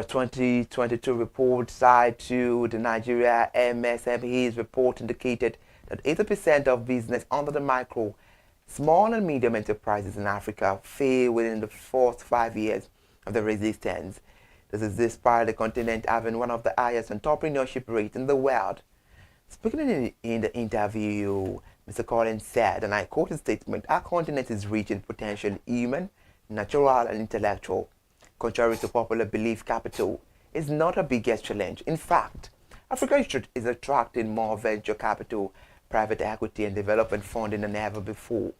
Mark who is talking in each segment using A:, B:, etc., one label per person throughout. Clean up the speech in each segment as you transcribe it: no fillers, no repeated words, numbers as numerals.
A: The 2022 report tied to the Nigeria MSME's report indicated that 80% of business under the micro, small and medium enterprises in Africa fail within the first 5 years of their existence. This is despite the continent having one of the highest entrepreneurship rates in the world. Speaking in the interview, Mr. Collins said, and I quote his statement, "Our continent is rich in potential human, natural, and intellectual. Contrary to popular belief, capital is not our biggest challenge. In fact, Africa is attracting more venture capital, private equity, and development funding than ever before."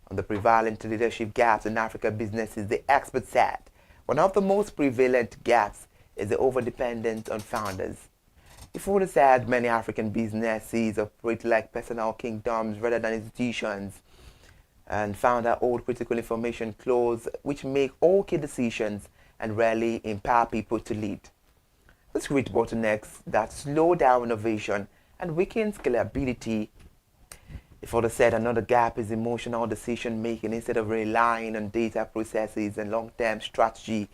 A: On the prevalent leadership gaps in African businesses, the expert said, one of the most prevalent gaps is the overdependence on founders. He further said many African businesses operate like personal kingdoms rather than institutions, and founder hold critical information clause which make all key decisions and rarely empower people to lead. This creates bottlenecks that slow down innovation and weaken scalability. He further said another gap is emotional decision making instead of relying on data processes and long-term strategy,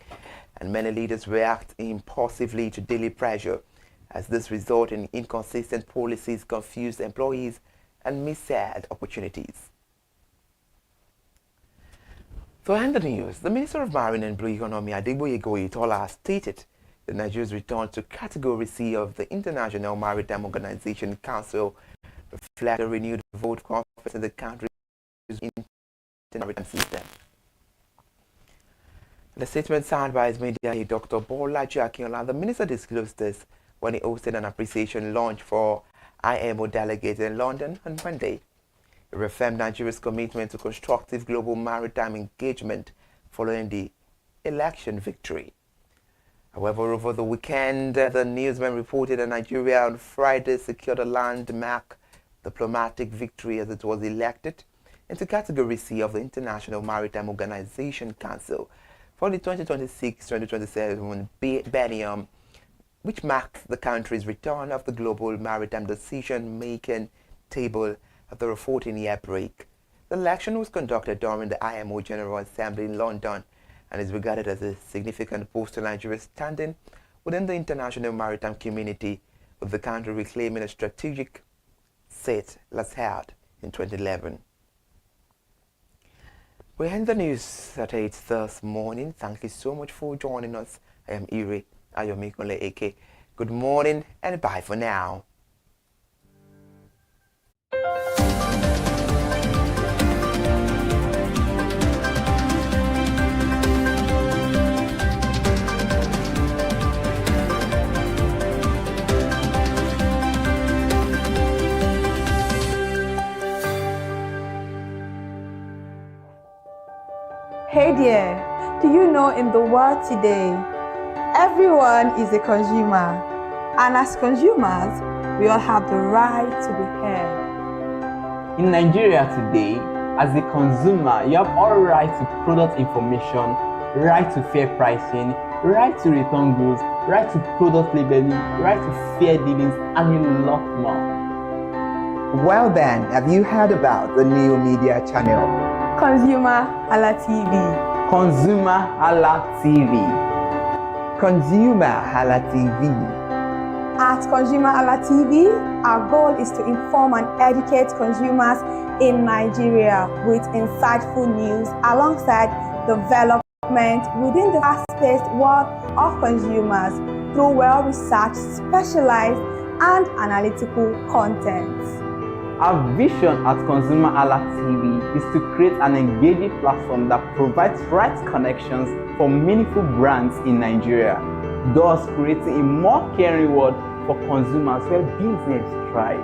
A: and many leaders react impulsively to daily pressure, as this results in inconsistent policies, confused employees, and missed opportunities. To end the news, the Minister of Marine and Blue Economy, Adeboye Goyitola, stated that Nigeria's return to Category C of the International Maritime Organization Council reflects a renewed vote of confidence in the country's maritime system. The statement signed by his media aide, Dr. Bolaji Akinola, the minister disclosed this when he hosted an appreciation launch for IMO delegates in London on Monday. He reaffirmed Nigeria's commitment to constructive global maritime engagement following the election victory. However, over the weekend, the newsman reported that Nigeria on Friday secured a landmark diplomatic victory as it was elected into Category C of the International Maritime Organization Council for the 2026-2027 biennium, which marks the country's return of the global maritime decision-making table after a 14-year break. The election was conducted during the IMO General Assembly in London and is regarded as a significant boost to Nigeria's standing within the international maritime community, with the country reclaiming a strategic seat last held in 2011. We end the news at 8 this morning. Thank you so much for joining us. I am Ire Ayomikole Eke. Good morning and bye for now.
B: Hey there, do you know in the world today, everyone is a consumer, and as consumers, we all have the right to be heard.
C: In Nigeria today, as a consumer, you have all right to product information, right to fair pricing, right to return goods, right to product labeling, right to fair dealings, and a lot more.
A: Well then, have you heard about the new media channel?
B: ConsumerHallaTV.
C: ConsumerHallaTV.
A: ConsumerHallaTV.
B: At ConsumerHallaTV, our goal is to inform and educate consumers in Nigeria with insightful news alongside development within the fast-paced world of consumers through well-researched, specialized, and analytical content.
C: Our vision at ConsumerHallaTV is to create an engaging platform that provides right connections for meaningful brands in Nigeria, thus creating a more caring world for consumers where business thrive.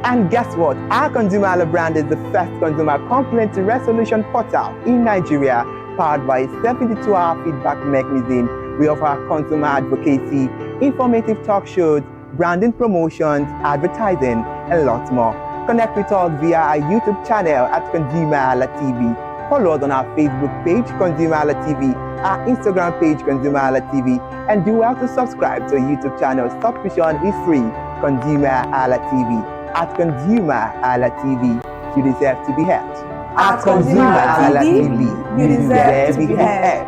A: And guess what? Our ConsumerHalla brand is the first consumer complaint resolution portal in Nigeria, powered by a 72-hour feedback mechanism. We offer consumer advocacy, informative talk shows, branding promotions, advertising, and lots more. Connect with us via our YouTube channel at ConsumerHallaTV. Follow us on our Facebook page, ConsumerHallaTV, our Instagram page, ConsumerHallaTV, and do well to subscribe to our YouTube channel. Subscription is free. ConsumerHallaTV. At ConsumerHallaTV, you deserve to be heard.
B: At ConsumerHallaTV, you deserve to be heard.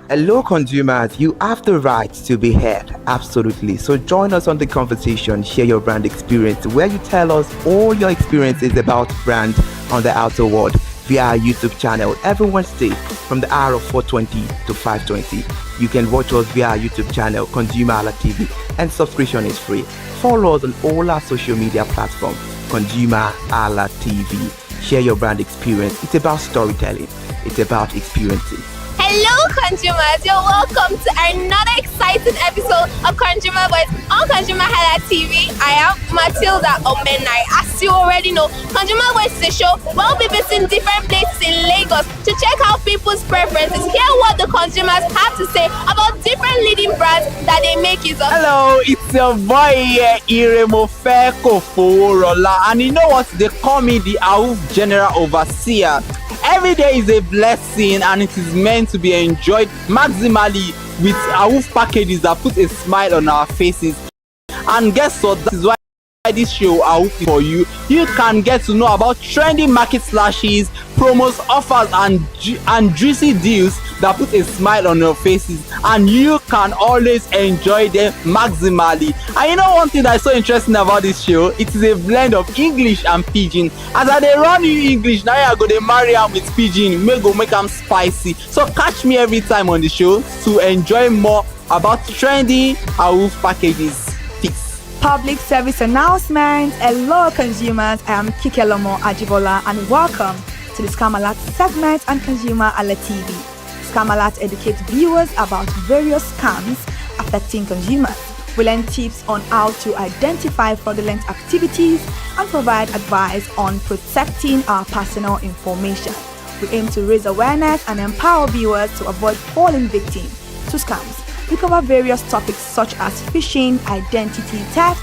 A: Hello, consumers. You have the right to be heard. Absolutely. So join us on the conversation, share your brand experience, where you tell us all your experiences about brand on the outer world via our YouTube channel every Wednesday from the hour of 4:20 to 5:20. You can watch us via our YouTube channel, ConsumerHallaTV, and subscription is free. Follow us on all our social media platforms, ConsumerHallaTV. Share your brand experience. It's about storytelling. It's about experiences.
D: Hello, consumers. You're welcome to another exciting episode of Consumer Voice on ConsumerHallaTV. I am Matilda Omenai. As you already know, Consumer Voice is a show where we'll be visiting different places in Lagos to check out people's preferences, hear what the consumers have to say about different leading brands that they make use of.
C: Hello, it's your boy Iremofeko Foworola, and you know what? They call me the AWUF General Overseer. Every day is a blessing and it is meant to be enjoyed maximally with AWUF packages that put a smile on our faces. And guess what? That is why this show AWUF is for you. You can get to know about trendy market slashes, promos, offers and juicy deals that put a smile on your faces, and you can always enjoy them maximally. And you know one thing that is so interesting about this show? It is a blend of English and Pidgin. As I dey run you English, now I go dey marry am with Pidgin, make am spicy. So catch me every time on the show to enjoy more about trendy AWUF packages. Peace.
B: Public service announcement. Hello, consumers. I am Kikelomo Ajibola, and welcome to the Scam Alert segment on ConsumerHallaTV. Scam Alert educates viewers about various scams affecting consumers. We learn tips on how to identify fraudulent activities and provide advice on protecting our personal information. We aim to raise awareness and empower viewers to avoid falling victim to scams. We cover various topics such as phishing, identity theft,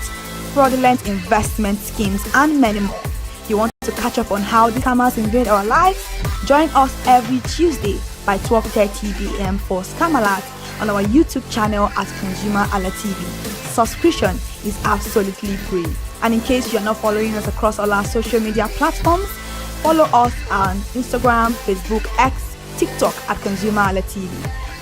B: fraudulent investment schemes, and many more. You want to catch up on how the scammers invade our lives? Join us every Tuesday by 12:30 p.m. for Scam Alert on our YouTube channel at ConsumerHallaTV. Subscription is absolutely free. And in case you're not following us across all our social media platforms, follow us on Instagram, Facebook, X, TikTok at ConsumerHallaTV.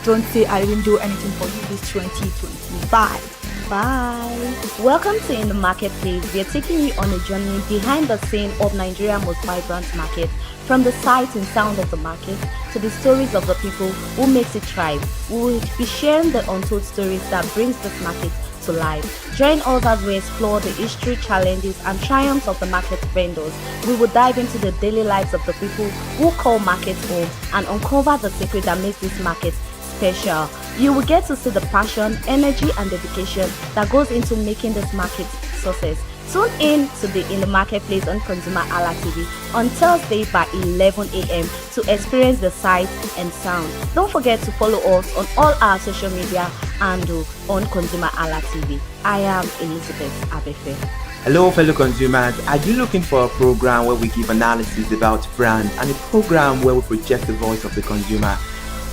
B: Don't say I didn't do anything for you this 2025. Bye.
E: Welcome to In the Marketplace. We are taking you on a journey behind the scene of Nigeria's most vibrant market. From the sight and sound of the market to the stories of the people who makes it thrive. We will be sharing the untold stories that brings this market to life. Join us as we explore the history, challenges, and triumphs of the market vendors. We will dive into the daily lives of the people who call markets home and uncover the secret that makes this market special. You will get to see the passion, energy, and dedication that goes into making this market success. Tune in to the In the Marketplace on ConsumerHallaTV on Thursday by 11 a.m. to experience the sight and sound. Don't forget to follow us on all our social media handle on ConsumerHallaTV. I am Elizabeth Abefe.
A: Hello, fellow consumers. Are you looking for a program where we give analysis about brand and a program where we project the voice of the consumer?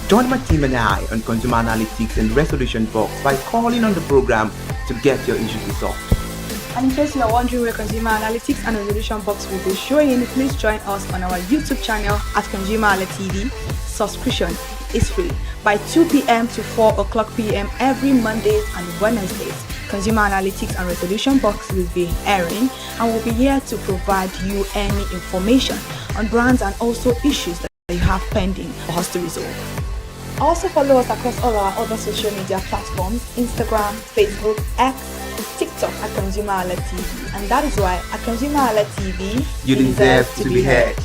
A: Join my team and I on Consumer Analytics and Resolution Box by calling on the program to get your issues resolved.
B: And in case you are wondering where Consumer Analytics and Resolution Box will be showing, please join us on our YouTube channel at ConsumerHallaTV. Subscription is free by 2 p.m. to 4 o'clock p.m. every Mondays and Wednesdays. Consumer Analytics and Resolution Box will be airing and will be here to provide you any information on brands and also issues that you have pending for us to resolve. Also follow us across all our other social media platforms, Instagram, Facebook, X, TikTok at ConsumerHallaTV. And that is why at ConsumerHallaTV,
A: you deserve to be heard.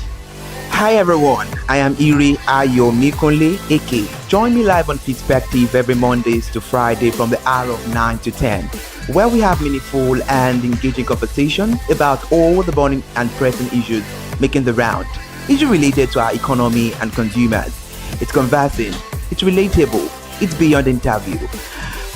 A: Hi everyone, I am Iri Ayomikunle AK. Join me live on Perspective every Mondays to Friday from the hour of 9 to 10, where we have meaningful and engaging conversation about all the burning and pressing issues making the round. Issues related to our economy and consumers. It's conversing, it's relatable, it's beyond interview.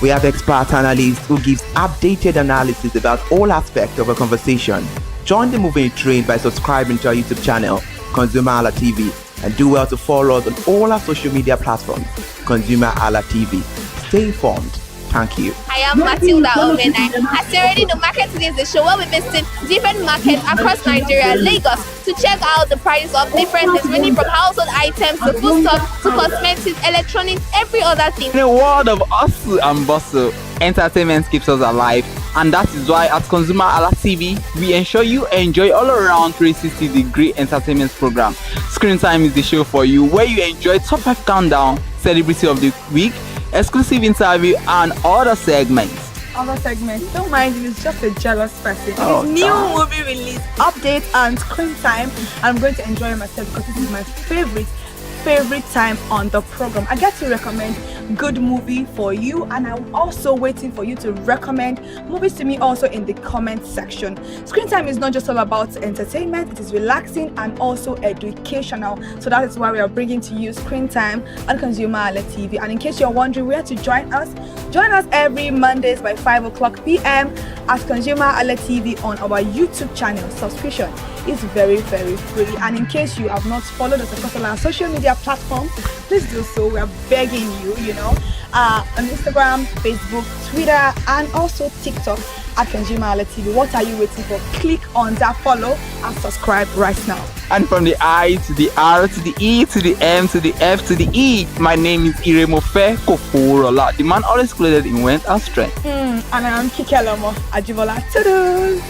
A: We have expert analysts who gives updated analysis about all aspects of a conversation. Join the moving train by subscribing to our YouTube channel, ConsumerHallaTV, and do well to follow us on all our social media platforms, ConsumerHallaTV. Stay informed,
C: Thank you.
D: I am Matilda Omenai. As you already know, Market Today is the show where we visit different markets across Nigeria, Lagos, to check out the prices of different things, ranging from household items to foodstuffs to cosmetics, electronics, every other thing.
C: In a world of hustle and bustle, entertainment keeps us alive, and that is why at ConsumerHalla TV, we ensure you enjoy all around 360-degree entertainment program. Screen Time is the show for you, where you enjoy top 5 countdown, celebrity of the week, exclusive interview, and other segments.
B: Don't mind him, he's just a jealous person.
C: Oh,
B: His new movie release, update, and screen time. I'm going to enjoy myself because this is my favorite time on the program. I get to recommend good movie for you, and I'm also waiting for you to recommend movies to me also in the comment section. Screen time is not just all about entertainment, it is relaxing and also educational. So that is why we are bringing to you Screen Time on ConsumerHalla TV. And in case you're wondering where to join us every Mondays by 5 o'clock p.m. at ConsumerHalla TV on our YouTube channel. Subscription is very, very free. And in case you have not followed us across all our social media platforms, please do so. We are begging you, on Instagram, Facebook, Twitter, and also TikTok at ConsumerHalla TV. What are you waiting for? Click on that follow and subscribe right now.
C: And from the I to the R to the E to the M to the F to the E, my name is Iremofe Koforola, the man always clothed in wealth and strength.
B: And I am Kikelomo Ajibola. Toodles!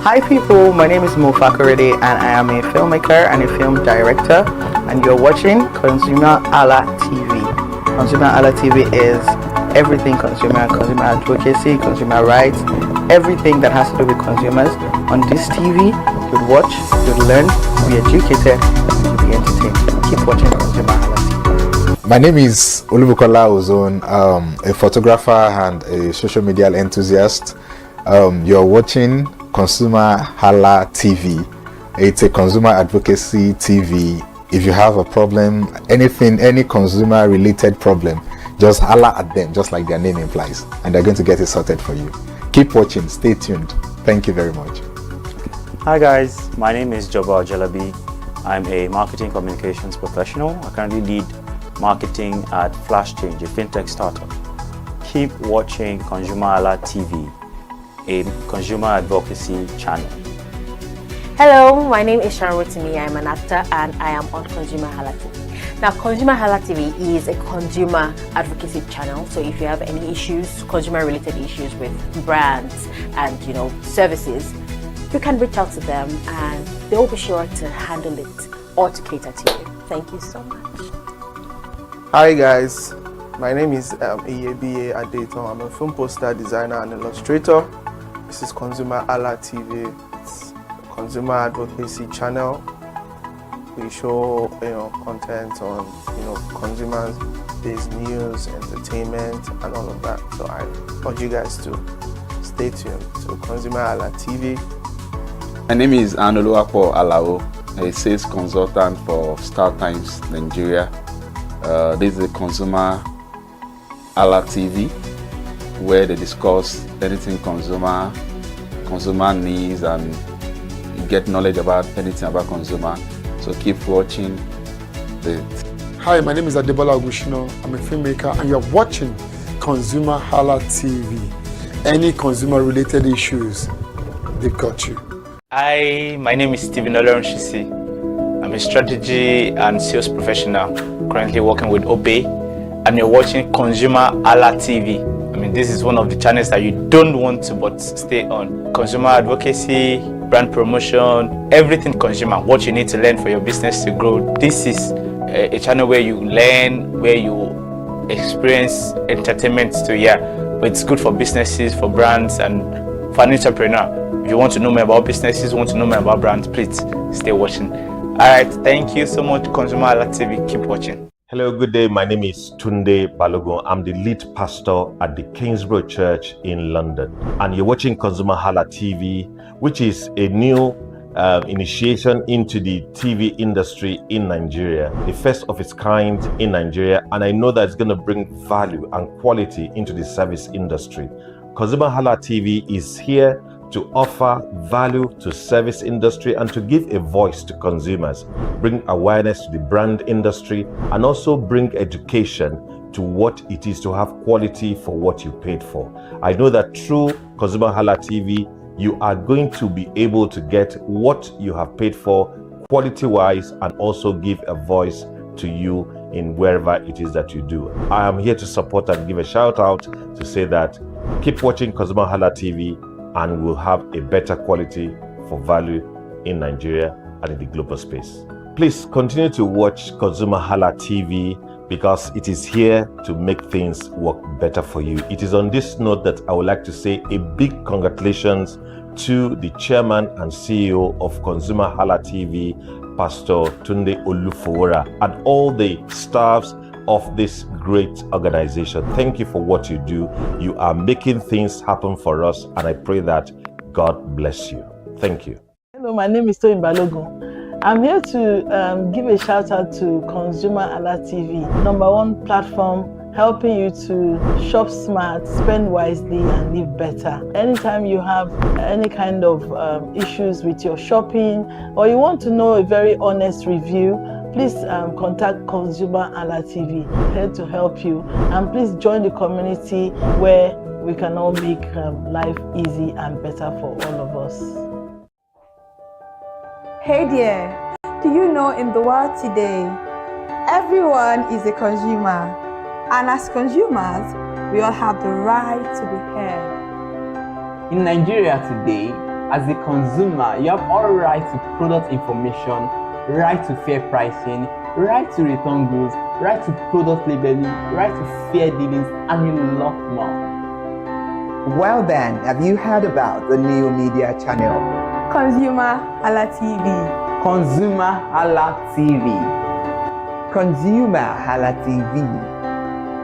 F: Hi people, my name is Mo Fakorede and I am a filmmaker and a film director, and you're watching ConsumerHalla TV. ConsumerHalla TV is everything consumer advocacy, consumer rights, everything that has to do with consumers. On this TV, you'll watch, you'll learn, you'll be educated, you'll be entertained. Keep watching ConsumerHalla TV.
G: My name is Olubukola Ozone, a photographer and a social media enthusiast. You're watching ConsumerHalla TV. It's a consumer advocacy TV. If you have a problem, anything, any consumer related problem, just holla at them, just like their name implies, and they're going to get it sorted for you. Keep watching, stay tuned. Thank you very much.
H: Hi guys, my name is Joba Jalabi. I'm a marketing communications professional. I currently lead marketing at Flash Change, a fintech startup. Keep watching ConsumerHalla TV, a consumer advocacy channel.
I: Hello, my name is Sharon Rotimi. I'm an actor and I am on ConsumerHalla TV. Now, ConsumerHalla TV is a consumer advocacy channel. So if you have any issues, consumer-related issues with brands and services, you can reach out to them and they will be sure to handle it or to cater to you. Thank you so much.
J: Hi guys, my name is Iyebiye Adeton. I'm a film poster designer and illustrator. This is ConsumerHalla TV. It's a consumer advocacy channel. We show content on consumers-based news, entertainment, and all of that. So I urge you guys to stay tuned to ConsumerHalla TV.
K: My name is Anoluwapo Alao, a sales consultant for Star Times Nigeria. This is a ConsumerHalla TV, where they discuss anything consumer needs and get knowledge about anything about consumer. So keep watching it.
L: Hi, my name is Adebola Ogushino. I'm a filmmaker and you're watching ConsumerHalla TV. Any consumer related issues, they've got you.
M: Hi, my name is Stephen Olorunshisi. I'm a strategy and sales professional, currently working with Obey, and you're watching ConsumerHalla TV. I mean, this is one of the channels that you don't want to but stay on. Consumer advocacy, brand promotion, everything consumer, what you need to learn for your business to grow. This is a channel where you learn, where you experience entertainment to but it's good for businesses, for brands, and for an entrepreneur. If you want to know more about businesses, want to know more about brands, please stay watching. Alright, thank you so much, ConsumerHalla TV. Keep watching.
N: Hello, good day. My name is Tunde Balogun. I'm the lead pastor at the Kingsborough Church in London. And you're watching ConsumerHalla TV, which is a new initiation into the TV industry in Nigeria, the first of its kind in Nigeria. And I know that it's going to bring value and quality into the service industry. ConsumerHalla TV is here to offer value to service industry and to give a voice to consumers, bring awareness to the brand industry, and also bring education to what it is to have quality for what you paid for. I know that through ConsumerHalla TV, you are going to be able to get what you have paid for quality-wise and also give a voice to you in wherever it is that you do. I am here to support and give a shout out to say that keep watching ConsumerHalla TV and we'll have a better quality for value in Nigeria and in the global space. Please continue to watch ConsumerHalla TV because it is here to make things work better for you. It is on this note that I would like to say a big congratulations to the chairman and CEO of ConsumerHalla TV, Pastor Tunde Olufowora, and all the staffs of this great organization. Thank you for what you do. You are making things happen for us, and I pray that God bless you. Thank you.
O: Hello, my name is Toyin Balogun. I'm here to give a shout out to ConsumerHalla TV, #1 platform helping you to shop smart, spend wisely, and live better. Anytime you have any kind of issues with your shopping, or you want to know a very honest review, please contact ConsumerHalla TV. Here to help you, and please join the community where we can all make life easy and better for all of us.
B: Hey there, do you know in the world today, everyone is a consumer, and as consumers, we all have the right to be heard.
C: In Nigeria today, as a consumer, you have all right to product information, right to fair pricing, right to return goods, right to product labeling, right to fair dealings, and a lot more.
A: Well then, have you heard about the new media channel?
B: ConsumerHalla TV.
C: ConsumerHalla TV.
A: ConsumerHalla TV.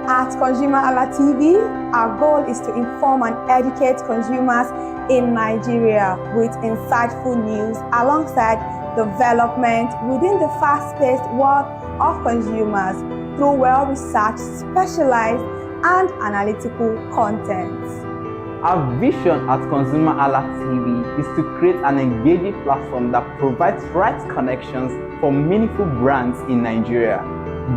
B: At ConsumerHalla TV, our goal is to inform and educate consumers in Nigeria with insightful news alongside development within the fast-paced world of consumers through well-researched, specialized, and analytical content.
C: Our vision at ConsumerHalla TV is to create an engaging platform that provides right connections for meaningful brands in Nigeria,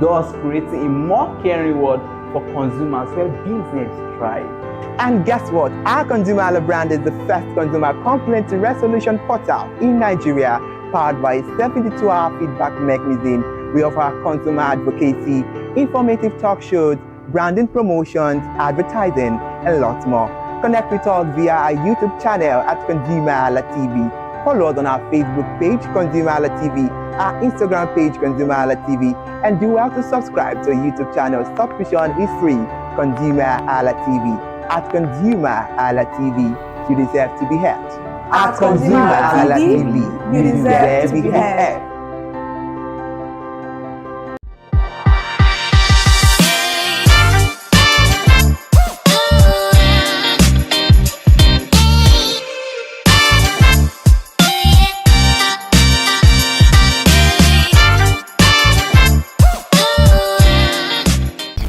C: thus creating a more caring world for consumers where business thrive.
A: And guess what? Our ConsumerHalla brand is the first consumer complaint resolution portal in Nigeria, powered by a 72-hour feedback mechanism. We offer consumer advocacy, informative talk shows, branding promotions, advertising, and lots more. Connect with us via our YouTube channel at ConsumerHalla TV. Follow us on our Facebook page, ConsumerHalla TV, our Instagram page, ConsumerHalla TV, and do well to subscribe to our YouTube channel. Subscription is free. ConsumerHalla TV. At ConsumerHalla TV, you deserve to be heard. At ConsumerHalla TV, you deserve to be heard.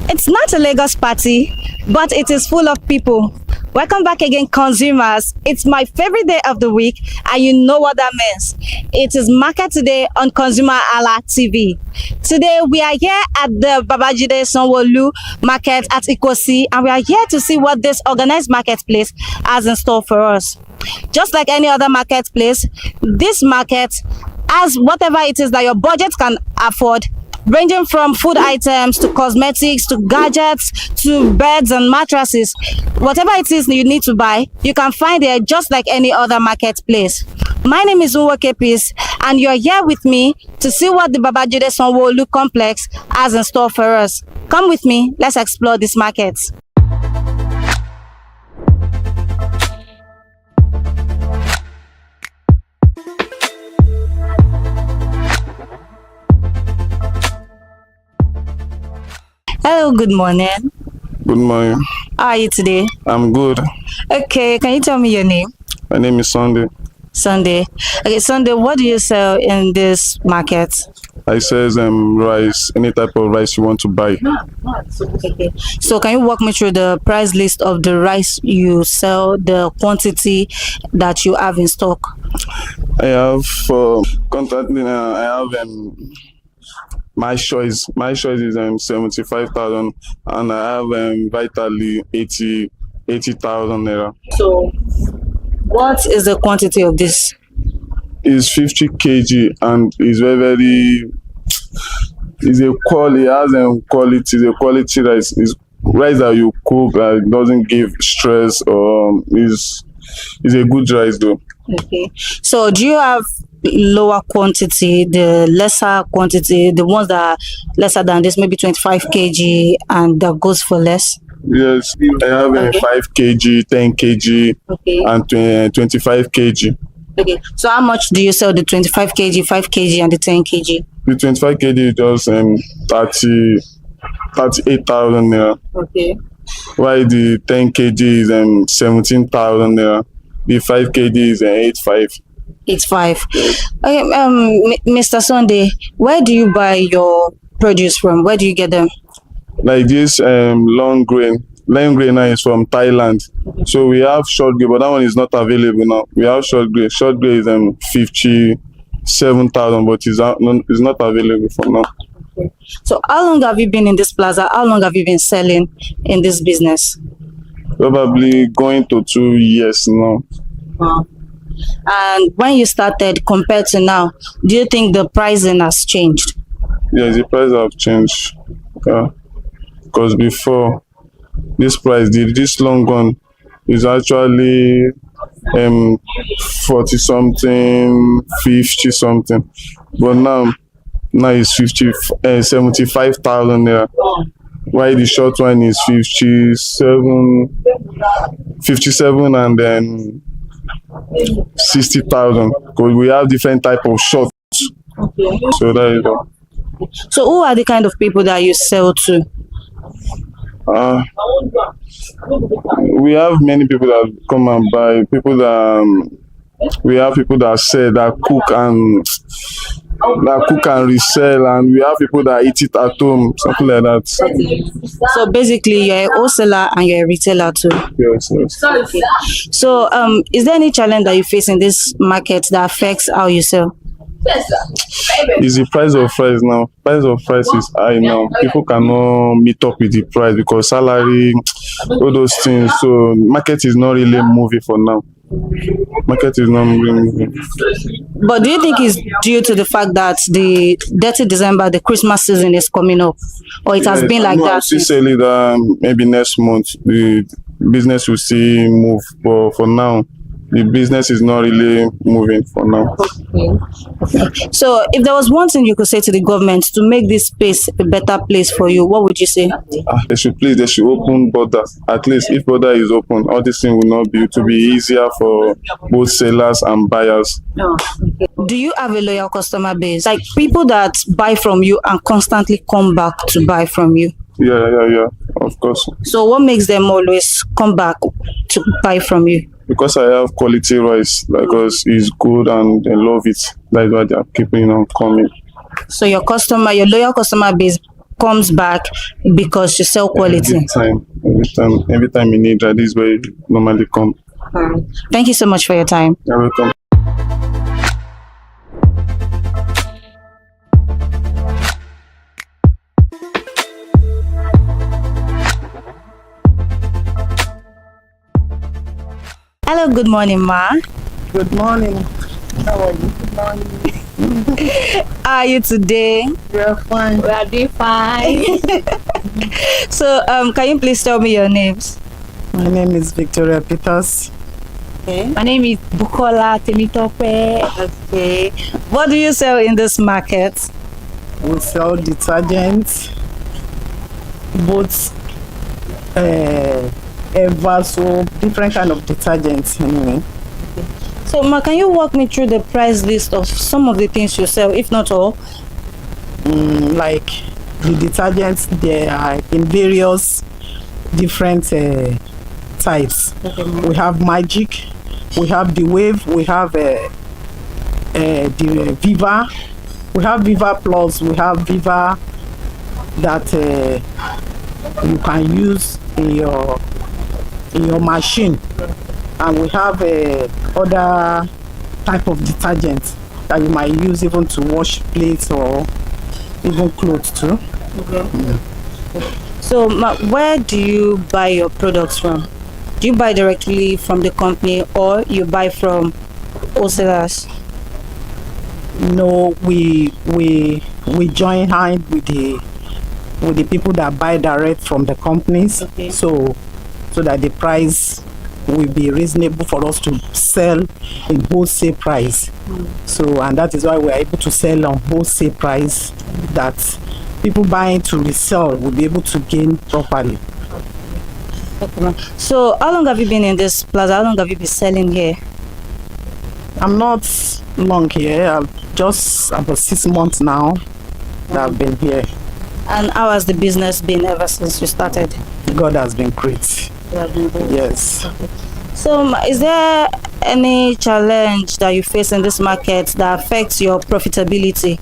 P: It's not a Lagos party, but it is full of people. Welcome back again, consumers. It's my favorite day of the week, and you know what that means. It is Market Today on ConsumerHalla TV. Today, we are here at the Babajide Sanwo-Olu market at Advocacy, and we are here to see what this organized marketplace has in store for us. Just like any other marketplace, this market has whatever it is that your budget can afford, ranging from food items to cosmetics to gadgets to beds and mattresses. Whatever it is you need to buy, you can find it just like any other marketplace. My name is Unwoke Peace, and you're here with me to see what the Babajide Sanwo-Olu complex has in store for us. Come with me, let's explore this market. Hello, good morning.
Q: Good morning.
P: How are you today?
Q: I'm good.
P: Okay, can you tell me your name?
Q: My name is Sunday.
P: Sunday. Okay, Sunday, what do you sell in this market?
Q: I sell rice, any type of rice you want to buy.
P: Okay. So can you walk me through the price list of the rice you sell, the quantity that you have in stock?
Q: I have I have my choice. My choice is 75,000, and I have Vitally 80,000 naira.
P: So what is the quantity of this?
Q: It's 50 kg and it's very it's a quality, it has quality, it's a quality rice. It's rice that you cook that doesn't give stress, or is a good rice though.
P: Okay. So do you have lower quantity, the lesser quantity, the ones that are lesser than this, maybe 25 kg and that goes for less?
Q: Yes, I have 5 kg, 10 kg, and 25 kg.
P: Okay. So how much do you sell the 25 kg, 5 kg, and the 10 kg?
Q: The 25 kg is just 38,000 naira.
P: Okay.
Q: While the 10 kg is 17,000 naira. The 5 kg is 85.
P: 85. Okay, Mr. Sunday, where do you buy your produce from? Where do you get them?
Q: Like this long grain now is from Thailand. So we have short grain, but that one is not available now. We have short grain. Short grain is 57,000, but it's not available for now.
P: Okay. So how long have you been in this plaza? How long have you been selling in this business?
Q: Probably going to 2 years now.
P: Wow. And when you started compared to now, do you think the pricing has changed?
Q: Yes, the price have changed. Because before, this price, this long one is actually 40 something, 50 something, but now it's 75,000 naira. While the short one is 57 and then 60,000, because we have different type of shorts.
P: Okay.
Q: So that is all.
P: So who are the kind of people that you sell to?
Q: We have many people that come and buy. We have people that sell, that cook and resell, and we have people that eat it at home, something like that.
P: So basically, you're a wholesaler and you're a retailer too.
Q: Yes.
P: Okay. So is there any challenge that you face in this market that affects how you sell?
Q: It's the price of price now. Price of price is high now. People cannot meet up with the price because salary, all those things. So market is not really moving for now. Market is not moving.
P: But do you think it's due to the fact that the 30 December, the Christmas season is coming up, or it has been like that?
Q: Sincerely, that maybe next month the business will still move, but for now, the business is not really moving for now.
P: Okay. So if there was one thing you could say to the government to make this space a better place for you, what would you say?
Q: They should open borders. At least if border is open, all this thing will not be to be easier for both sellers and buyers.
P: Oh, okay. Do you have a loyal customer base? Like people that buy from you and constantly come back to buy from you?
Q: Yeah, of course.
P: So what makes them always come back to buy from you?
Q: Because I have quality rice, because it's good and they love it. That's why they are keeping on coming.
P: So your loyal customer base comes back because you sell quality.
Q: Every time you need that, this is where you normally come.
P: Thank you so much for your time.
Q: You're welcome.
P: Hello, good morning, Ma.
R: Good morning. How are you? Good morning.
P: How are you today?
R: We're fine.
P: We are doing fine. So, can you please tell me your names?
R: My name is Victoria Peters.
P: Okay. My name is Bukola Temitope. Okay. What do you sell in this market?
R: We sell detergents, both Eva soap, different kind of detergents anyway.
P: Okay. So Ma, can you walk me through the price list of some of the things you sell, if not all?
R: Like the detergents, they are in various different types. Okay. We have Magic, We have the Wave, we have the Viva, we have Viva Plus, we have Viva that you can use in your machine, and we have other type of detergent that you might use even to wash plates or even clothes too.
P: Okay. So where do you buy your products from? Do you buy directly from the company or you buy from wholesalers?
R: No, we join hand with the people that buy direct from the companies.
P: Okay.
R: So that the price will be reasonable for us to sell in wholesale price. So, and that is why we are able to sell on wholesale price, that people buying to resell will be able to gain properly.
P: Okay. So how long have you been in this plaza? How long have you been selling here?
R: I'm not long here. I've just about 6 months now that I've been here.
P: And how has the business been ever since you started?
R: God has been great. Yes.
P: So is there any challenge that you face in this market that affects your profitability?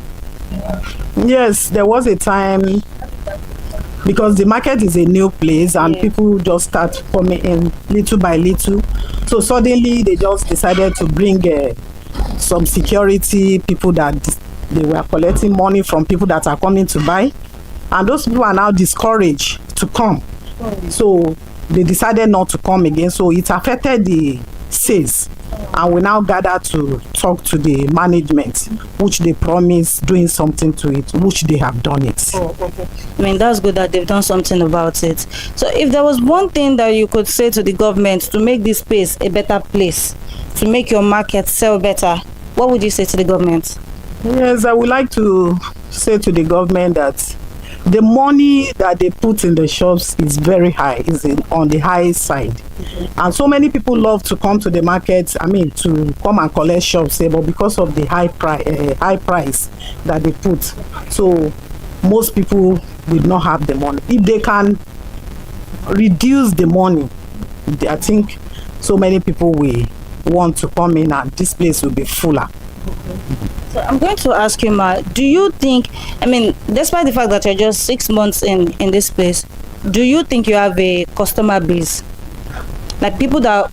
R: Yes, there was a time, because the market is a new place and people just start coming in little by little. So suddenly they just decided to bring some security people that they were collecting money from people that are coming to buy. And those people are now discouraged to come. So they decided not to come again. So it affected the sales. And we now gather to talk to the management, which they promised doing something to it, which they have done it.
P: Oh, okay. I mean, that's good that they've done something about it. So if there was one thing that you could say to the government to make this place a better place, to make your market sell better, what would you say to the government?
R: Yes, I would like to say to the government that the money that they put in the shops is very high, is on the high side. And so many people love to come to the market, I mean, to come and collect shops, but because of the high price that they put. So most people will not have the money. If they can reduce the money, I think so many people will want to come in and this place will be fuller.
P: So I'm going to ask you, Ma, do you think, I mean, despite the fact that you're just 6 months in this place, do you think you have a customer base? Like people that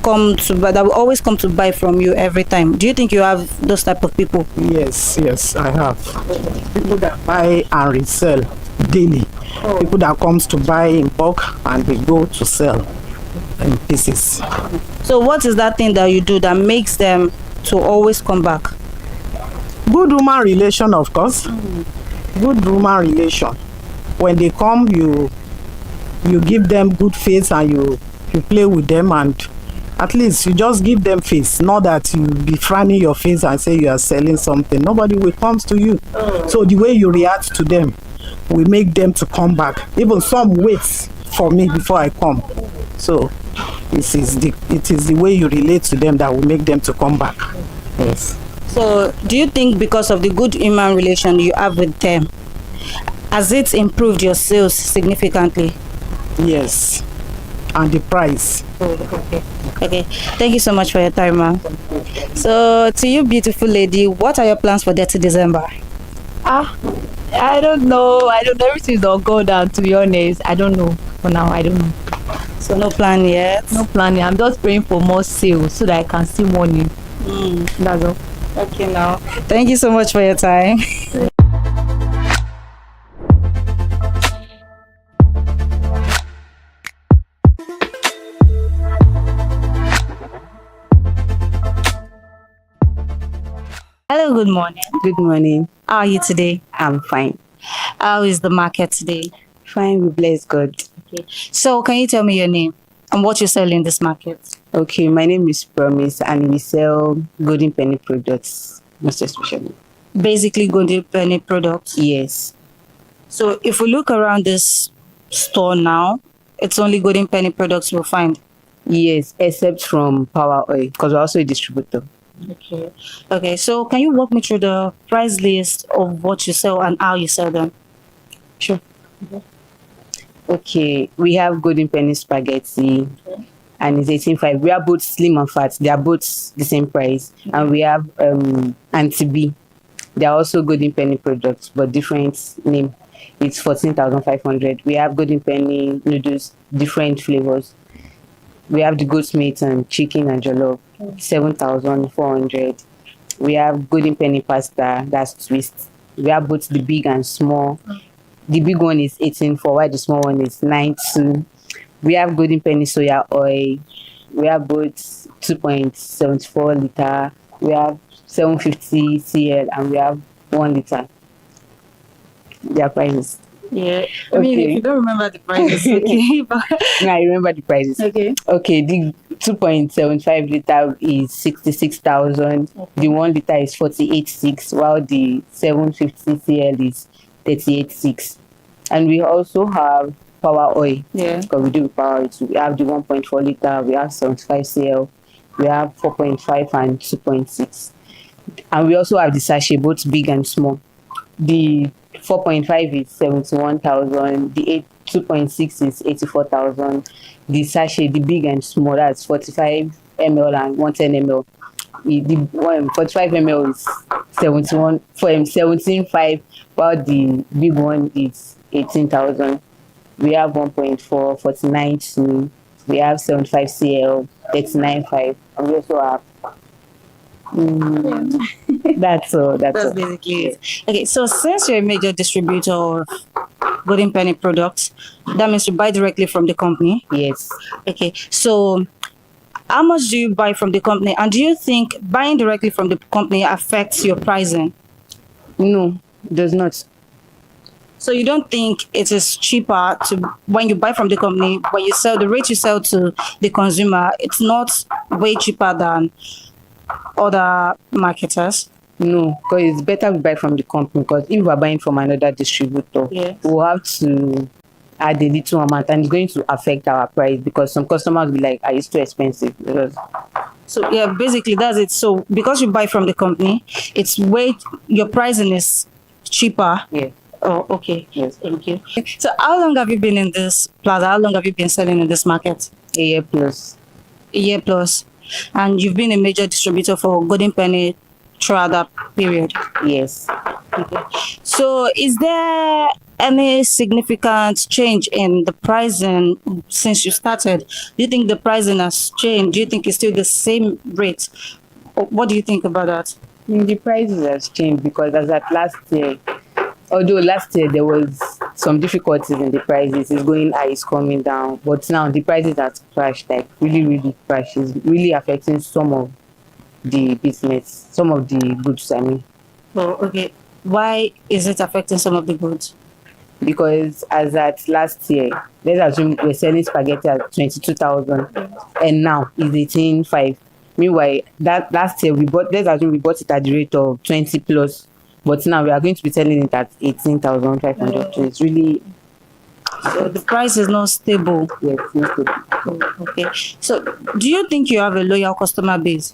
P: will always come to buy from you every time. Do you think you have those type of people?
R: Yes, I have. People that buy and resell daily. People that comes to buy in bulk and they go to sell in pieces.
P: So what is that thing that you do that makes them to always come back?
R: Good human relation, of course. Good human relation. When they come, you give them good face and you play with them, and at least you just give them face, not that you be frowning your face and say you are selling something. Nobody will come to you. So the way you react to them will make them to come back. Even some wait for me before I come. So it is the way you relate to them that will make them to come back. Yes.
P: So do you think because of the good human relation you have with them, has it improved your sales significantly?
R: Yes. And the price.
P: Okay. Thank you so much for your time, ma'am. So to you, beautiful lady, what are your plans for 30 December?
S: I don't know. Everything's all go down, to be honest. I don't know. For now, I don't know.
P: So no plan yet?
S: No plan yet. I'm just praying for more sales so that I can see money. That's all.
P: Okay, now. Thank you so much for your time. Hello, good morning.
T: Good morning.
P: How are you today?
T: I'm fine.
P: How is the market today?
T: Fine, we bless God.
P: Okay. So can you tell me your name and what you sell in this market?
T: Okay, my name is Promise and we sell golden penny products, most especially.
P: Basically golden penny products?
T: Yes.
P: So if we look around this store now, it's only golden penny products we'll find?
T: Yes, except from Power Oil, because we're also a distributor.
P: Okay, so can you walk me through the price list of what you sell and how you sell them?
T: Sure. Okay, we have golden penny spaghetti, and it's 18.5. We have both slim and fat. They are both the same price. And we have Auntie B. They are also golden penny products, but different name. It's 14,500. We have golden penny noodles, different flavors. We have the goat meat and chicken and jollof, 7,400. We have golden penny pasta, that's twist. We have both the big and small. The big one is 18.4, while the small one is 9.2. We have golden penny soya oil. We have both 2.74 liter. We have 750 cl, and we have 1 liter. Their prices.
P: Yeah. I mean, if you don't remember the prices, okay. But
T: No, I remember the prices.
P: Okay.
T: Okay, the 2.75 liter is 66,000. The 1 liter is 48.6, while the 750 cl is 38.6. And we also have power oil.
P: Yeah.
T: Because we do power oil too. We have the 1.4 liter, we have 75 cl, we have 4.5 and 2.6. And we also have the sachet, both big and small. The 4.5 is 71,000. The 2.6 is 84,000. The sachet, the big and small, that's 45 ml and 110 ml. The 45 ml is 17.5, while the big one is 18,000. We have 1.4, 49.2. We have 75 cl, 39.5, and we also have. That's all. That's all.
P: basically it. Okay, so since you're a major distributor of golden penny products, that means you buy directly from the company.
T: Yes.
P: Okay, so how much do you buy from the company, and do you think buying directly from the company affects your pricing?
T: No, it does not.
P: So you don't think it is cheaper to when you buy from the company, when you sell the rate you sell to the consumer, it's not way cheaper than other marketers?
T: No, because it's better we buy from the company, because if we're buying from another distributor, we'll have to add a little amount, and it's going to affect our price, because some customers will be like, it's too expensive.
P: So yeah, basically that's it. So because you buy from the company, it's your pricing is cheaper.
T: Yeah.
P: Oh, okay.
T: Yes.
P: Thank you. So how long have you been in this plaza? How long have you been selling in this market?
T: A year plus.
P: A year plus. And you've been a major distributor for golden penny throughout that period?
T: Yes.
P: Okay. So is there any significant change in the pricing since you started? Do you think the pricing has changed? Do you think it's still the same rate? What do you think about that?
T: The prices has changed, because as at last year, although last year there was some difficulties in the prices, it's going high, it's coming down, but now the prices have crashed, like really crashed. It's really affecting some of the business, some of the goods, I mean.
P: Oh, okay. Why is it affecting some of the goods?
T: Because as at last year, let's assume we're selling spaghetti at 22,000, and now it's 18.5. Meanwhile, that last year let's assume we bought it at the rate of 20 plus. But now we are going to be selling it at 18,500. So it's really.
P: So the price is not stable.
T: Yes, not stable.
P: Oh, okay. So do you think you have a loyal customer base?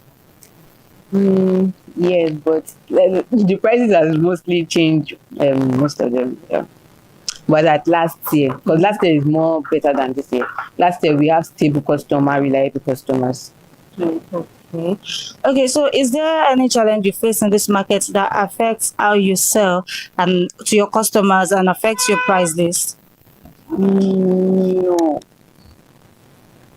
T: Yes, but the prices has mostly changed. Most of them. Yeah. But at last year, because last year is more better than this year. Last year we have stable customer, reliable customers.
P: Okay, so is there any challenge you face in this market that affects how you sell and to your customers and affects your price list?
T: No.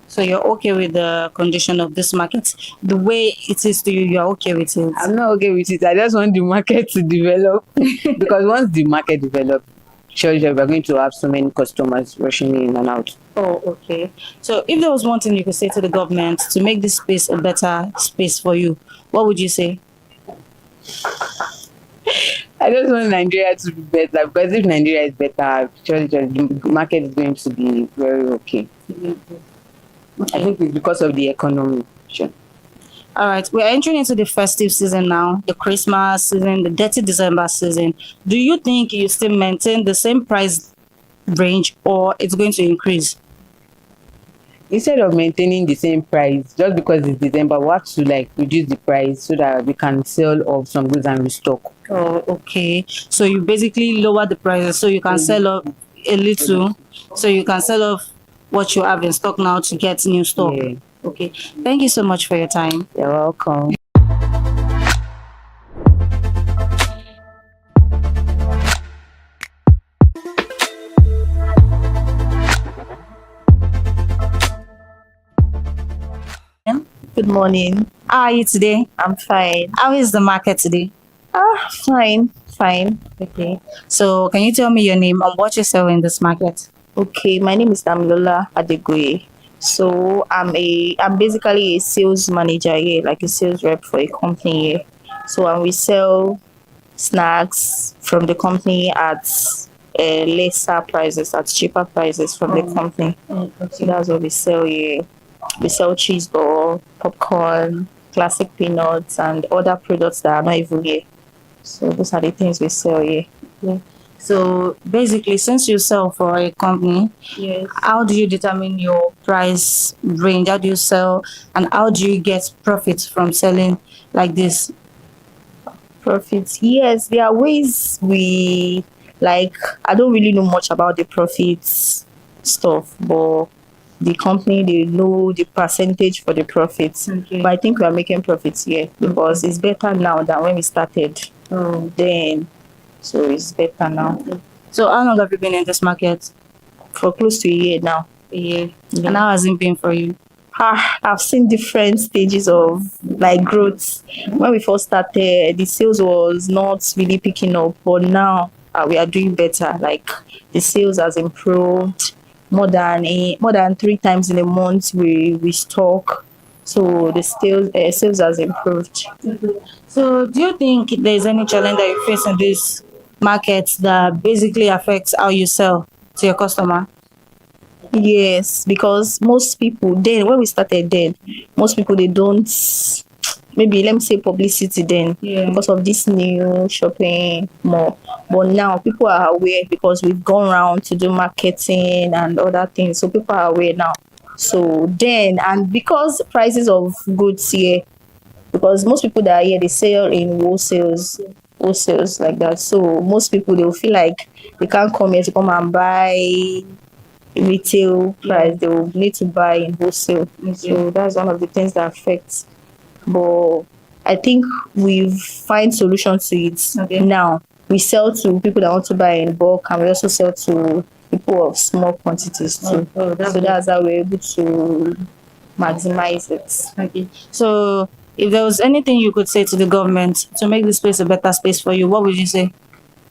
P: So you're okay with the condition of this market? The way it is to you, you're okay with it?
T: I'm not okay with it. I just want the market to develop. Because once the market develops, sure, we're going to have so many customers rushing in and out.
P: Oh, okay. So if there was one thing you could say to the government to make this space a better space for you, what would you say?
T: I just want Nigeria to be better, because if Nigeria is better, surely the market is going to be very okay. I think it's because of the economy. Sure.
P: All right, we're entering into the festive season now, the Christmas season, the dirty December season. Do you think you still maintain the same price range, or it's going to increase?
T: Instead of maintaining the same price, just because it's December, we have to reduce the price so that we can sell off some goods and restock.
P: Oh, okay. So you basically lower the prices so you can sell off a little, so you can sell off what you have in stock now to get new stock.
T: Yeah.
P: Okay. Thank you so much for your time.
T: You're welcome.
P: Good morning. How are you today? I'm fine. How is the market today? Fine. Okay. So can you tell me your name and what you sell in this market?
U: Okay, my name is Damilola Adegoye. So I'm basically a sales manager here, like a sales rep for a company here. So we sell snacks from the company at lesser prices, at cheaper prices from the company. So that's what we sell here. We sell cheese ball, popcorn, classic peanuts, and other products that are not even here. So those are the things we sell here.
P: Yeah. So basically, since you sell for a company,
U: Yes.
P: how do you determine your price range? How do you sell, and how do you get profits from selling like this?
U: Profits, yes, there are ways we like. I don't really know much about the profits stuff, but the company, they know the percentage for the profits.
P: Okay.
U: But I think we are making profits here because it's better now than when we started. Then, so it's better now.
P: So how long have you been in this market?
U: For close to a year now.
P: A year. And how has it been for you?
U: I've seen different stages of like growth. When we first started, the sales was not really picking up, but now we are doing better. Like the sales has improved more than 3 times in a month. We stock, so the sales has improved.
P: So do you think there's any challenge that you face in this market that basically affects how you sell to your customer?
U: Yes, because most people then, when we started then, most people they don't, maybe let me say publicity then, because of this new shopping mall. But now people are aware because we've gone around to do marketing and other things, so people are aware now. So then, and because prices of goods here, because most people that are here, they sell in wholesales like that. So most people, they will feel like they can't come here to come and buy retail price. They will need to buy in wholesale. So that's one of the things that affects. But I think we've find solutions to it now. We sell to people that want to buy in bulk, and we also sell to people of small quantities too. So that's how we're able to maximize it.
P: Okay. So if there was anything you could say to the government to make this place a better space for you, what would you say?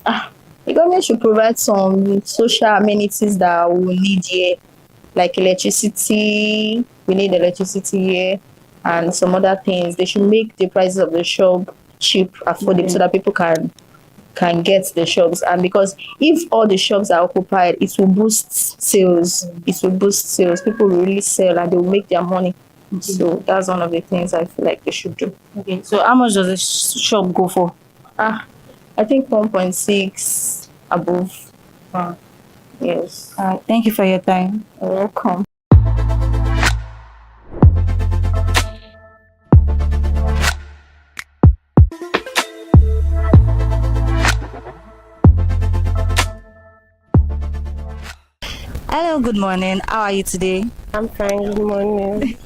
U: The government should provide some social amenities that we need here, like electricity. We need electricity here, and some other things. They should make the prices of the shop cheap, affordable, so that people can get the shops. And because if all the shops are occupied, it will boost sales. It will boost sales. People will really sell and they will make their money. So that's one of the things I feel like they should do.
P: Okay. So how much does a shop go for?
U: I think 1.6 above. Yes.
P: Thank you for your time.
U: You're welcome.
P: Hello, good morning. How are you today?
V: I'm fine, good morning.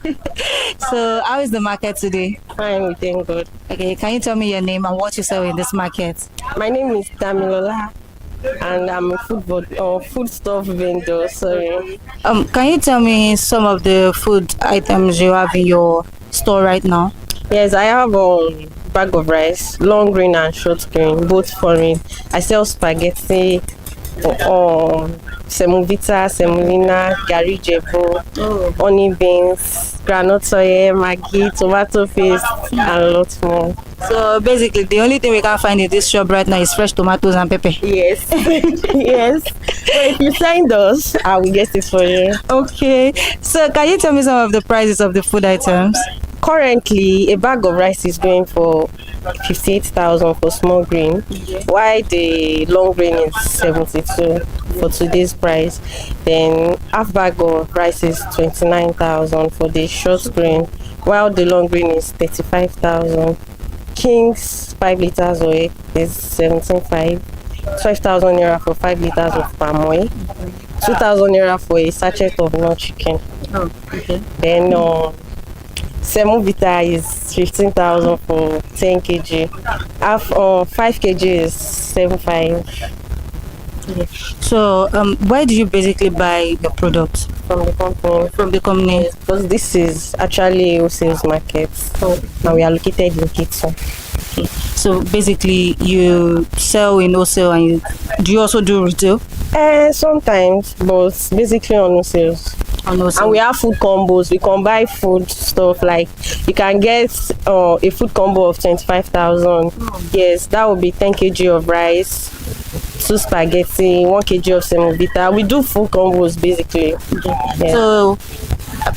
P: So how is the market today?
V: Fine, we thank God.
P: Okay, can you tell me your name and what you sell in this market?
V: My name is Damilola and I'm a food stuff vendor, sorry.
P: Can you tell me some of the food items you have in your store right now?
V: Yes, I have a bag of rice, long grain and short grain, both foreign. I sell spaghetti, semovita, semolina, gari jebo, honey beans, groundnut oil, maggi, tomato paste, and a lot more.
P: So basically, the only thing we can find in this shop right now is fresh tomatoes and pepper.
V: Yes, yes. So if you sign us, I will get it for you.
P: Okay. So can you tell me some of the prices of the food items?
V: Currently, a bag of rice is going for 58,000 for small grain, while the long grain is 72 for today's price. Then half bag of rice is 29,000 for the short grain, while the long grain is 35,000. King's 5 liters oil is 17.5, 12,000 naira for 5 liters of palm oil. 2,000 naira for a sachet of no chicken.
I: Oh, okay.
V: Then Semovita is 15,000 for 10 kg. 5 kg is 7,500.
P: Okay. So, where do you basically buy your products?
V: From the company.
P: From the company?
V: Yes, because this is actually a sales market. And we are located in Kitson.
P: Okay. So basically, you sell in wholesale, and do you also do retail?
V: Sometimes, but basically on wholesales. And we have food combos. We can buy food stuff like you can get a food combo of 25,000. Yes, that would be 10 kg of rice, 2 spaghetti, 1 kg of semovita. We do food combos basically. Yeah.
P: So,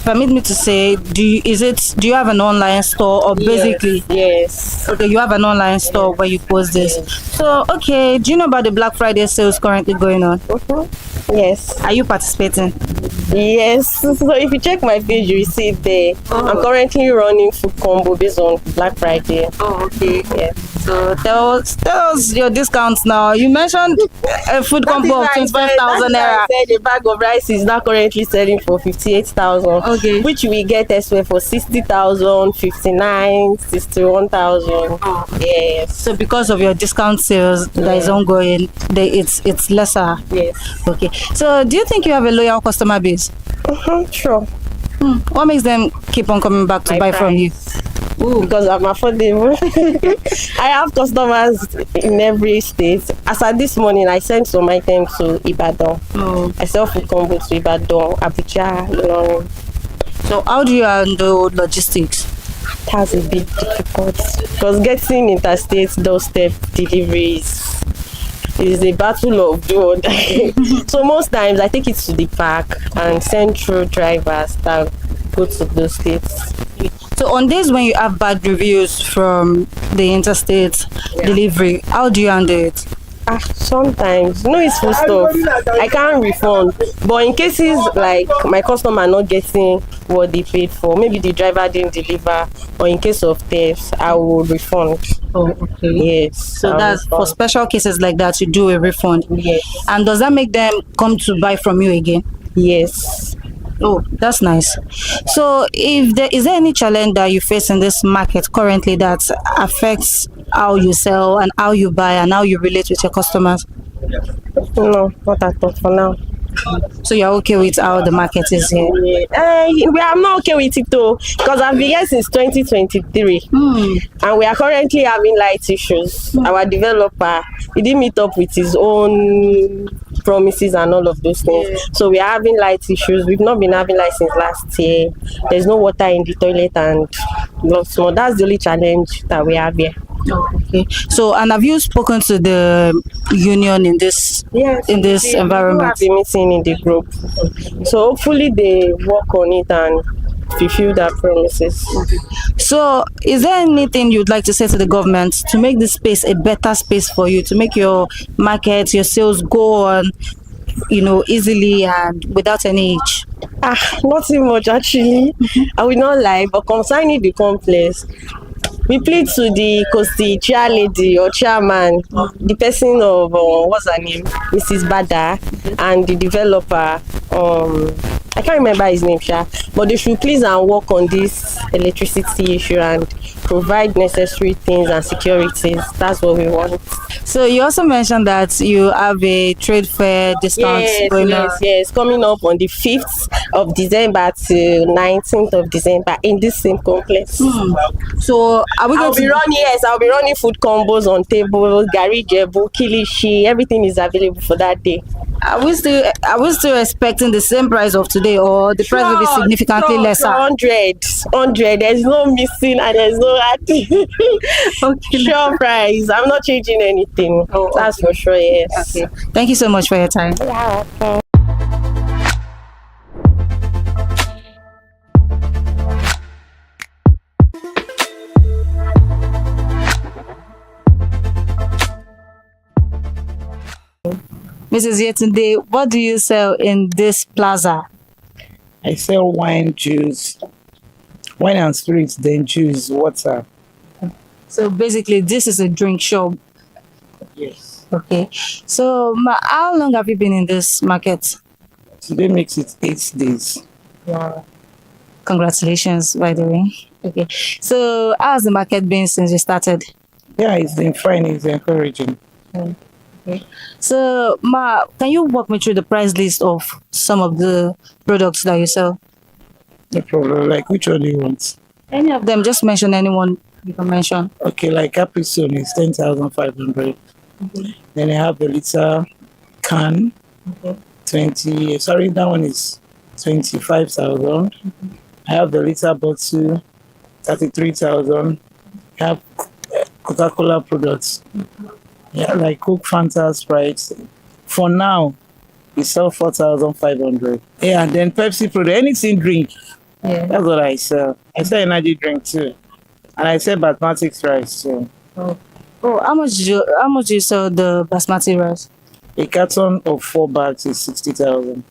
P: permit me to say, do you have an online store, or basically?
V: Yes.
P: Okay, you have an online store where you post this. So, okay, do you know about the Black Friday sales currently going on?
V: Yes.
P: Are you participating?
V: Yes. So if you check my page, you will see it there. I'm currently running food combo based on Black Friday.
P: Oh, okay.
V: Yeah.
P: So tell us your discounts now. You mentioned a food combo of 25,000 naira.
V: I said a bag of rice is now currently selling for 58,000.
P: Okay.
V: Which we get elsewhere for 60,000, 59, 61,000.
P: Oh.
V: Yes.
P: So because of your discount sales that is ongoing, it's lesser.
V: Yes.
P: Okay. So do you think you have a loyal customer base?
V: Sure.
P: What makes them keep on coming back to buy from you?
V: Because I'm affordable. I have customers in every state. As at this morning, I sent some items to Ibadan. I sell food combo to Ibadan, Abuja, Ilorin.
P: So how do you handle logistics?
V: That's a bit difficult because getting interstate doorstep deliveries is a battle of do or die. So most times I take it to the park and send through drivers that go to those states.
P: So on days when you have bad reviews from the interstate delivery, how do you handle it?
V: Sometimes it's full stuff. I can't refund, but in cases like my customer not getting what they paid for, maybe the driver didn't deliver, or in case of theft, I will refund.
P: Oh, okay.
V: Yes.
P: So that's for special cases like that, you do a refund.
V: Yes.
P: And does that make them come to buy from you again?
V: Yes.
P: Oh, that's nice. So is there any challenge that you face in this market currently that affects how you sell and how you buy and how you relate with your customers?
V: No, not at all for now.
P: So you're okay with how the market is here?
V: I'm not okay with it though, because I've been here since 2023 and we are currently having light issues. Our developer, he didn't meet up with his own promises and all of those things. So we are having light issues. We've not been having light since last year. There's no water in the toilet and lots more. That's the only challenge that we have here.
P: Okay. So, and have you spoken to the union in this environment?
V: We have a meeting in the group. So hopefully they work on it and fulfill their promises.
P: So, is there anything you'd like to say to the government to make this space a better space for you, to make your market, your sales go on, easily and without any hitch?
V: Nothing much actually. I will not lie, but concerning the complex, we plead to the chair lady or chairman, the person of what's her name, Mrs. Bada, and the developer. I can't remember his name, but they should please and work on this electricity issue and provide necessary things and securities. That's what we want.
P: So you also mentioned that you have a trade fair discount going on.
V: Yes, coming up on the 5th of December to 19th of December in this same complex.
P: So
V: I'll be running food combos on tables, gari jebu, kilishi, everything is available for that day.
P: Are we still expecting the same price of today, or the price will be significantly lesser?
V: 100. There's no missing and there's no adding. Sure price. I'm not changing anything. That's for sure. Yes.
P: Okay. Thank you so much for your time.
V: Yeah.
P: Mrs. Yetunde, what do you sell in this plaza?
D: I sell wine, juice, wine and spirits, then juice, water.
P: So basically, this is a drink shop.
D: Yes.
P: Okay. So, how long have you been in this market?
D: Today makes it 8 days.
P: Wow. Congratulations, by the way. Okay. So, how's the market been since you started?
D: Yeah, it's been fine. It's encouraging.
P: Okay. So, Ma, can you walk me through the price list of some of the products that you sell?
D: No problem. Like, which one do you want?
P: Any of them. Just mention anyone you can mention.
D: Okay, like Capri-Sun is 10,500. Then I have the liter can. 20. Sorry, that one is 25,000. I have the liter bottle, 33,000. I have Coca-Cola products. Yeah, like Coke, Fanta, Sprite. For now, we sell 4,500. Yeah, and then Pepsi product, anything drink.
P: Yeah.
D: That's what I sell. I sell energy drink too. And I sell basmati rice too.
P: Oh, how much do you sell the basmati rice?
D: A carton of 4 bags is 60,000.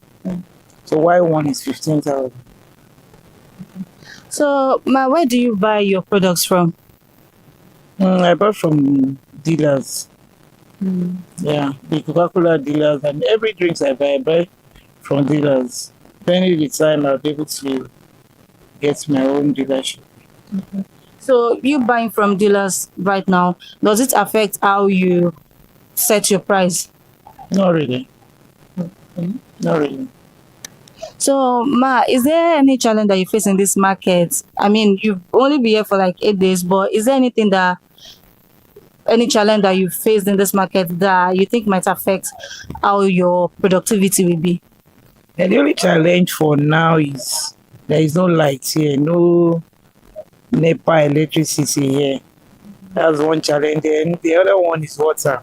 D: So why one is 15,000?
P: So, Ma, where do you buy your products from?
D: I bought from dealers. Yeah, the Coca-Cola dealers and every drinks I buy from dealers. Depending the time, I'll be able to get my own dealership.
P: So, you buying from dealers right now, does it affect how you set your price?
D: Not really. Not really.
P: So, Ma, is there any challenge that you face in this market? I mean, you've only been here for like 8 days, but is there any challenge that you faced in this market that you think might affect how your productivity will be?
D: And the only challenge for now is there is no light here, no NEPA electricity here. That's one challenge. Then the other one is water.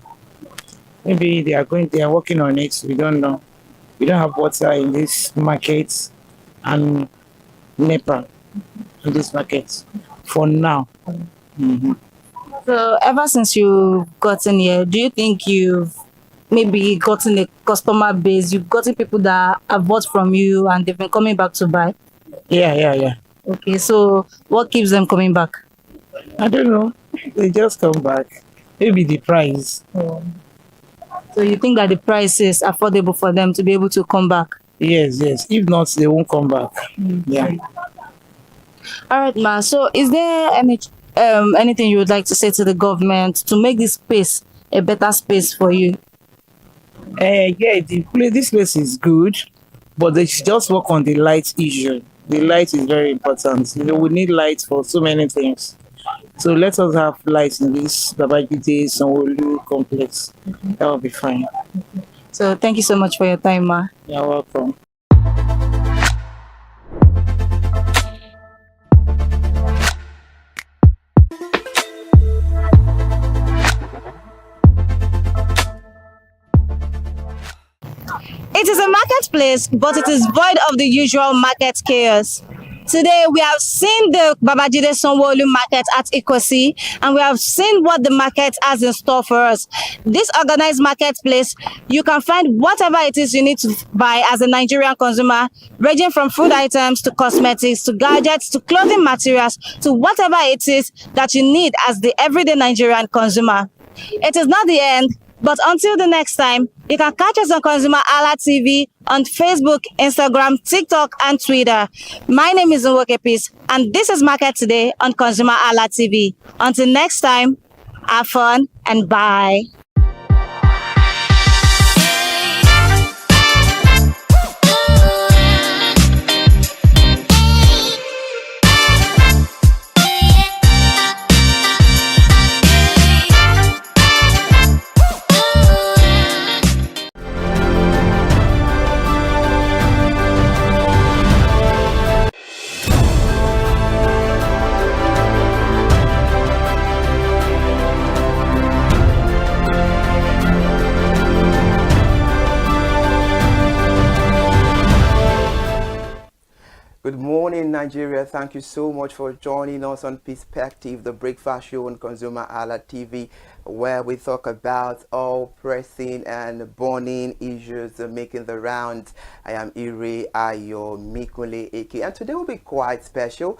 D: Maybe they are working on it. We don't know. We don't have water in this market and NEPA in this market for now.
P: So, ever since you've gotten here, do you think you've maybe gotten a customer base? You've gotten people that have bought from you and they've been coming back to buy?
D: Yeah.
P: Okay, so what keeps them coming back?
D: I don't know. They just come back. Maybe the price.
P: So you think that the price is affordable for them to be able to come back?
D: Yes. If not, they won't come back. Yeah.
P: All right, Ma. So is there anything you would like to say to the government to make this space a better space for you?
D: Yeah, this place is good, but they should just work on the light issue. The light is very important. We need light for so many things. So let us have lights in this Babajide Sanwo-Olu complex. That will be fine.
P: So thank you so much for your time, Ma.
D: You're welcome.
P: It is a marketplace, but it is void of the usual market chaos. Today, we have seen the Babajide Sanwo-Olu market at Advocacy, and we have seen what the market has in store for us. This organized marketplace, you can find whatever it is you need to buy as a Nigerian consumer, ranging from food items to cosmetics to gadgets to clothing materials to whatever it is that you need as the everyday Nigerian consumer. It is not the end. But until the next time, you can catch us on ConsumerHallaTV on Facebook, Instagram, TikTok, and Twitter. My name is Nwoke Peace, and this is Market Today on ConsumerHallaTV. Until next time, have fun and bye.
A: Good morning, Nigeria. Thank you so much for joining us on Perspective, the breakfast show on ConsumerHallaTV, where we talk about all pressing and burning issues making the rounds. I am Ire Ayo Mikule Eke, and today will be quite special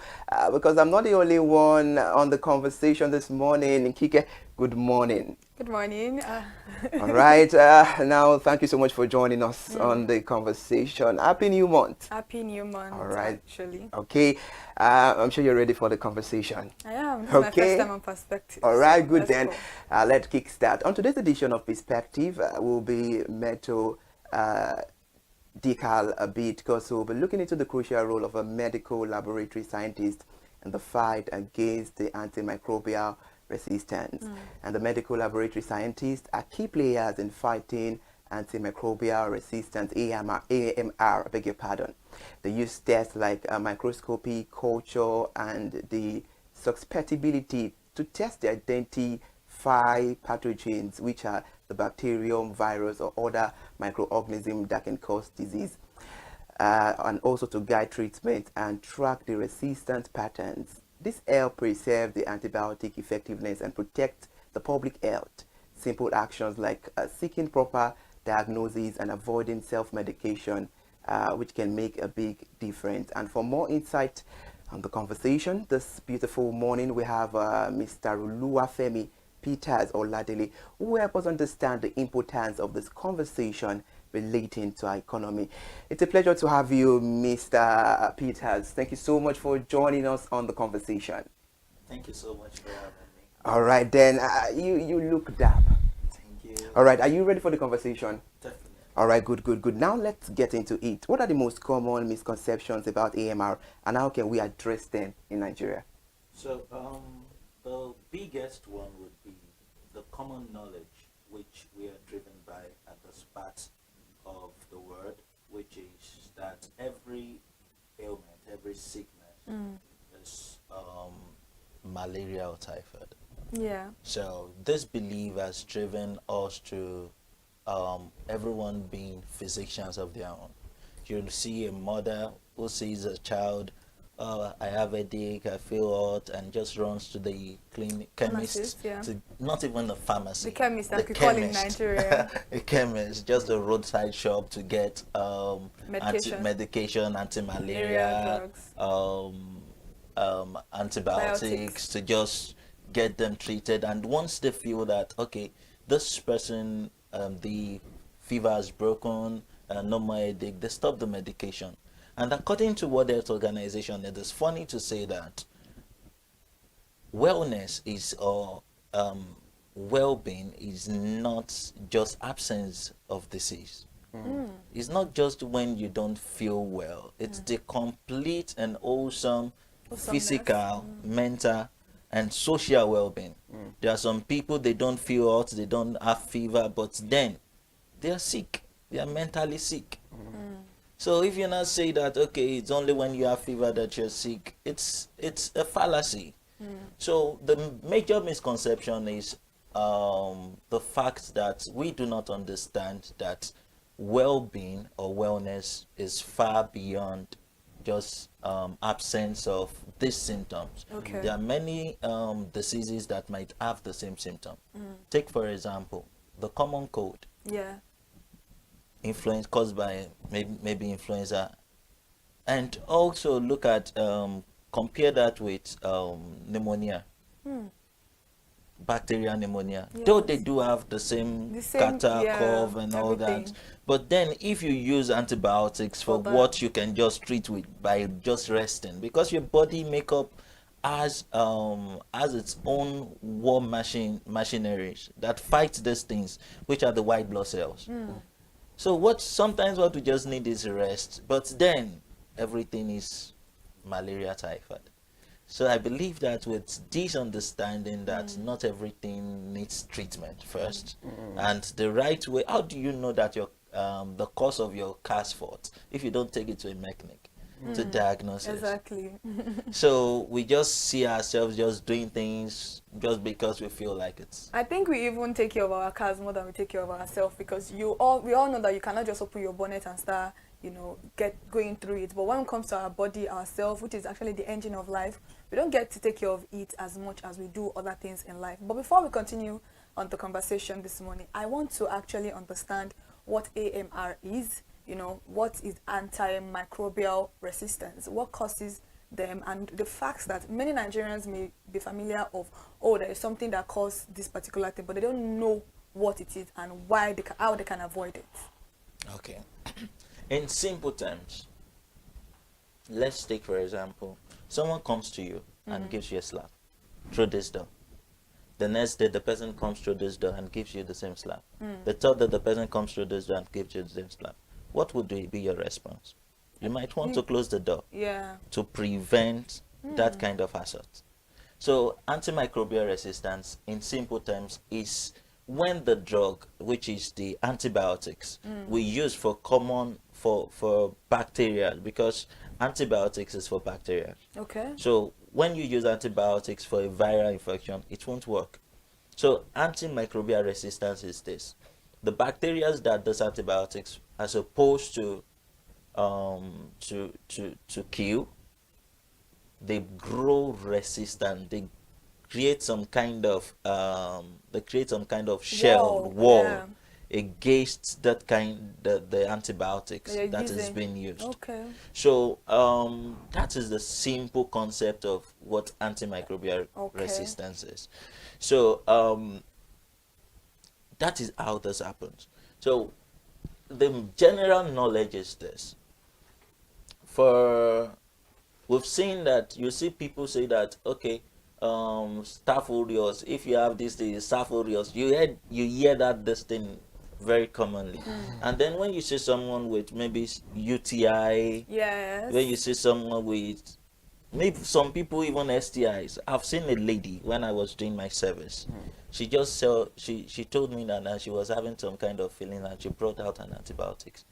A: because I'm not the only one on the conversation this morning. Kike Good morning.
B: Good morning.
A: All right. Now, thank you so much for joining us on the conversation. Happy New Month.
B: Happy New Month.
A: All right.
B: Actually.
A: Okay. I'm sure you're ready for the conversation.
B: I am. This is my first time on Perspective.
A: All right.
B: So
A: Good then.
B: go.
A: Let's kick start. On today's edition of Perspective, we'll be metal decal a bit because we'll be looking into the crucial role of a medical laboratory scientist in the fight against the antimicrobial resistance. And the medical laboratory scientists are key players in fighting antimicrobial resistance, AMR, I beg your pardon. They use tests like microscopy, culture, and the susceptibility to test the identify pathogens, which are the bacterium, virus, or other microorganism that can cause disease. And also to guide treatment and track the resistance patterns. This helps preserve the antibiotic effectiveness and protect the public health. Simple actions like seeking proper diagnosis and avoiding self-medication, which can make a big difference. And for more insight on the conversation this beautiful morning, we have Mr. Oluwafemi Peters Oladele, who will help us understand the importance of this conversation relating to our economy. It's a pleasure to have you, Mr. Peters. Thank you so much for joining us on the conversation.
E: Thank you so much for having me.
A: All right, then. You look dap.
E: Thank you.
A: All right, are you ready for the conversation?
E: Definitely.
A: All right, good. Now let's get into it. What are the most common misconceptions about AMR, and how can we address them in Nigeria?
E: So, the biggest one would be the common knowledge, which we are driven by at the start of the word, which is that every ailment, every sickness is malaria or typhoid.
B: Yeah.
E: So this belief has driven us to everyone being physicians of their own. You'll see a mother who sees a child, I have a headache, I feel hot, and just runs to the chemist,
B: yeah.
E: to not even the pharmacy.
B: The chemist, that we call in Nigeria.
E: A chemist, just a roadside shop to get medication, anti-malaria, antibiotics, to just get them treated. And once they feel that, okay, this person, the fever is broken, no more headache, they stop the medication. And according to World Health Organization, it is funny to say that wellness is, or well-being is not just absence of disease. It's not just when you don't feel well. It's the complete and wholesome physical, mental, and social well-being. There are some people, they don't feel hot, they don't have fever, but then they are sick. They are mentally sick. So if you not say that, okay, it's only when you have fever that you're sick, it's a fallacy. So the major misconception is the fact that we do not understand that well-being or wellness is far beyond just absence of these symptoms.
B: Okay.
E: There are many diseases that might have the same symptom. Take, for example, the common cold.
B: Yeah.
E: Influence caused by maybe influenza, and also look at compare that with pneumonia, bacterial pneumonia.
B: Yes.
E: Though they do have the same catarrh, cough, and all that, but then if you use antibiotics for what you can just treat with by just resting, because your body makeup has its own war machineries that fight these things, which are the white blood cells. So sometimes what we just need is rest, but then everything is malaria, typhoid. So I believe that with this understanding that not everything needs treatment first, and the right way, how do you know that your the cause of your car's fault if you don't take it to a mechanic to diagnose it?
B: Exactly.
E: So we just see ourselves just doing things just because we feel like it.
B: I think we even take care of our cars more than we take care of ourselves, because we all know that you cannot just open your bonnet and start, going through it. But when it comes to our body, ourselves, which is actually the engine of life, we don't get to take care of it as much as we do other things in life. But before we continue on the conversation this morning, I want to actually understand what AMR is. What is antimicrobial resistance? What causes them, and the fact that many Nigerians may be familiar of, oh, there is something that caused this particular thing, but they don't know what it is and why how they can avoid it.
E: Okay. In simple terms, let's take for example, someone comes to you and gives you a slap through this door. The next day, the person comes through this door and gives you the same slap. The third day, the person comes through this door and gives you the same slap. What would be your response? You might want to close the door to prevent that kind of assault. So antimicrobial resistance, in simple terms, is when the drug, which is the antibiotics, we use for bacteria, because antibiotics is for bacteria.
B: Okay.
E: So when you use antibiotics for a viral infection, it won't work. So antimicrobial resistance is this: the bacteria that does antibiotics are supposed to kill, they grow resistant. They create some kind of shell wall against the antibiotics that is being used.
B: Okay.
E: So that is the simple concept of what antimicrobial resistance is. So that is how this happens. So the general knowledge is this: we've seen that, you see people say that, okay, staph aureus, if you have this thing, staph aureus, you hear that this thing very commonly. And then when you see someone with maybe UTI, when you see someone with maybe some people even STIs. I've seen a lady when I was doing my service. She just she told me that she was having some kind of feeling, and she brought out an antibiotics,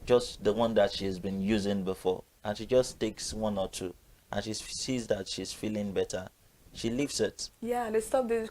E: just the one that she's been using before, and she just takes one or two, and she sees that she's feeling better. She leaves it.
B: Yeah, they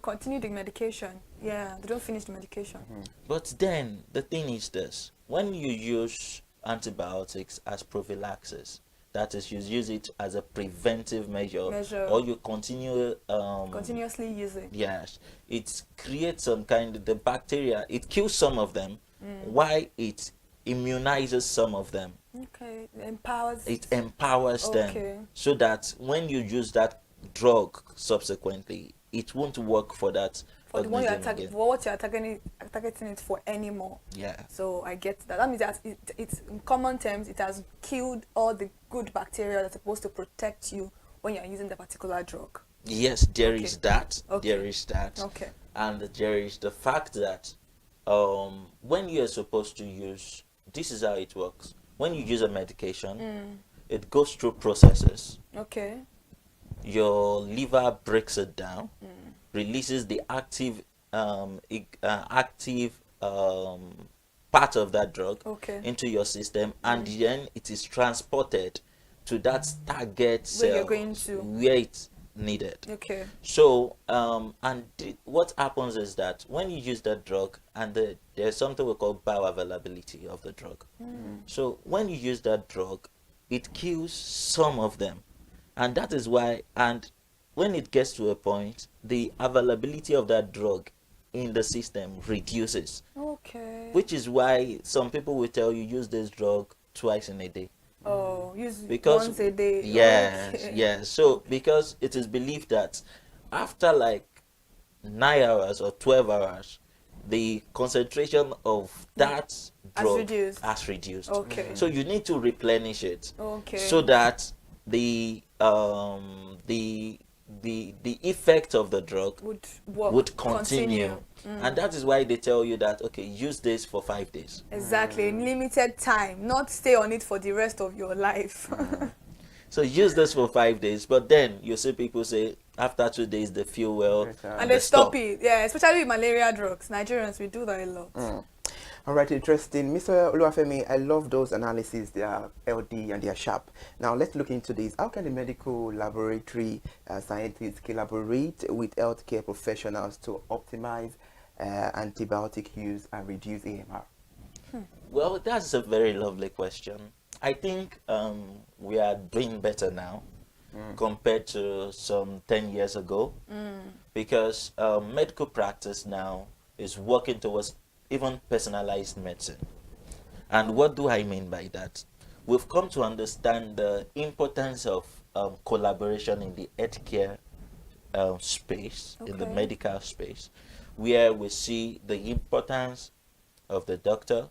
B: continue the medication. Yeah, they don't finish the medication.
E: But then the thing is this: when you use antibiotics as prophylaxis, that is, you use it as a preventive measure. Or you continuously
B: use it.
E: Yes, it creates some kind of the bacteria. It kills some of them, while it immunizes some of them.
B: Okay, it
E: empowers them, so that when you use that drug subsequently, it won't work for that.
B: For the one you're what you're targeting it for anymore.
E: Yeah.
B: So I get that. That means that it's in common terms, it has killed all the good bacteria that's supposed to protect you when you're using the particular drug.
E: Yes, there is that. There is that.
B: Okay.
E: And there is the fact that when you're supposed to use, this is how it works. When you use a medication, it goes through processes.
B: Okay.
E: Your liver breaks it down, releases the active part of that drug into your system, and then it is transported to that target cell where it's needed.
B: Okay.
E: So what happens is that when you use that drug, and there's something we call bioavailability of the drug. So when you use that drug, it kills some of them. And that is why, and when it gets to a point, the availability of that drug in the system reduces.
B: Okay.
E: Which is why some people will tell you use this drug twice in a day.
B: Oh, once a day.
E: Yes, yes. So because it is believed that after like 9 hours or 12 hours, the concentration of that drug has reduced.
B: Okay.
E: So you need to replenish it.
B: Okay.
E: So that the effect of the drug would continue. And that is why they tell you that, okay, use this for 5 days.
B: Exactly, in limited time, not stay on it for the rest of your life.
E: So use this for 5 days, but then you see people say after 2 days they feel well
B: and they stop it. Yeah, especially with malaria drugs. Nigerians, we do that a lot.
A: All right, interesting. Mr. Oluwafemi, I love those analyses. They are LD and they are sharp. Now, let's look into this. How can the medical laboratory scientists collaborate with healthcare professionals to optimize antibiotic use and reduce AMR?
E: Well, that's a very lovely question. I think we are doing better now compared to some 10 years ago, because medical practice now is working towards even personalized medicine. And what do I mean by that? We've come to understand the importance of collaboration in the healthcare space, in the medical space, where we see the importance of the doctor,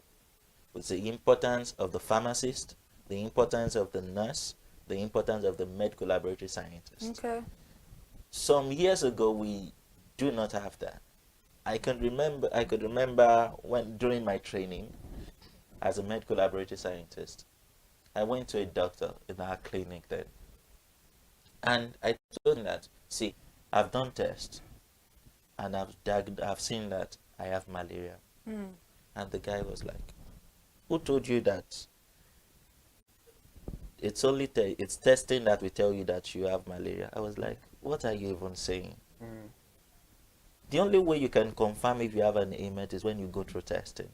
E: with the importance of the pharmacist, the importance of the nurse, the importance of the medical laboratory scientist.
B: Okay.
E: Some years ago, we do not have that. I could remember when during my training as a medical laboratory scientist, I went to a doctor in our clinic then, and I told him that, see, I've done tests, and I've seen that I have malaria. And the guy was like, who told you that? It's only it's testing that will tell you that you have malaria. I was like, what are you even saying? The only way you can confirm if you have an ailment is when you go through testing.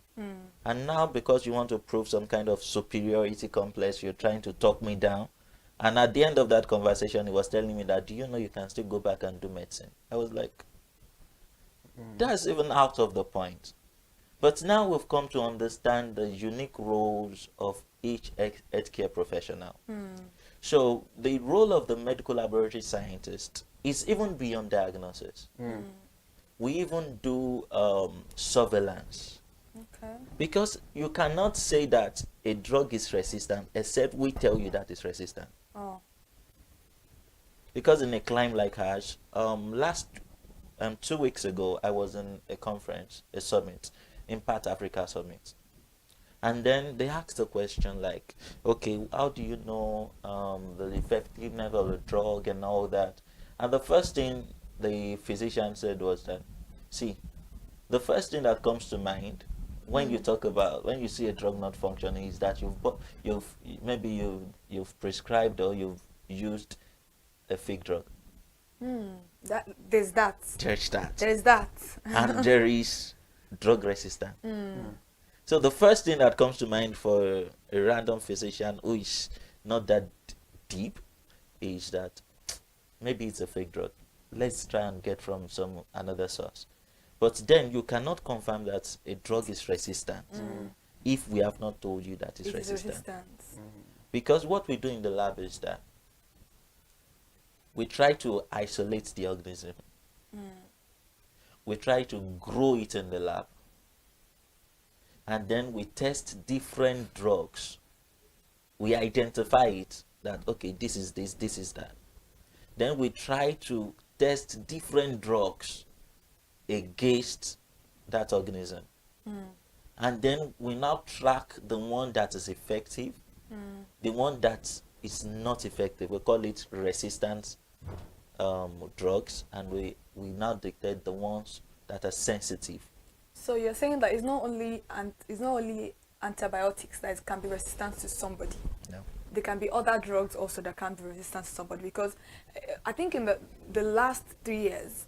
E: And now, because you want to prove some kind of superiority complex, you're trying to talk me down. And at the end of that conversation, he was telling me that, do you know you can still go back and do medicine? I was like, that's even out of the point. But now we've come to understand the unique roles of each healthcare professional. So the role of the medical laboratory scientist is even beyond diagnosis. We even do surveillance. Because you cannot say that a drug is resistant except we tell you that it's resistant. Because in a climb like ours, 2 weeks ago, I was in a conference, a summit, Impact Africa Summit. And then they asked a question like, okay, how do you know the effectiveness of the drug and all that? And the first thing the physician said was that, see, the first thing that comes to mind when you talk about, when you see a drug not functioning, is that you've prescribed or you've used a fake drug.
B: There's that.
E: There's that. And there is drug resistance. So the first thing that comes to mind for a random physician who is not that deep is that maybe it's a fake drug. Let's try and get from another source. But then you cannot confirm that a drug is resistant if we have not told you that it's resistant. Because what we do in the lab is that we try to isolate the organism. We try to grow it in the lab. And then we test different drugs. We identify it that, okay, this is this, this is that. Then we try to test different drugs against that organism. And then we now track the one that is effective, the one that is not effective. We call it resistant drugs, and we now dictate the ones that are sensitive.
B: So you're saying that it's not only antibiotics that can be resistant to somebody.
E: No.
B: There can be other drugs also that can be resistant to somebody, because I think in the last 3 years,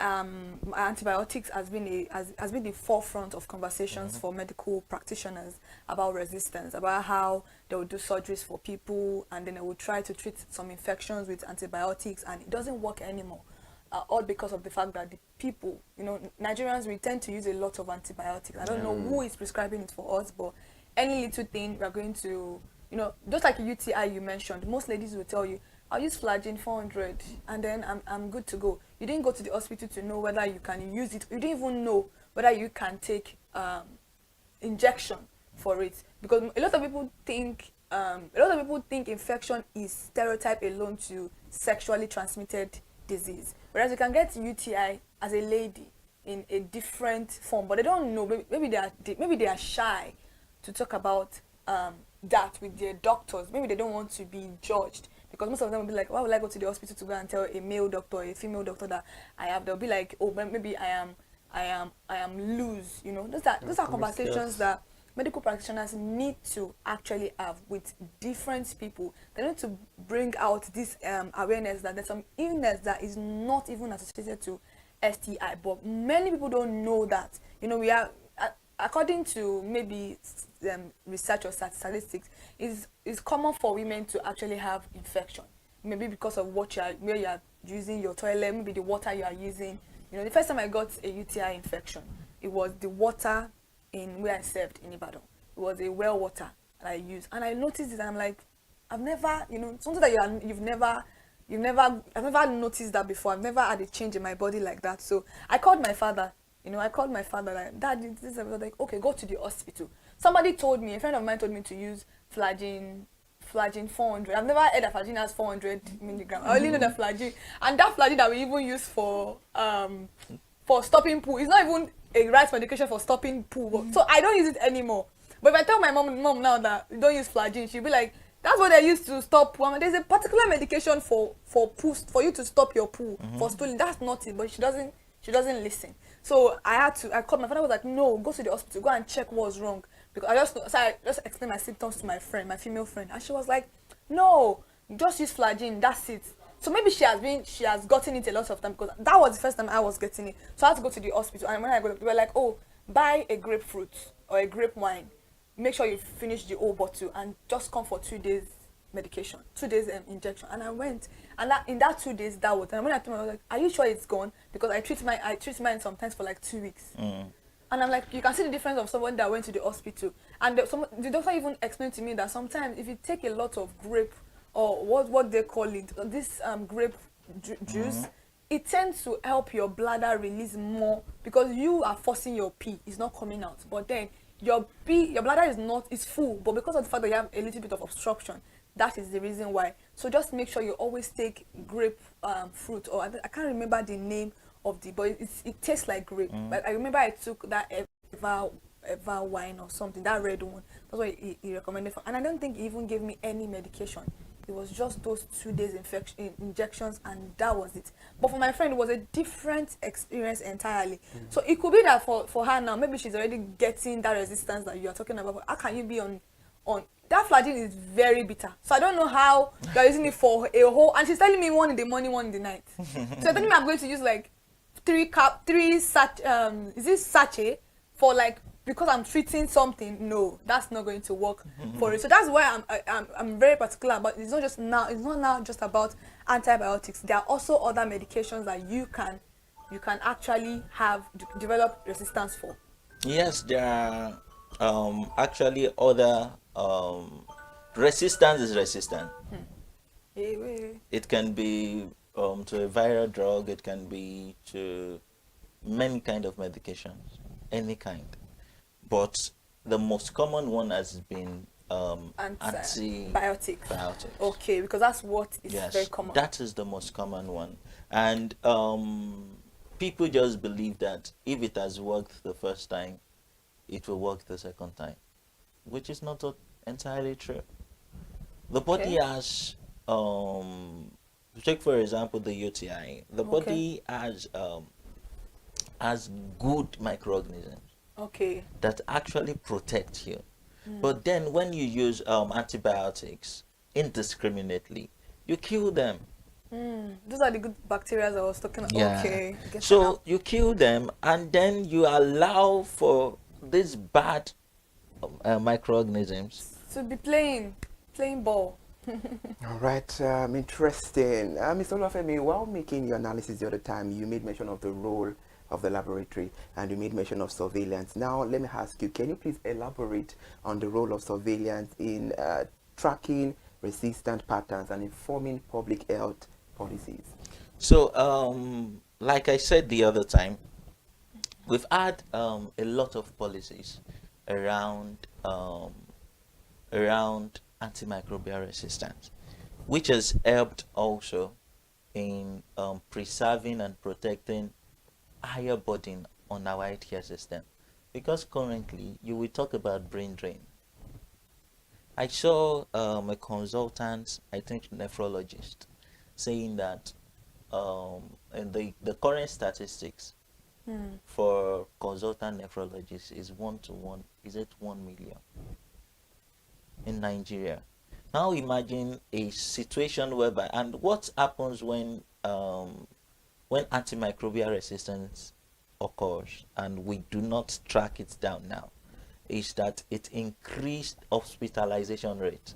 B: antibiotics has been the forefront of conversations for medical practitioners about resistance, about how they will do surgeries for people and then they will try to treat some infections with antibiotics, and it doesn't work anymore. All because of the fact that the people, Nigerians, we tend to use a lot of antibiotics. I don't know who is prescribing it for us, but any little thing we are going to, just like a UTI you mentioned, most ladies will tell you, I'll use Flagyl 400 and then I'm good to go. You didn't go to the hospital to know whether you can use it. You didn't even know whether you can take injection for it, because a lot of people think infection is stereotype alone to sexually transmitted disease, whereas you can get UTI as a lady in a different form, but they don't know. Maybe they are shy to talk about that with their doctors. Maybe they don't want to be judged, because most of them will be like, why would I go to the hospital to go and tell a male doctor or a female doctor that I have? They'll be like, oh, maybe I am loose. Those are conversations that medical practitioners need to actually have with different people. They need to bring out this awareness that there's some illness that is not even associated to STI, but many people don't know that. We are, according to maybe research or statistics, is common for women to actually have infection. Maybe because of where you are using your toilet, maybe the water you are using. The first time I got a UTI infection, it was the water in where I served in Ibadan. It was a well water that I used, and I noticed it, and I'm like,
F: I've never, you know, something that I've never noticed that before. I've never had a change in my body like that. So I called my father. You know, I called my father like, Dad, this is like, okay, go to the hospital. Somebody told me, a friend of mine told me to use flagyl 400. I've never heard that flagyl has 400 milligrams. I only know the flagyl, and that flagyl that we even use for stopping poo is not even a right medication for stopping poo. So I don't use it anymore. But if I tell my mom now that you don't use flagyl, she'll be like, that's what they use to stop poo. There's a particular medication for poo, for you to stop your poo, for stooling. That's not it, but she doesn't listen. So I called my father. Was like, no, go to the hospital, go and check what's wrong, because I just explained my symptoms to my friend, my female friend, and she was like, no, just use flagyl, that's it. So maybe she has gotten it a lot of time, because that was the first time I was getting it. So I had to go to the hospital, and when I got, they were like, oh, buy a grapefruit or a grape wine, make sure you finish the whole bottle, and just come for 2 days medication, 2 days injection. And I went, and in that 2 days, that was, and when I told her, I was like, are you sure it's gone? Because I treat mine sometimes for like 2 weeks. And I'm like, you can see the difference of someone that went to the hospital. And the doctor even explained to me that sometimes if you take a lot of grape, or what they call it, this grape juice, it tends to help your bladder release more, because you are forcing your pee, it's not coming out. But then your bladder is full, but because of the fact that you have a little bit of obstruction, that is the reason why. So just make sure you always take grape fruit, or I can't remember the name of but it tastes like grape. But I remember I took that Eva wine or something, that red one. That's what he recommended for. And I don't think he even gave me any medication. It was just those 2 days injections, and that was it. But for my friend, it was a different experience entirely. So it could be that for her now, maybe she's already getting that resistance that you are talking about. But how can you be on that flagyl is very bitter. So I don't know how you're using it for a whole, and she's telling me 1 in the morning, 1 in the night. So you're telling me I'm going to use like 3 sachet for like, because I'm treating something. No, that's not going to work for it. So that's why I'm very particular about. It's not now just about antibiotics. There are also other medications that you can actually develop resistance for.
E: Yes, there are actually other resistance is resistant. It can be to a viral drug, it can be to many kind of medications, any kind. But the most common one has been
F: antibiotics.
E: Biotics.
F: Okay, because that's what is very common.
E: That is the most common one. And people just believe that if it has worked the first time, it will work the second time, which is not entirely true. The body has, take for example the UTI, the body has good microorganisms that actually protect you. But then when you use antibiotics indiscriminately, you kill them.
F: Those are the good bacteria I was talking about.
E: Yeah. So you kill them, and then you allow for these bad microorganisms
F: to be playing ball.
A: All right, interesting. Mr. Olufemi, while making your analysis the other time, you made mention of the role of the laboratory, and you made mention of surveillance. Now, let me ask you, can you please elaborate on the role of surveillance in tracking resistant patterns and informing public health policies?
E: So, like I said the other time, we've had a lot of policies around antimicrobial resistance, which has helped also in preserving and protecting higher burden on our healthcare system. Because currently, you will talk about brain drain. I saw a consultant, I think nephrologist, saying that in the current statistics for consultant nephrologists is 1 to 1, is it 1 million in Nigeria? Now imagine a situation whereby, and what happens when antimicrobial resistance occurs and we do not track it down now, is that it increased hospitalization rate.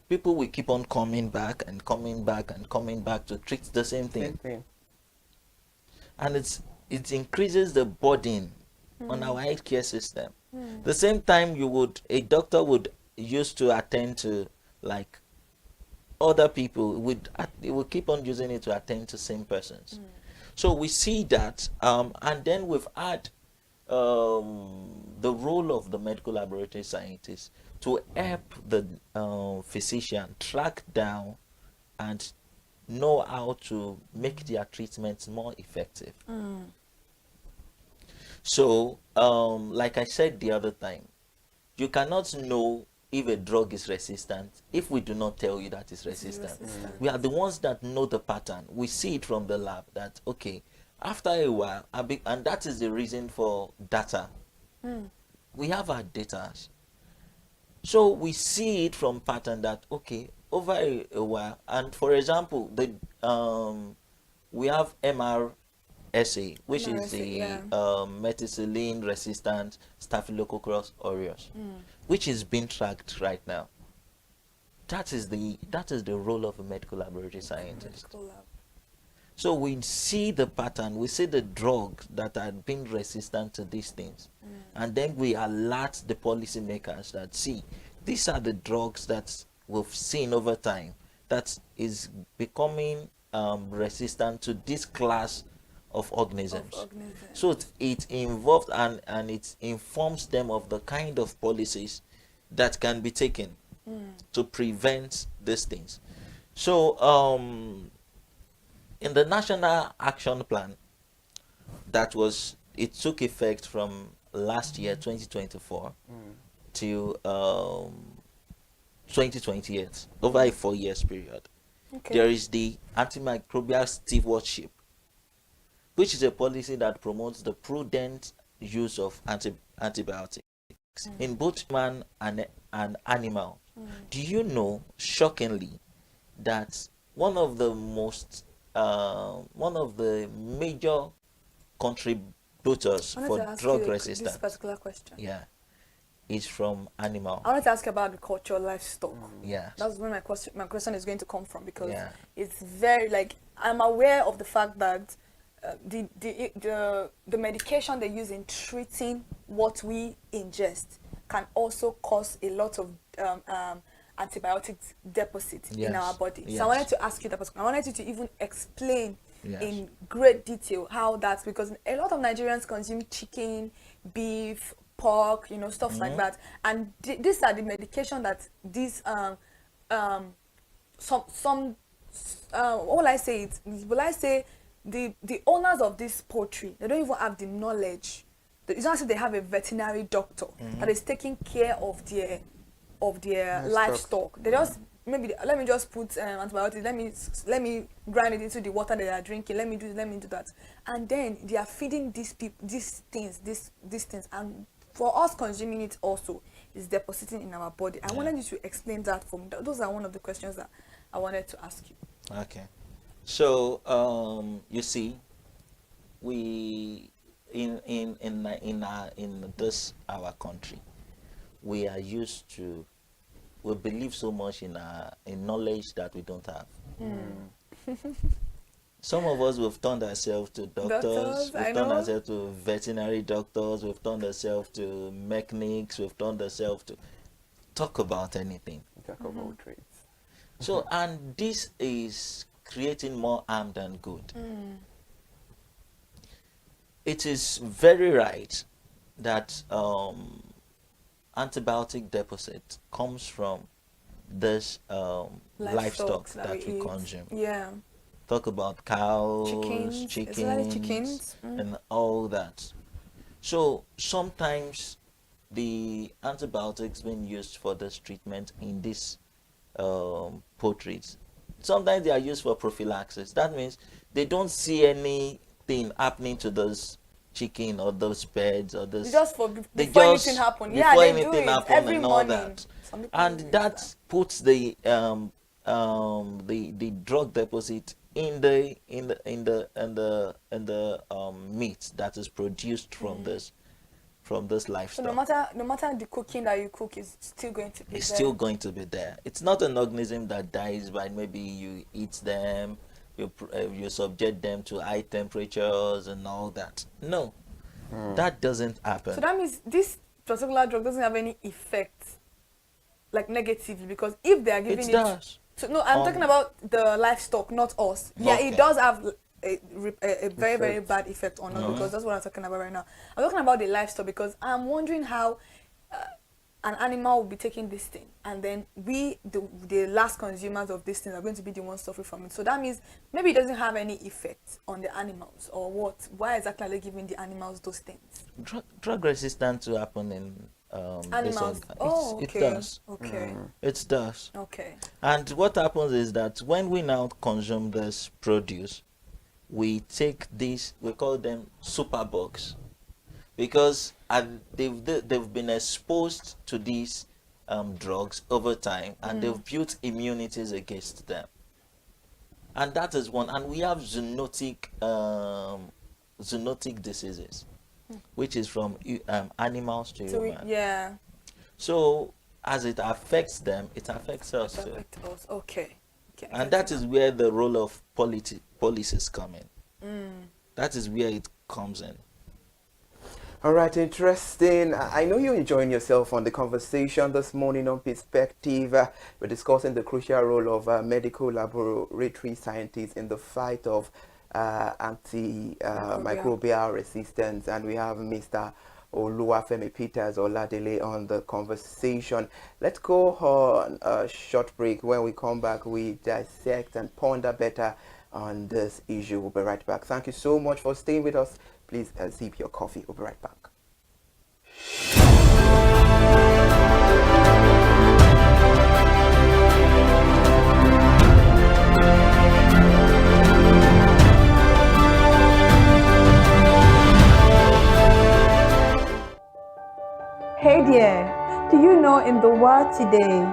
E: People will keep on coming back and coming back and coming back to treat the same thing. And it increases the burden on our healthcare system. The same time a doctor would used to attend to like other people they will keep on using it to attend to same persons. So we see that, and then we've had the role of the medical laboratory scientist to help the physician track down and know how to make their treatments more effective. So, like I said the other time, you cannot know if a drug is resistant if we do not tell you that it's resistant. We are the ones that know the pattern. We see it from the lab that, okay, after a while, and that is the reason for data. We have our data. So we see it from pattern that, okay, over a while, and for example, we have MRSA, which is the methicillin resistant Staphylococcus aureus, which is being tracked right now. That is the role of a medical laboratory scientist. So we see the pattern, we see the drugs that are being resistant to these things, and then we alert the policymakers that, see, these are the drugs that we've seen over time that is becoming resistant to this class of organisms. So it involves and it informs them of the kind of policies that can be taken to prevent these things. So in the National Action Plan it took effect from last year 2024 to 2028, over a 4 years period. There is the antimicrobial stewardship, which is a policy that promotes the prudent use of antibiotics in both human and animal. Do you know, shockingly, that one of the major contributors for drug resistance,
F: this particular question,
E: is from animal?
F: I wanted to ask you about agricultural livestock.
E: That's
F: where my question is going to come from, because it's very, like, I'm aware of the fact that the medication they use in treating what we ingest can also cause a lot of antibiotic deposit in our body. So I wanted to ask you that. I wanted you to even explain in great detail how that's, because a lot of Nigerians consume chicken, beef, pork, stuff like that, and these are the medication that these what will I say? Will I say the owners of this poultry, they don't even have the knowledge. It's not that they have a veterinary doctor that is taking care of their livestock. They just maybe let me just put antibiotics. Let me grind it into the water they are drinking. Let me do that, and then they are feeding these things, and for us consuming it also is depositing in our body. I wanted you to explain that for me. Those are one of the questions that I wanted to ask you.
E: Okay, so you see, we in this our country, we are used to, we believe so much in knowledge that we don't have. Some of us, we've turned ourselves to doctors, we've turned ourselves to veterinary doctors, we've turned ourselves to mechanics, we've turned ourselves to talk about anything.
A: Talk about trades.
E: So, and this is creating more harm than good. It is very right that antibiotic deposit comes from this livestock that we consume. Talk about cows, chickens, and all that. So sometimes the antibiotics being used for this treatment in these poultries, sometimes they are used for prophylaxis. That means they don't see anything happening to those chicken or those birds or those.
F: Before anything happens.
E: Before
F: They
E: anything
F: do it
E: happen
F: every
E: and all
F: morning.
E: that. And that puts the drug deposit in the meat that is produced from this livestock.
F: So no matter the cooking that you cook, is still going to be there.
E: It's still going to be there. It's not an organism that dies by maybe you eat them, you subject them to high temperatures and all that. No, that doesn't happen.
F: So that means this particular drug doesn't have any effect, like negatively, because if they are giving So no, I'm talking about the livestock, not us. Yeah,
E: Okay.
F: it does have a very, very bad effect on us because that's what I'm talking about right now. I'm talking about the livestock because I'm wondering how an animal will be taking this thing, and then we, the last consumers of this thing, are going to be the ones suffering from it. So that means maybe it doesn't have any effect on the animals, or what? Why exactly are they giving the animals those things?
E: Drug resistance to happen in
F: Animals. Oh, okay.
E: It does.
F: Okay.
E: It does.
F: Okay.
E: And what happens is that when we now consume this produce, we take these, we call them superbugs, because they've been exposed to these drugs over time, and they've built immunities against them. And that is one. And we have zoonotic diseases, which is from animals to humans.
F: Yeah.
E: So as it affects them, it affects us too.
F: Okay.
E: And that is where the role of policies come in. That is where it comes in.
A: All right, interesting. I know you're enjoying yourself on the conversation this morning on Perspective. We're discussing the crucial role of medical laboratory scientists in the fight of antimicrobial resistance, and we have Mr. Oluwafemi Peters Oladele on the conversation. Let's go on a short break. When we come back, we dissect and ponder better on this issue. We'll be right back. Thank you so much for staying with us. Please sip your coffee. We'll be right back.
B: Hey there, do you know in the world today,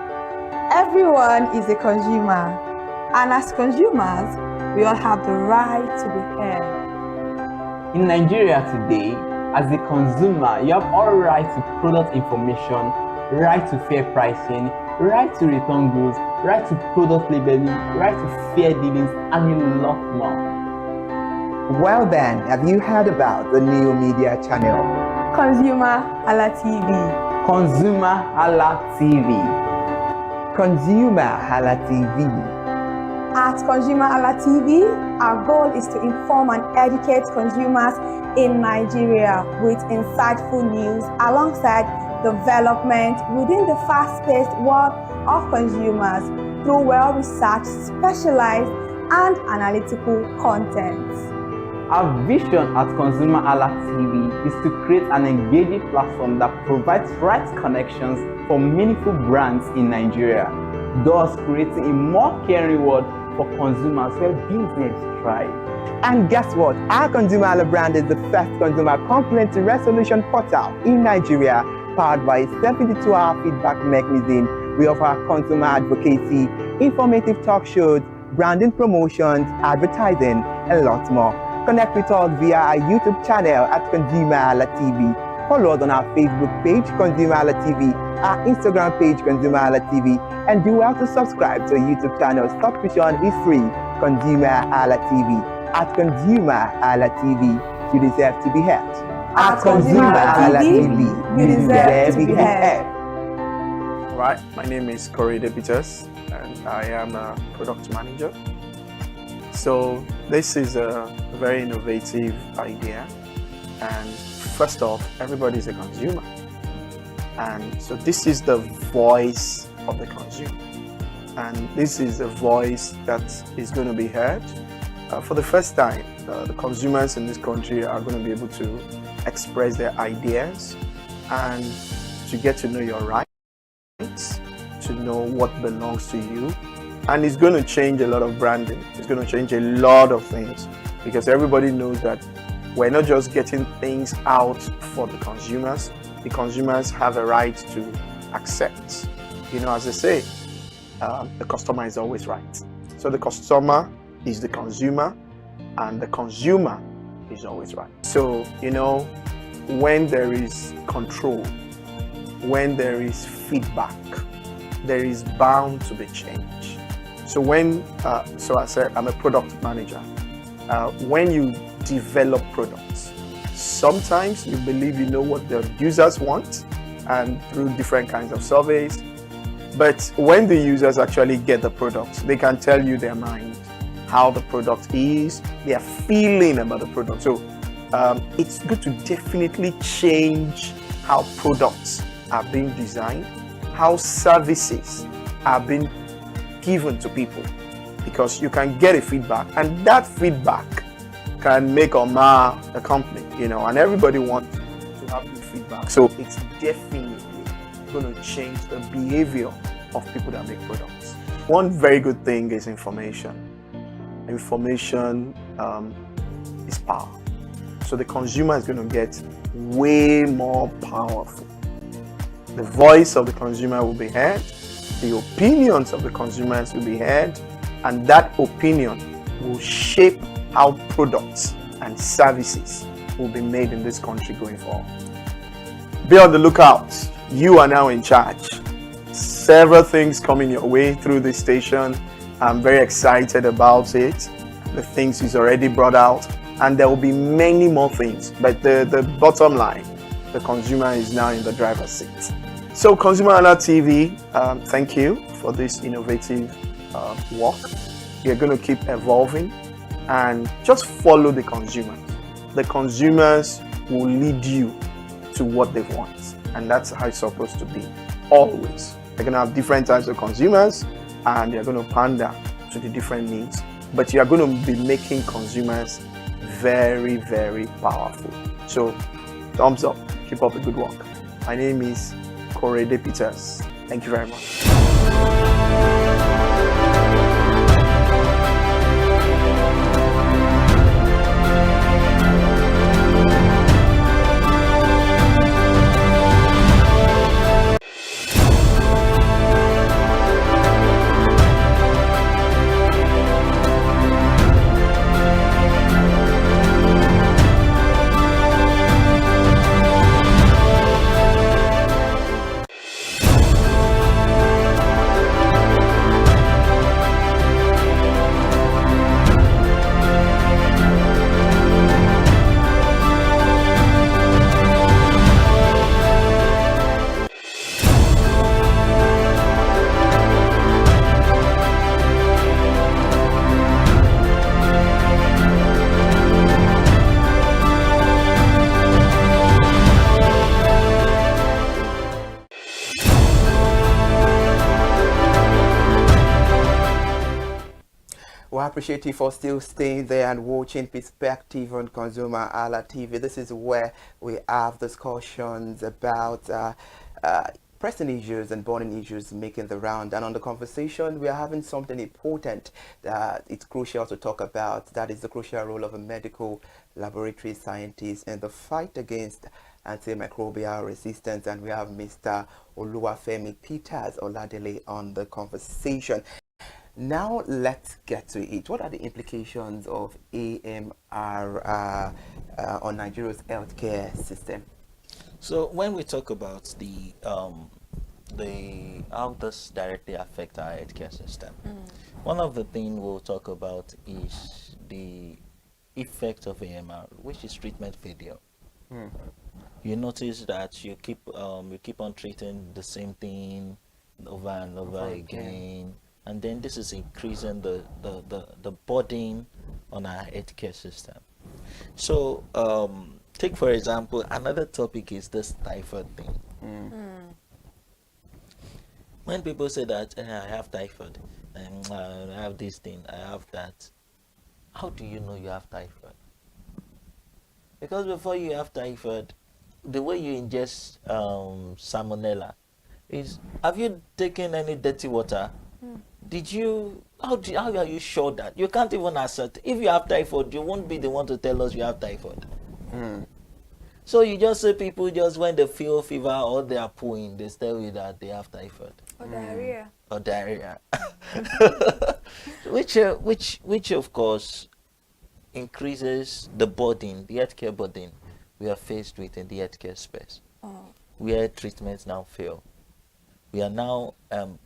B: everyone is a consumer, and as consumers, we all have the right to be heard.
C: In Nigeria today, as a consumer, you have all right to product information, right to fair pricing, right to return goods, right to product labeling, right to fair dealings, and a lot more.
A: Well then, have you heard about the new media channel?
B: ConsumerHalla TV.
C: ConsumerHalla TV.
A: ConsumerHalla TV.
B: At ConsumerHalla TV, our goal is to inform and educate consumers in Nigeria with insightful news alongside development within the fast-paced world of consumers through well-researched, specialized, and analytical content.
C: Our vision at ConsumerHalla TV is to create an engaging platform that provides right connections for meaningful brands in Nigeria, thus creating a more caring world for consumers where business thrive.
A: And guess what? Our ConsumerHalla brand is the first consumer complaint resolution portal in Nigeria, powered by a 72-hour feedback mechanism. We offer consumer advocacy, informative talk shows, branding promotions, advertising, and lots more. Connect with us via our YouTube channel at ConsumerHalla TV. Follow us on our Facebook page, ConsumerHalla TV, our Instagram page, ConsumerHalla TV, and do well to subscribe to our YouTube channel. Subscription is free. ConsumerHalla TV. At ConsumerHalla TV, you deserve to be heard. At ConsumerHalla TV, you deserve to be heard.
J: Right, my name is Korede Peters, and I am a product manager. So this is a very innovative idea, and first off, everybody is a consumer, and so this is the voice of the consumer, and this is a voice that is going to be heard. For the first time, the consumers in this country are going to be able to express their ideas and to get to know your rights, to know what belongs to you. And it's going to change a lot of branding. It's going to change a lot of things, because everybody knows that we're not just getting things out for the consumers. The consumers have a right to accept. You know, as they say, the customer is always right. So the customer is the consumer, and the consumer is always right. So, you know, when there is control, when there is feedback, there is bound to be change. So so I said, I'm a product manager. When you develop products, sometimes you believe you know what the users want, and through different kinds of surveys, But when the users actually get the product, they can tell you their mind, how the product is, their feeling about the product. So it's good to definitely change how products are being designed, how services are being given to people, because you can get a feedback, and that feedback can make or mar a company, you know, and everybody wants to have good feedback. So it's definitely going to change the behavior of people that make products. One very good thing is information. Information is power. So the consumer is going to get way more powerful. The voice of the consumer will be heard, the opinions of the consumers will be heard, and that opinion will shape how products and services will be made in this country going forward. Be on the lookout. You are now in charge. Several things coming your way through this station. I'm very excited about it. The things he's already brought out, and there will be many more things. But the bottom line, the consumer is now in the driver's seat. So ConsumerHalla TV, thank you for this innovative work. You're going to keep evolving and just follow the consumers. The consumers will lead you to what they want, and that's how it's supposed to be, always. They're going to have different types of consumers, and they're going to pander to the different needs, but you are going to be making consumers very, very powerful. So thumbs up, keep up the good work. My name is Korede Peters. Thank you very much.
A: Well, I appreciate you for still staying there and watching Perspective on ConsumerHalla TV. This is where we have discussions about pressing issues and burning issues making the round. And on the conversation, we are having something important that it's crucial to talk about. That is the crucial role of a medical laboratory scientist in the fight against antimicrobial resistance. And we have Mr. Oluwafemi Peters Oladele on the conversation. Now let's get to it. What are the implications of AMR on Nigeria's healthcare system?
E: So when we talk about the how this directly affect our healthcare system, one of the things we'll talk about is the effect of AMR, which is treatment failure. You notice that you keep on treating the same thing over and over again. And then this is increasing the burden on our healthcare system. So take for example, another topic is this typhoid thing. When people say that I have typhoid, and I have this thing, I have that, how do you know you have typhoid? Because before you have typhoid, the way you ingest salmonella is, have you taken any dirty water? Did you, how are you sure that? You can't even assert. If you have typhoid, you won't be the one to tell us you have typhoid. So you just say people just when they feel fever or they are pooing, they tell you that they have typhoid.
F: Or diarrhea.
E: Or diarrhea. which of course increases the burden, the healthcare burden we are faced with in the healthcare space. Where treatments now fail. We are now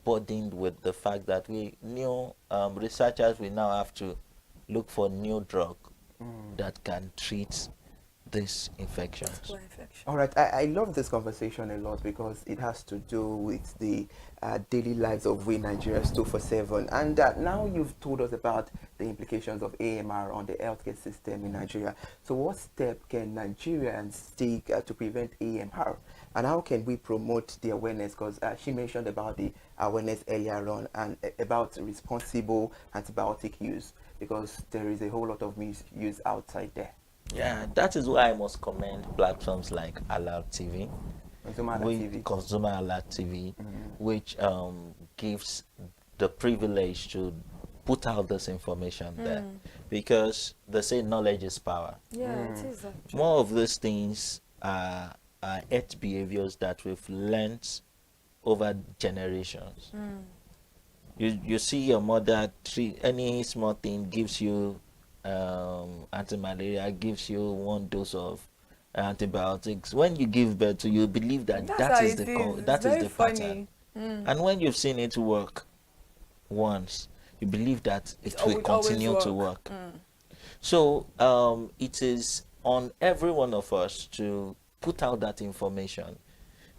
E: burdened with the fact that new researchers will now have to look for new drug that can treat these infections.
A: All right, I love this conversation a lot because it has to do with the daily lives of we Nigerians 247. And now you've told us about the implications of AMR on the healthcare system in Nigeria. So what step can Nigerians take to prevent AMR? And how can we promote the awareness? Because she mentioned about the awareness earlier on and about responsible antibiotic use, because there is a whole lot of misuse outside there.
E: Yeah, that is why I must commend platforms like ConsumerHalla TV, which gives the privilege to put out this information there, because they say knowledge is power.
F: Yeah, it is.
E: More of these things are health behaviors that we've learned over generations. You see your mother treat any small thing, gives you anti-malaria, gives you 1 dose of antibiotics. When you give birth to, you believe that that is the pattern. And when you've seen it work once, you believe that it will continue to work. So it is on every one of us to put out that information.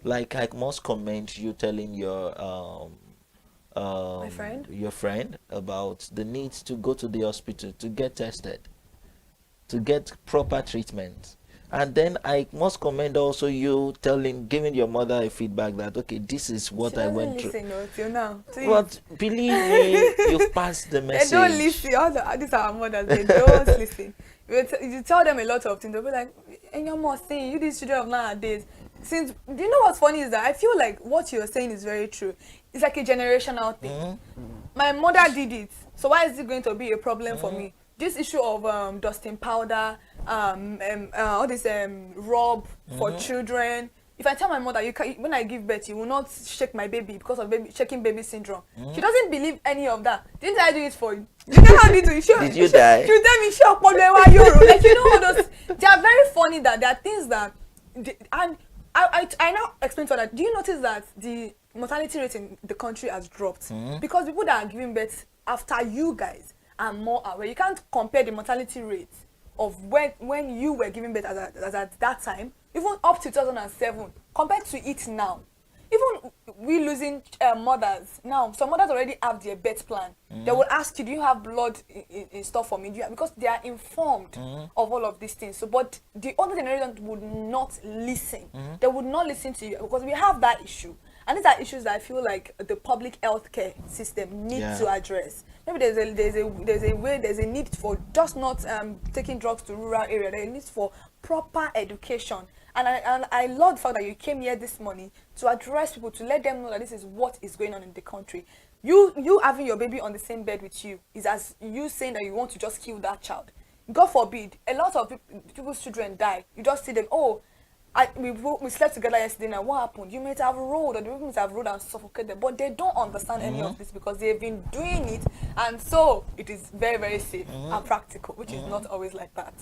E: Like, I must commend you telling your your friend about the need to go to the hospital to get tested, to get proper treatment. And then I must commend also you giving your mother a feedback that, okay, this is what I went through.
F: Till now.
E: But believe me, you've passed the message.
F: They don't listen. These are our mothers. They don't listen. You tell them a lot of things. They'll be like, and you're more saying, you these children of nowadays. Do you know what's funny is that I feel like what you're saying is very true. It's like a generational thing. My mother did it, so why is it going to be a problem for me? This issue of dusting powder, all this rub for children. If I tell my mother, when I give birth, you will not shake my baby because of shaking baby syndrome. She doesn't believe any of that. Didn't I do it for you? You know how did you?
E: Did you die?
F: She tell me, like, you know, all those. They are very funny. That there are things that, and I now explain to her that. Do you notice that the mortality rate in the country has dropped because people that are giving birth after you guys are more aware? You can't compare the mortality rate of when you were giving birth as at that time, even up to 2007, compared to it now. Even we losing mothers now, some mothers already have their birth plan. They will ask you, do you have blood in store for me? Because they are informed of all of these things. So, but the older generation would not listen. They would not listen to you because we have that issue. And these are issues that I feel like the public healthcare system needs to address. Maybe there's a need for just not taking drugs to rural area. There is a need for proper education. And I love the fact that you came here this morning to address people, to let them know that this is what is going on in the country. You having your baby on the same bed with you is as you saying that you want to just kill that child. God forbid, a lot of people's children die. You just see them, we slept together yesterday, now what happened? You might have rolled, or the people might have rolled and suffocated, but they don't understand any of this because they've been doing it, and so it is very, very safe and practical, which is not always like that.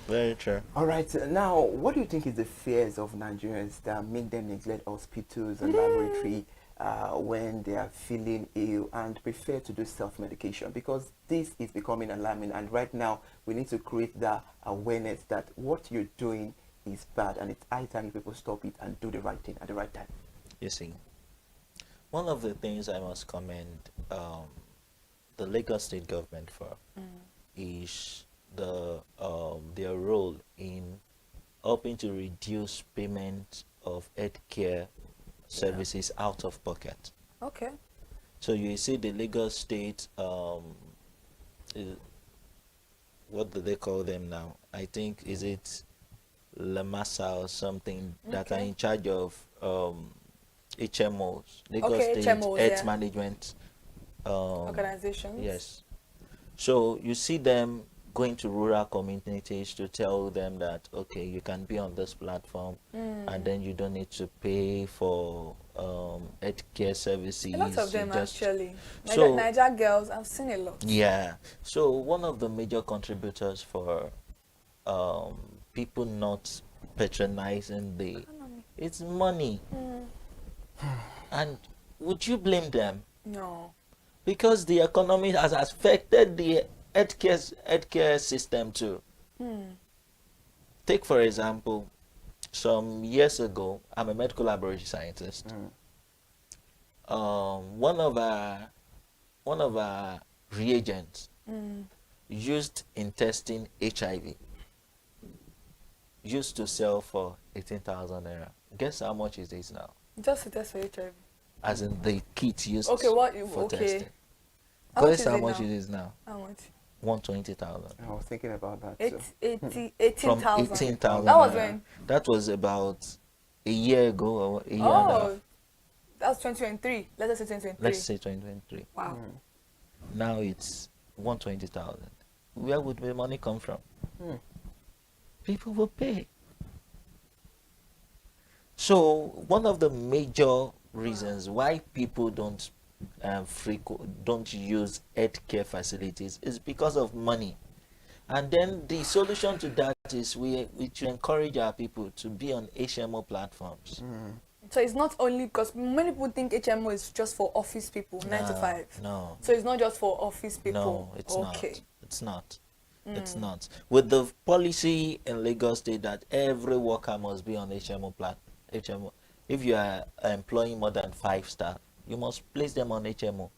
E: Very true.
A: All right, now, what do you think is the fears of Nigerians that make them neglect hospitals and laboratory when they are feeling ill and prefer to do self-medication? Because this is becoming alarming, and right now we need to create that awareness that what you're doing is bad, and it's high time people stop it and do the right thing at the right time.
E: You see, one of the things I must commend the Lagos state government for is their role in helping to reduce payment of healthcare services out of pocket.
F: Okay.
E: So you see the Lagos state, what do they call them now? I think, is it Lamasa or something, that are in charge of HMOs, Lagos State
F: HMOs,
E: Health Management
F: organizations.
E: Yes. So you see them going to rural communities to tell them that, okay, you can be on this platform and then you don't need to pay for healthcare services.
F: A lot of them actually.
E: So,
F: Niger girls, I've seen a lot.
E: Yeah. So one of the major contributors for people not patronizing it's money. And would you blame them?
F: No.
E: Because the economy has affected the healthcare system too. take for example, some years ago, I'm a medical laboratory scientist. One of our reagents used in testing HIV used to sell for 18,000 naira. Guess how much it is now?
F: Just to test for HIV.
E: As in the kit used
F: for
E: testing.
F: How
E: Guess how
F: much
E: much it is now?
F: How much?
E: 120,000.
A: I was thinking about that.
F: 18,000.
E: From 18,000.
F: That was when?
E: That was about a year ago or a year and a half.
F: That's 2023. Let's say 2023.
E: Let's say 2023.
F: Wow.
E: Now it's 120,000. Where would the money come from? People will pay. So one of the major reasons why people don't use healthcare facilities is because of money. And then the solution to that is we should encourage our people to be on HMO platforms.
F: So it's not only because many people think HMO is just for office people, 9 to 5.
E: No.
F: So it's not just for office people.
E: No, it's
F: not.
E: It's not. It's not. With the policy in Lagos State that every worker must be on HMO. If you are employing more than 5 staff, you must place them on HMO.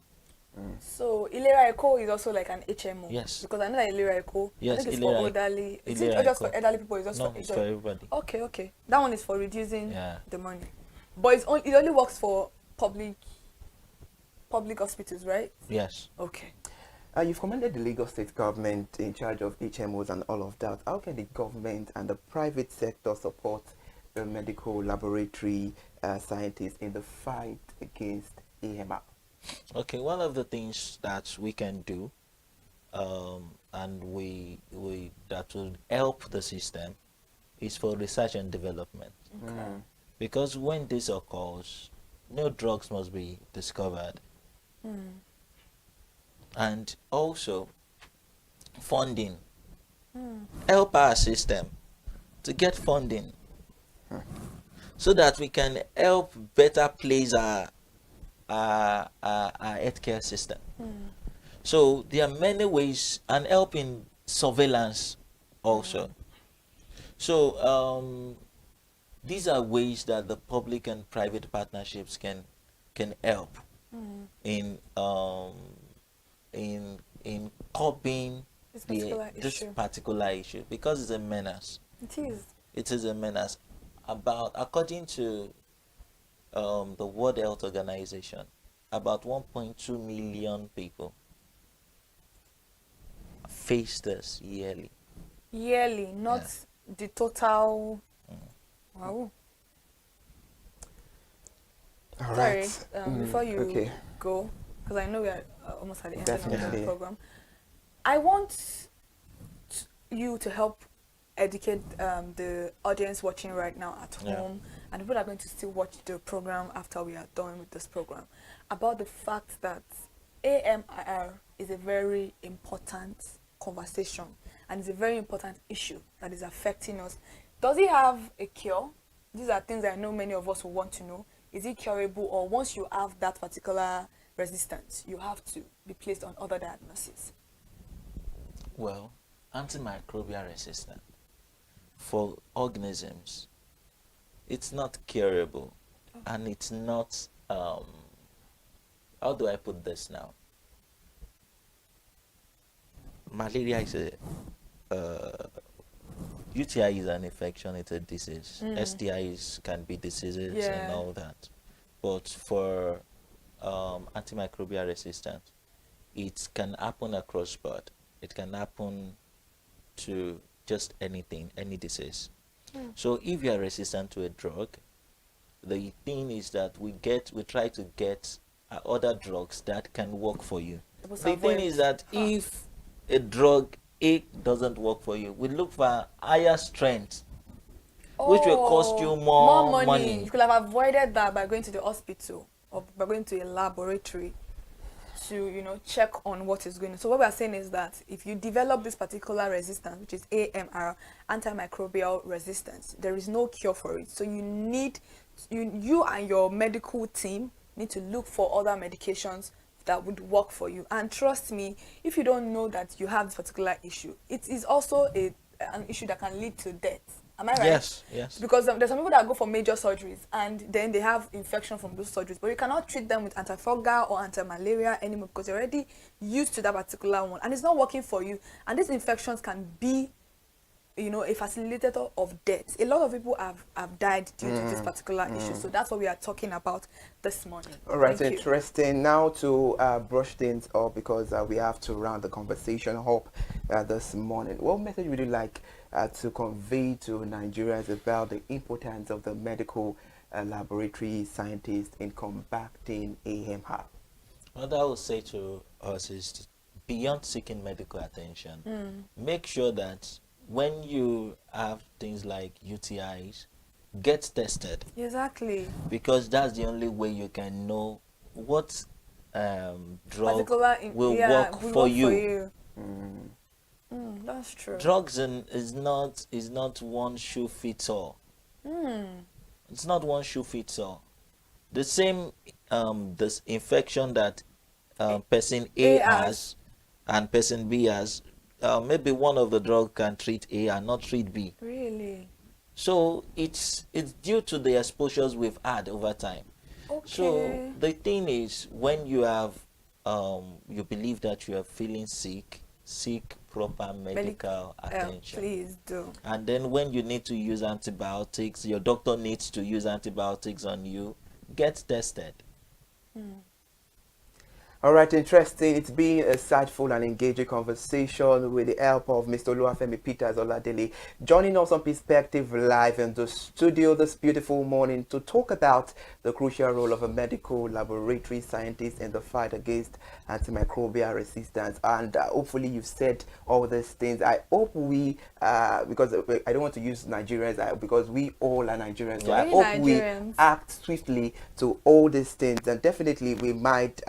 F: So Ilera Eco is also like an HMO.
E: Yes.
F: Because I know that Ilera Eco,
E: yes,
F: I think it's for elderly. Is it just for elderly people? It's just
E: no,
F: for
E: it's for everybody.
F: Okay. That one is for reducing the money. But it only works for public hospitals, right?
E: Yes.
F: Okay.
A: You've commended the Lagos State government in charge of HMOs and all of that. How can the government and the private sector support the medical laboratory scientists in the fight against AMR?
E: Okay, one of the things that we can do, and we that will help the system, is for research and development.
F: Okay.
E: Because when this occurs, new drugs must be discovered. And also funding. Help our system to get funding so that we can help better place our healthcare system. So there are many ways, and help in surveillance also. So these are ways that the public and private partnerships can help in curbing this particular issue, because it's a menace. It is a menace. According to the World Health Organization, about 1.2 million people face this yearly.
F: Yearly, not the total. Wow.
A: All
F: Sorry,
A: right.
F: before you go, because I know we are almost at the end of the program, I want you to help educate the audience watching right now at home, and people are going to still watch the program after we are done with this program, about the fact that AMR is a very important conversation and it's a very important issue that is affecting us. Does it have a cure? These are things I know many of us will want to know. Is it curable, or once you have that particular resistance, you have to be placed on other diagnoses?
E: Well, antimicrobial resistance for organisms, it's not curable, and it's not, how do I put this now? Malaria is UTI is an infection, it's a disease. STIs can be diseases and all that. But for antimicrobial resistance, it can happen across board. It can happen to just anything, any disease. So if you are resistant to a drug, the thing is that we try to get other drugs that can work for you. The thing is that if a drug A doesn't work for you, we look for higher strength, which will cost you more money.
F: You could have avoided that by going to the hospital or by going to a laboratory to, check on what is going on. So what we are saying is that if you develop this particular resistance, which is AMR, antimicrobial resistance, there is no cure for it. So you need, you and your medical team need to look for other medications that would work for you. And trust me, if you don't know that you have this particular issue, it is also an issue that can lead to death. Am I right?
E: Yes, yes.
F: Because there's some people that go for major surgeries and then they have infection from those surgeries, but you cannot treat them with antifungal or anti-malaria anymore because you're already used to that particular one and it's not working for you. And these infections can be, you know, a facilitator of death. A lot of people have died due to this particular issue. So that's what we are talking about this morning.
A: All right,
F: Thank you.
A: interesting. Now to brush things up because we have to round the conversation up this morning. What message would you like to convey to Nigerians about the importance of the medical laboratory scientists in combating AMR?
E: What I would say to us is, beyond seeking medical attention, make sure that when you have things like UTIs, get tested.
F: Exactly.
E: Because that's the only way you can know what drug will work for you.
F: That's true.
E: Drugs is not one shoe fits all. It's not one shoe fits all. The same this infection that person A has and person B has, maybe one of the drugs can treat A and not treat B.
F: Really?
E: So it's due to the exposures we've had over time.
F: Okay.
E: So the thing is, when you have you believe that you are feeling sick, seek proper medical attention.
F: Please do.
E: And then when you need to use antibiotics, your doctor needs to use antibiotics on you, get tested.
A: All right, interesting. It's been a insightful and engaging conversation with the help of Mr. Oluwafemi Peters Oladele, joining us on Perspective Live in the studio this beautiful morning to talk about the crucial role of a medical laboratory scientist in the fight against antimicrobial resistance. And hopefully you've said all these things. I hope we, because I don't want to use Nigerians, because we all are Nigerians. So I hope we act swiftly to all these things, and definitely we might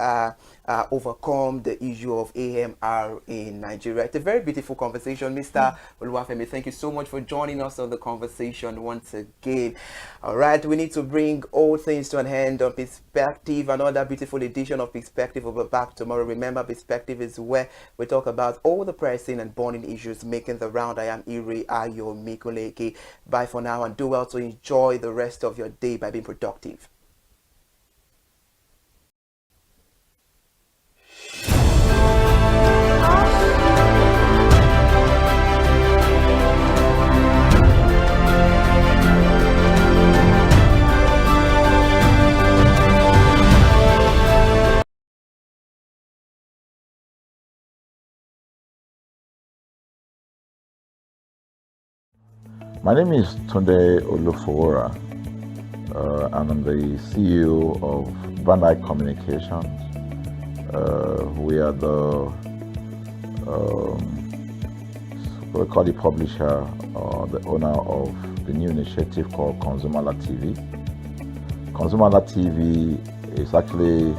A: overcome the issue of AMR in Nigeria. It's a very beautiful conversation. Mr. Oluwafemi, thank you so much for joining us on the conversation once again. All right, we need to bring all things to an end on Perspective. Another beautiful edition of Perspective will be back tomorrow. Remember, Perspective is where we talk about all the pressing and burning issues making the round. I am Iri Ayo Mikoleke. Bye for now, and do well to enjoy the rest of your day by being productive.
G: My name is Tunde Olufowora, and I'm the CEO of Bandai Communications. We are what we call the publisher or the owner of the new initiative called ConsumerHallaTV. ConsumerHallaTV is actually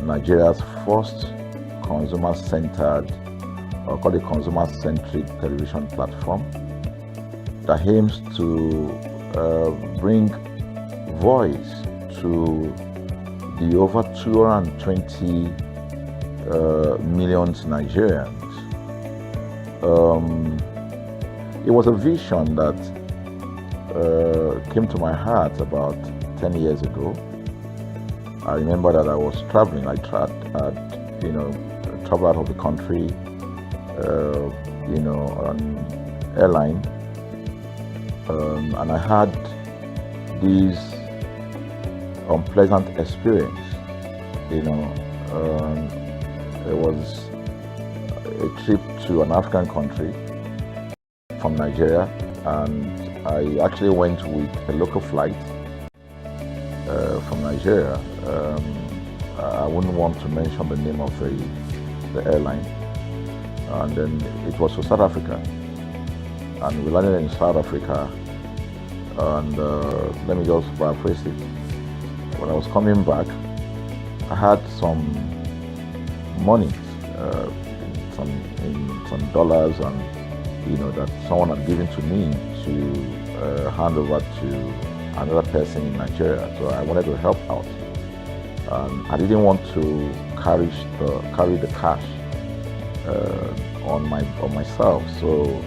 G: Nigeria's first consumer-centered, or called a consumer-centric television platform that aims to bring voice to the over 220 million Nigerians. It was a vision that came to my heart about 10 years ago. I remember that I was traveling. I traveled out of the country, on airline. And I had this unpleasant experience. It was a trip to an African country from Nigeria, and I actually went with a local flight from Nigeria. I wouldn't want to mention the name of the airline, and then it was to South Africa. And we landed in South Africa, and let me just paraphrase it. When I was coming back, I had some money, some dollars, and that someone had given to me to hand over to another person in Nigeria. So I wanted to help out. I didn't want to carry the cash on myself, so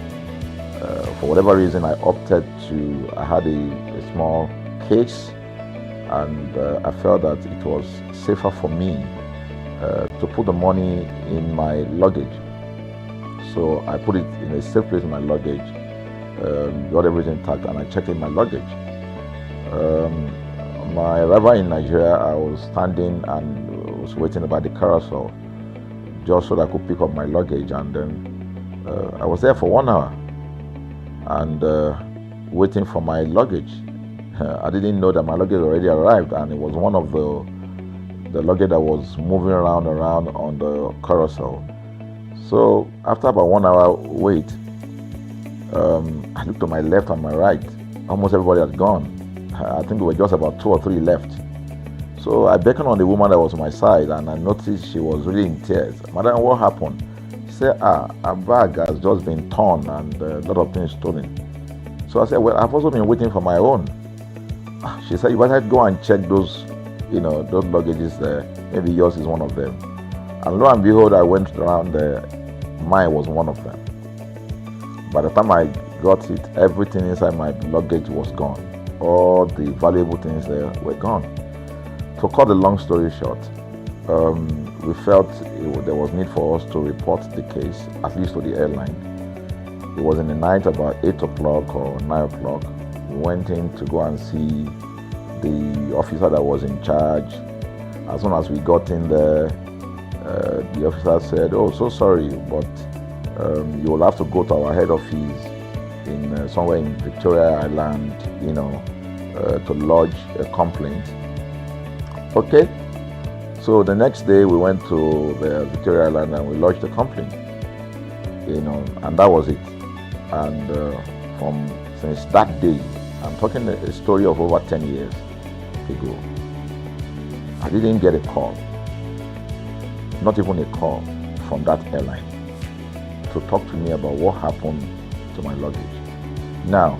G: For whatever reason, I had a small case, and I felt that it was safer for me to put the money in my luggage. So I put it in a safe place in my luggage, got everything intact, and I checked in my luggage. My arrival in Nigeria, I was standing and was waiting by the carousel just so that I could pick up my luggage, and then I was there for 1 hour and waiting for my luggage. I didn't know that my luggage already arrived, and it was one of the luggage that was moving around on the carousel. So after about 1 hour wait, I looked to my left and my right. Almost everybody had gone. I think there were just about 2 or 3 left. So I beckoned on the woman that was on my side, and I noticed she was really in tears. Madam, what happened? She said, her bag has just been torn and a lot of things stolen. So I said, well, I've also been waiting for my own. She said, you better go and check those, those luggages there. Maybe yours is one of them. And lo and behold, I went around there. Mine was one of them. By the time I got it, everything inside my luggage was gone. All the valuable things there were gone. To cut the long story short, we felt there was need for us to report the case, at least to the airline. It was in the night, about 8 o'clock or 9 o'clock. We went in to go and see the officer that was in charge. As soon as we got in there, the officer said, "Oh, so sorry, but you will have to go to our head office in somewhere in Victoria Island, to lodge a complaint." Okay. So the next day we went to the Victoria Island and we lodged a complaint, and that was it. And since that day, I'm talking a story of over 10 years ago, I didn't get a call, not even a call from that airline to talk to me about what happened to my luggage. Now,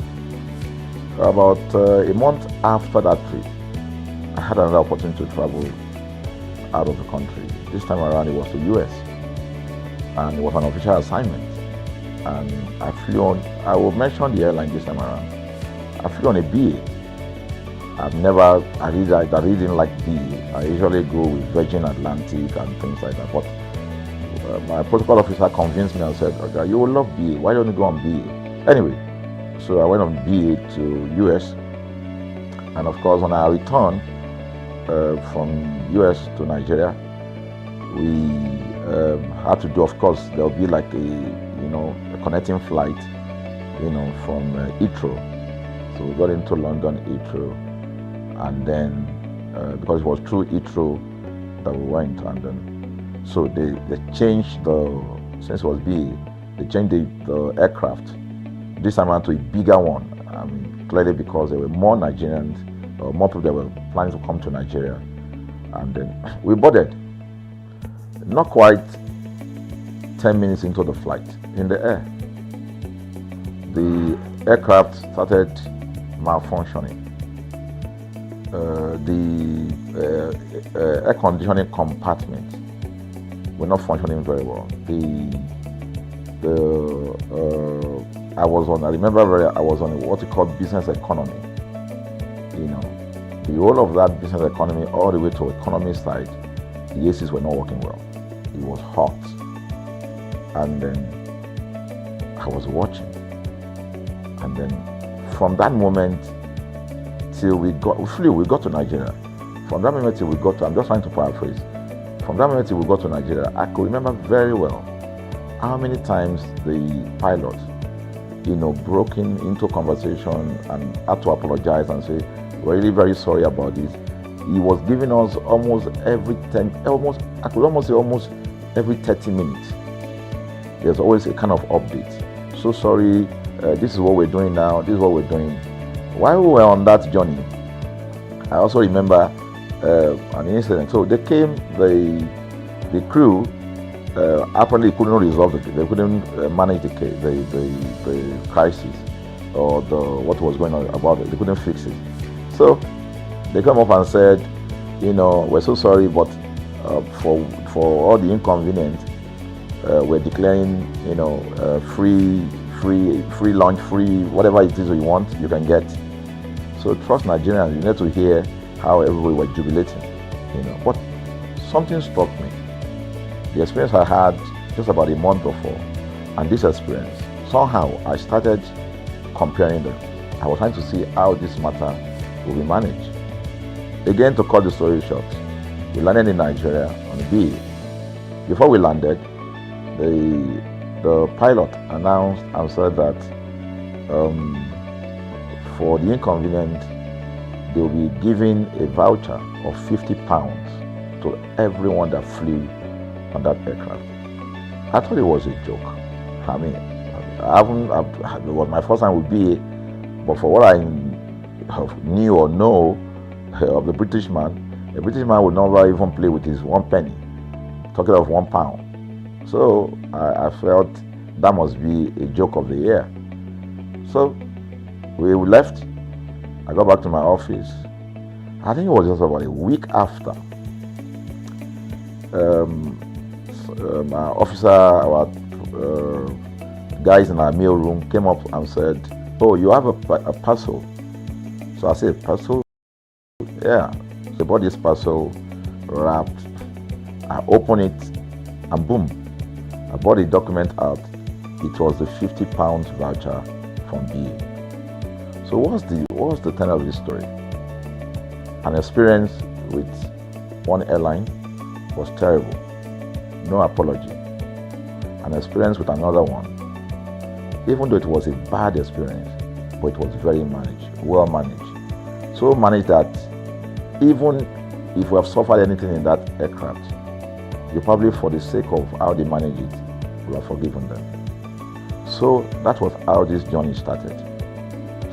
G: about a month after that trip, I had another opportunity to travel out of the country. This time around it was to US, and it was an official assignment. And I flew on, I will mention the airline this time around. I flew on a BA. I really didn't like BA. I usually go with Virgin Atlantic and things like that. But my protocol officer convinced me and said, "Okay, you will love BA. Why don't you go on BA?" Anyway, so I went on BA to US. And of course, when I returned from US to Nigeria, we had to do, of course, there will be like a connecting flight, from Heathrow. So we got into London Heathrow, and then because it was through Heathrow that we went, and then so they changed since it was BA, they changed the aircraft this time around to a bigger one. I mean, clearly because there were more Nigerians, or more people that were planning to come to Nigeria, and then we boarded. Not quite 10 minutes into the flight, in the air, the aircraft started malfunctioning. The air conditioning compartment were not functioning very well. I was on what you call business economy. The whole of that business economy all the way to economy side, the ACs were not working well. It was hot. And then I was watching. And then from that moment till we got to Nigeria. From that moment till we got to, I'm just trying to paraphrase. From that moment till we got to Nigeria, I could remember very well how many times the pilot, broke into conversation and had to apologize and say, "We're really very sorry about this." He was giving us almost every 10, I could almost say almost every 30 minutes. There's always a kind of update. "So sorry, this is what we're doing now, this is what we're doing." While we were on that journey, I also remember an incident. So they came, the crew apparently couldn't resolve it. They couldn't manage the crisis or what was going on about it. They couldn't fix it. So they came up and said, "We're so sorry, but for all the inconvenience, we're declaring, free lunch, free whatever it is you want, you can get. So trust Nigerians. You need to hear how everybody was jubilating, But something struck me. The experience I had just about a month before, and this experience, somehow I started comparing them. I was trying to see how this matter will be managed. Again, to cut the story short, we landed in Nigeria on the BA. Before we landed, the pilot announced and said that for the inconvenient, they will be giving a voucher of £50 to everyone that flew on that aircraft. I thought it was a joke. I mean, it was my first time with BA, but for what I knew or know of the British man would never even play with his 1 penny, talking of £1. So I felt that must be a joke of the year. So we left. I got back to my office. I think it was just about a week after. Our officer, our guys in our mail room came up and said, "Oh, you have a parcel." So I said, "Parcel?" Yeah. They bought this parcel wrapped. I opened it and boom, I bought the document out. It was the £50 voucher from BA. So what's the tenor of this story? An experience with one airline was terrible. No apology. An experience with another one, even though it was a bad experience, but it was very well managed. So managed that even if we have suffered anything in that aircraft, you probably, for the sake of how they manage it, will have forgiven them. So that was how this journey started.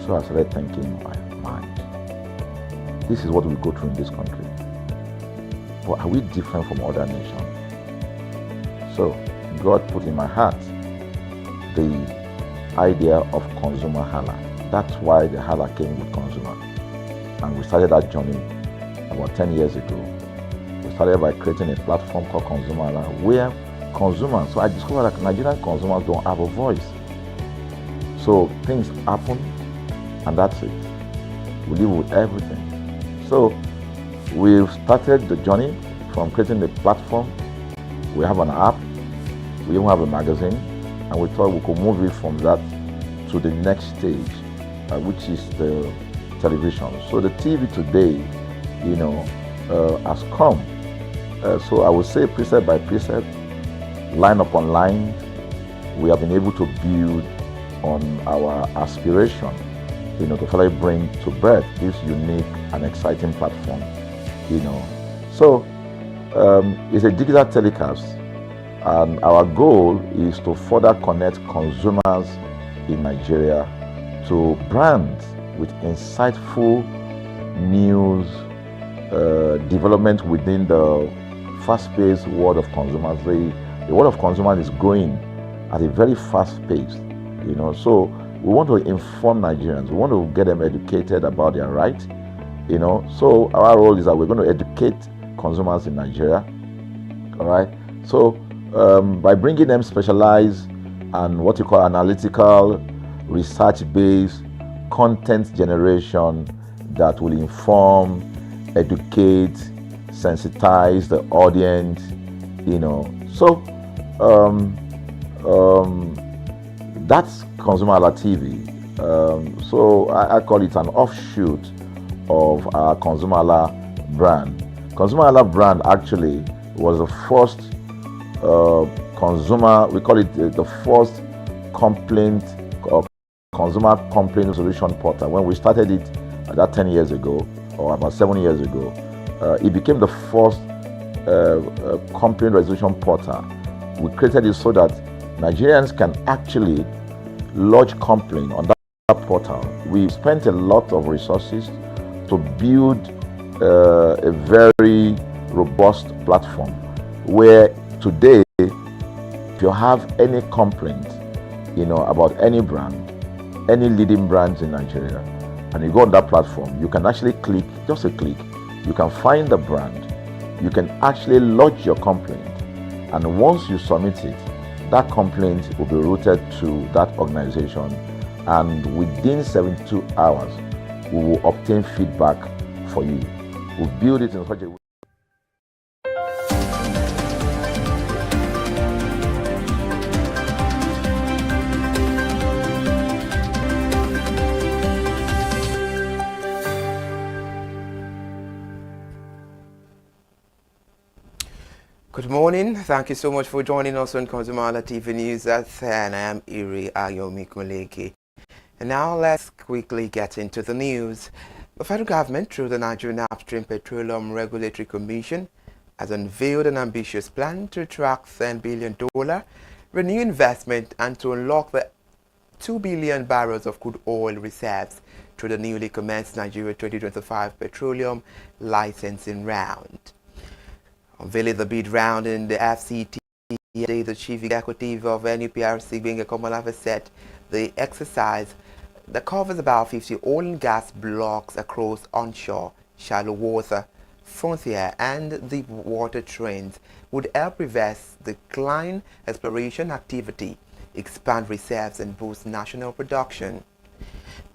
G: So I started thinking, my mind, this is what we go through in this country. But are we different from other nations? So God put in my heart the idea of ConsumerHalla. That's why the Hala came with consumer. And we started that journey about 10 years ago. We started by creating a platform called ConsumerHalla, where consumers, so I discovered that Nigerian consumers don't have a voice. So things happen, and that's it. We live with everything. So we've started the journey from creating the platform. We have an app, we even have a magazine, and we thought we could move it from that to the next stage, which is the television. So the TV today, has come. So I would say precept by precept, line upon line, we have been able to build on our aspiration, to finally bring to birth this unique and exciting platform, So it's a digital telecast, and our goal is to further connect consumers in Nigeria to brands with insightful news, development within the fast-paced world of consumers. The world of consumers is growing at a very fast pace, So we want to inform Nigerians. We want to get them educated about their rights, So our role is that we're going to educate consumers in Nigeria, all right? So by bringing them specialized and what you call analytical, research-based content generation that will inform, educate, sensitize the audience, So that's ConsumerHalla TV. So I call it an offshoot of our ConsumerHalla brand. ConsumerHalla brand actually was the first we call it the first consumer complaint solution portal. When we started it about 10 years ago, or about 7 years ago, it became the first complaint resolution portal. We created it so that Nigerians can actually lodge complaint on that portal. We spent a lot of resources to build a very robust platform where today, if you have any complaint, about any brand, any leading brands in Nigeria, and you go on that platform, you can actually click, just a click, you can find the brand, you can actually lodge your complaint, and once you submit it, That complaint will be routed to that organization, and within 72 hours, we will obtain feedback for you. We'll build it in such a way.
A: Good morning. Thank you so much for joining us on ConsumerHallaTV News at 10. I am Iri Ayomikuleke. And now let's quickly get into the news. The federal government, through the Nigerian Upstream Petroleum Regulatory Commission, has unveiled an ambitious plan to attract $10 billion, renew investment, and to unlock the 2 billion barrels of crude oil reserves through the newly commenced Nigeria 2025 Petroleum Licensing Round. Unveiling the bid round in the FCT, the chief executive of NUPRC, being a Komalafe, said the exercise that covers about 50 oil and gas blocks across onshore, shallow water, frontier and deep water trends would help reverse decline exploration activity, expand reserves and boost national production.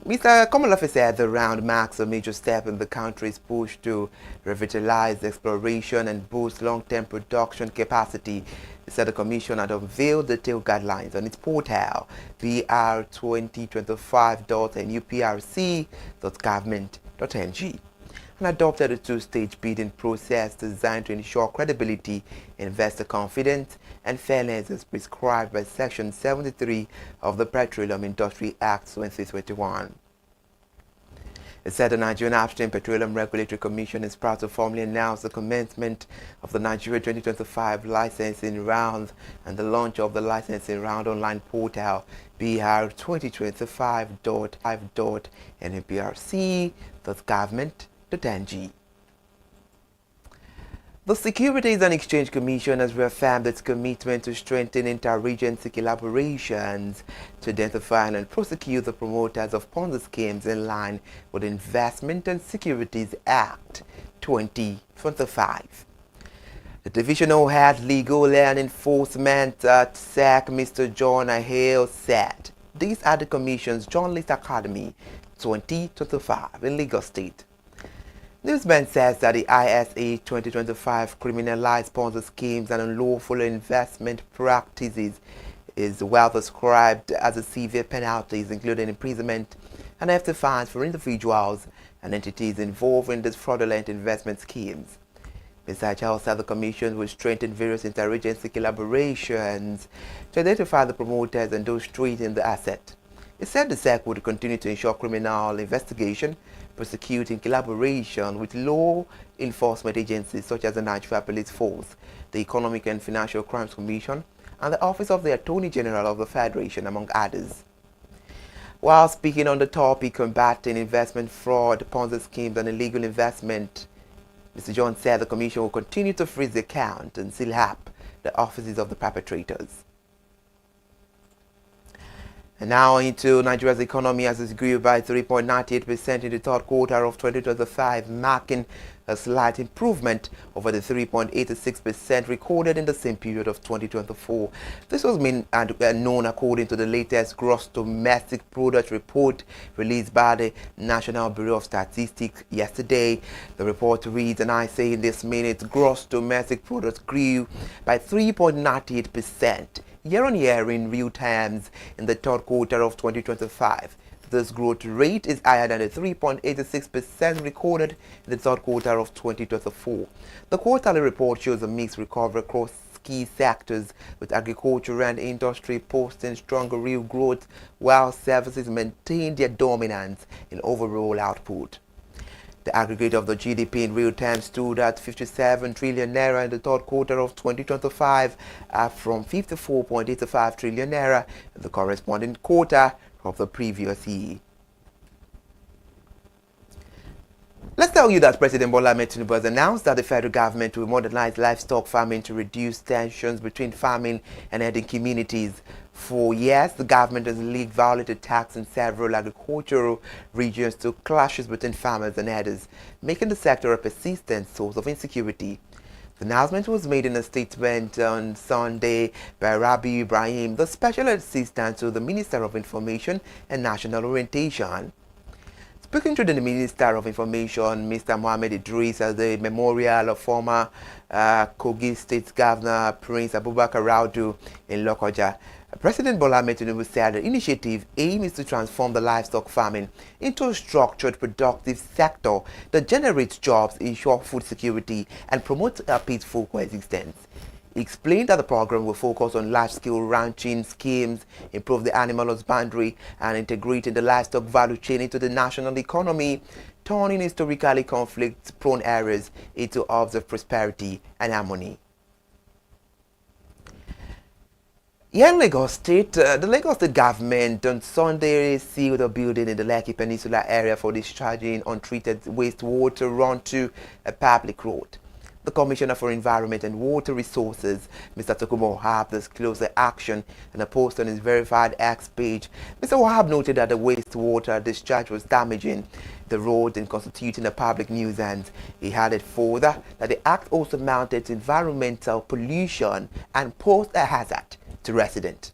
A: Mr. Komalafe said the round marks a major step in the country's push to revitalize exploration and boost long-term production capacity. He said the Commission had unveiled detailed guidelines on its portal, vr2025.nuprc.government.ng, and adopted a two-stage bidding process designed to ensure credibility, investor confidence, and fairness as prescribed by Section 73 of the Petroleum Industry Act 2021. It said the Nigerian Upstream Petroleum Regulatory Commission is proud to formally announce the commencement of the Nigeria 2025 licensing round and the launch of the licensing round online portal, br2025.nuprc.government.ng. The Securities and Exchange Commission has reaffirmed its commitment to strengthen inter-agency collaborations to identify and prosecute the promoters of Ponzi schemes in line with the Investment and Securities Act 2025. The Divisional Head Legal and Enforcement at SEC, Mr. John Hale, said these are the Commission's Journalist Academy 2025 in Lagos State. Newsman says that the ISA 2025 criminalized Ponzi schemes and unlawful investment practices is well described as a severe penalties, including imprisonment and hefty fines for individuals and entities involved in these fraudulent investment schemes. Mr. Charles said the Commission will strengthen various interagency collaborations to identify the promoters and those treating the asset. He said the SEC would continue to ensure criminal investigation, prosecuting collaboration with law enforcement agencies such as the Nigeria Police Force, the Economic and Financial Crimes Commission, and the Office of the Attorney General of the Federation, among others. While speaking on the topic combating investment fraud, Ponzi schemes and illegal investment, Mr. John said the Commission will continue to freeze the account and seal up the offices of the perpetrators. And now into Nigeria's economy, as it grew by 3.98% in the third quarter of 2025, marking a slight improvement over the 3.86% recorded in the same period of 2024. This was known according to the latest gross domestic product report released by the National Bureau of Statistics yesterday. The report reads, and I say in this minute, gross domestic product grew by 3.98%. year-on-year in real terms in the third quarter of 2025. This growth rate is higher than the 3.86% recorded in the third quarter of 2024. The quarterly report shows a mixed recovery across key sectors, with agriculture and industry posting stronger real growth, while services maintain their dominance in overall output. The aggregate of the GDP in real terms stood at 57 trillion naira in the third quarter of 2025, up from 54.85 trillion naira in the corresponding quarter of the previous year. Let's tell you that President Bola Ahmed Tinubu has announced that the federal government will modernize livestock farming to reduce tensions between farming and herding communities. For years, the government has leaked violent attacks in several agricultural regions to clashes between farmers and herders, making the sector a persistent source of insecurity. The announcement was made in a statement on Sunday by Rabi Ibrahim, the Special Assistant to the Minister of Information and National Orientation. Speaking to the Minister of Information, Mr. Mohammed Idris, at the memorial of former Kogi State Governor Prince Abubakar Raudu in Lokoja, President Bola Ahmed Tinubu said the initiative aim is to transform the livestock farming into a structured, productive sector that generates jobs, ensure food security, and promote a peaceful coexistence. He explained that the program will focus on large-scale ranching schemes, improve the animal husbandry, and integrating the livestock value chain into the national economy, turning historically conflict-prone areas into hubs of prosperity and harmony. Here in Lagos State, the Lagos State government on Sunday sealed a building in the Lekki Peninsula area for discharging untreated wastewater onto a public road. The Commissioner for Environment and Water Resources, Mr. Tokumo Wahab, disclosed the action in a post on his verified X page. Mr. Wahab noted that the wastewater discharge was damaging the road and constituting a public nuisance. He added further that the act also mounted to environmental pollution and posed a hazard to residents.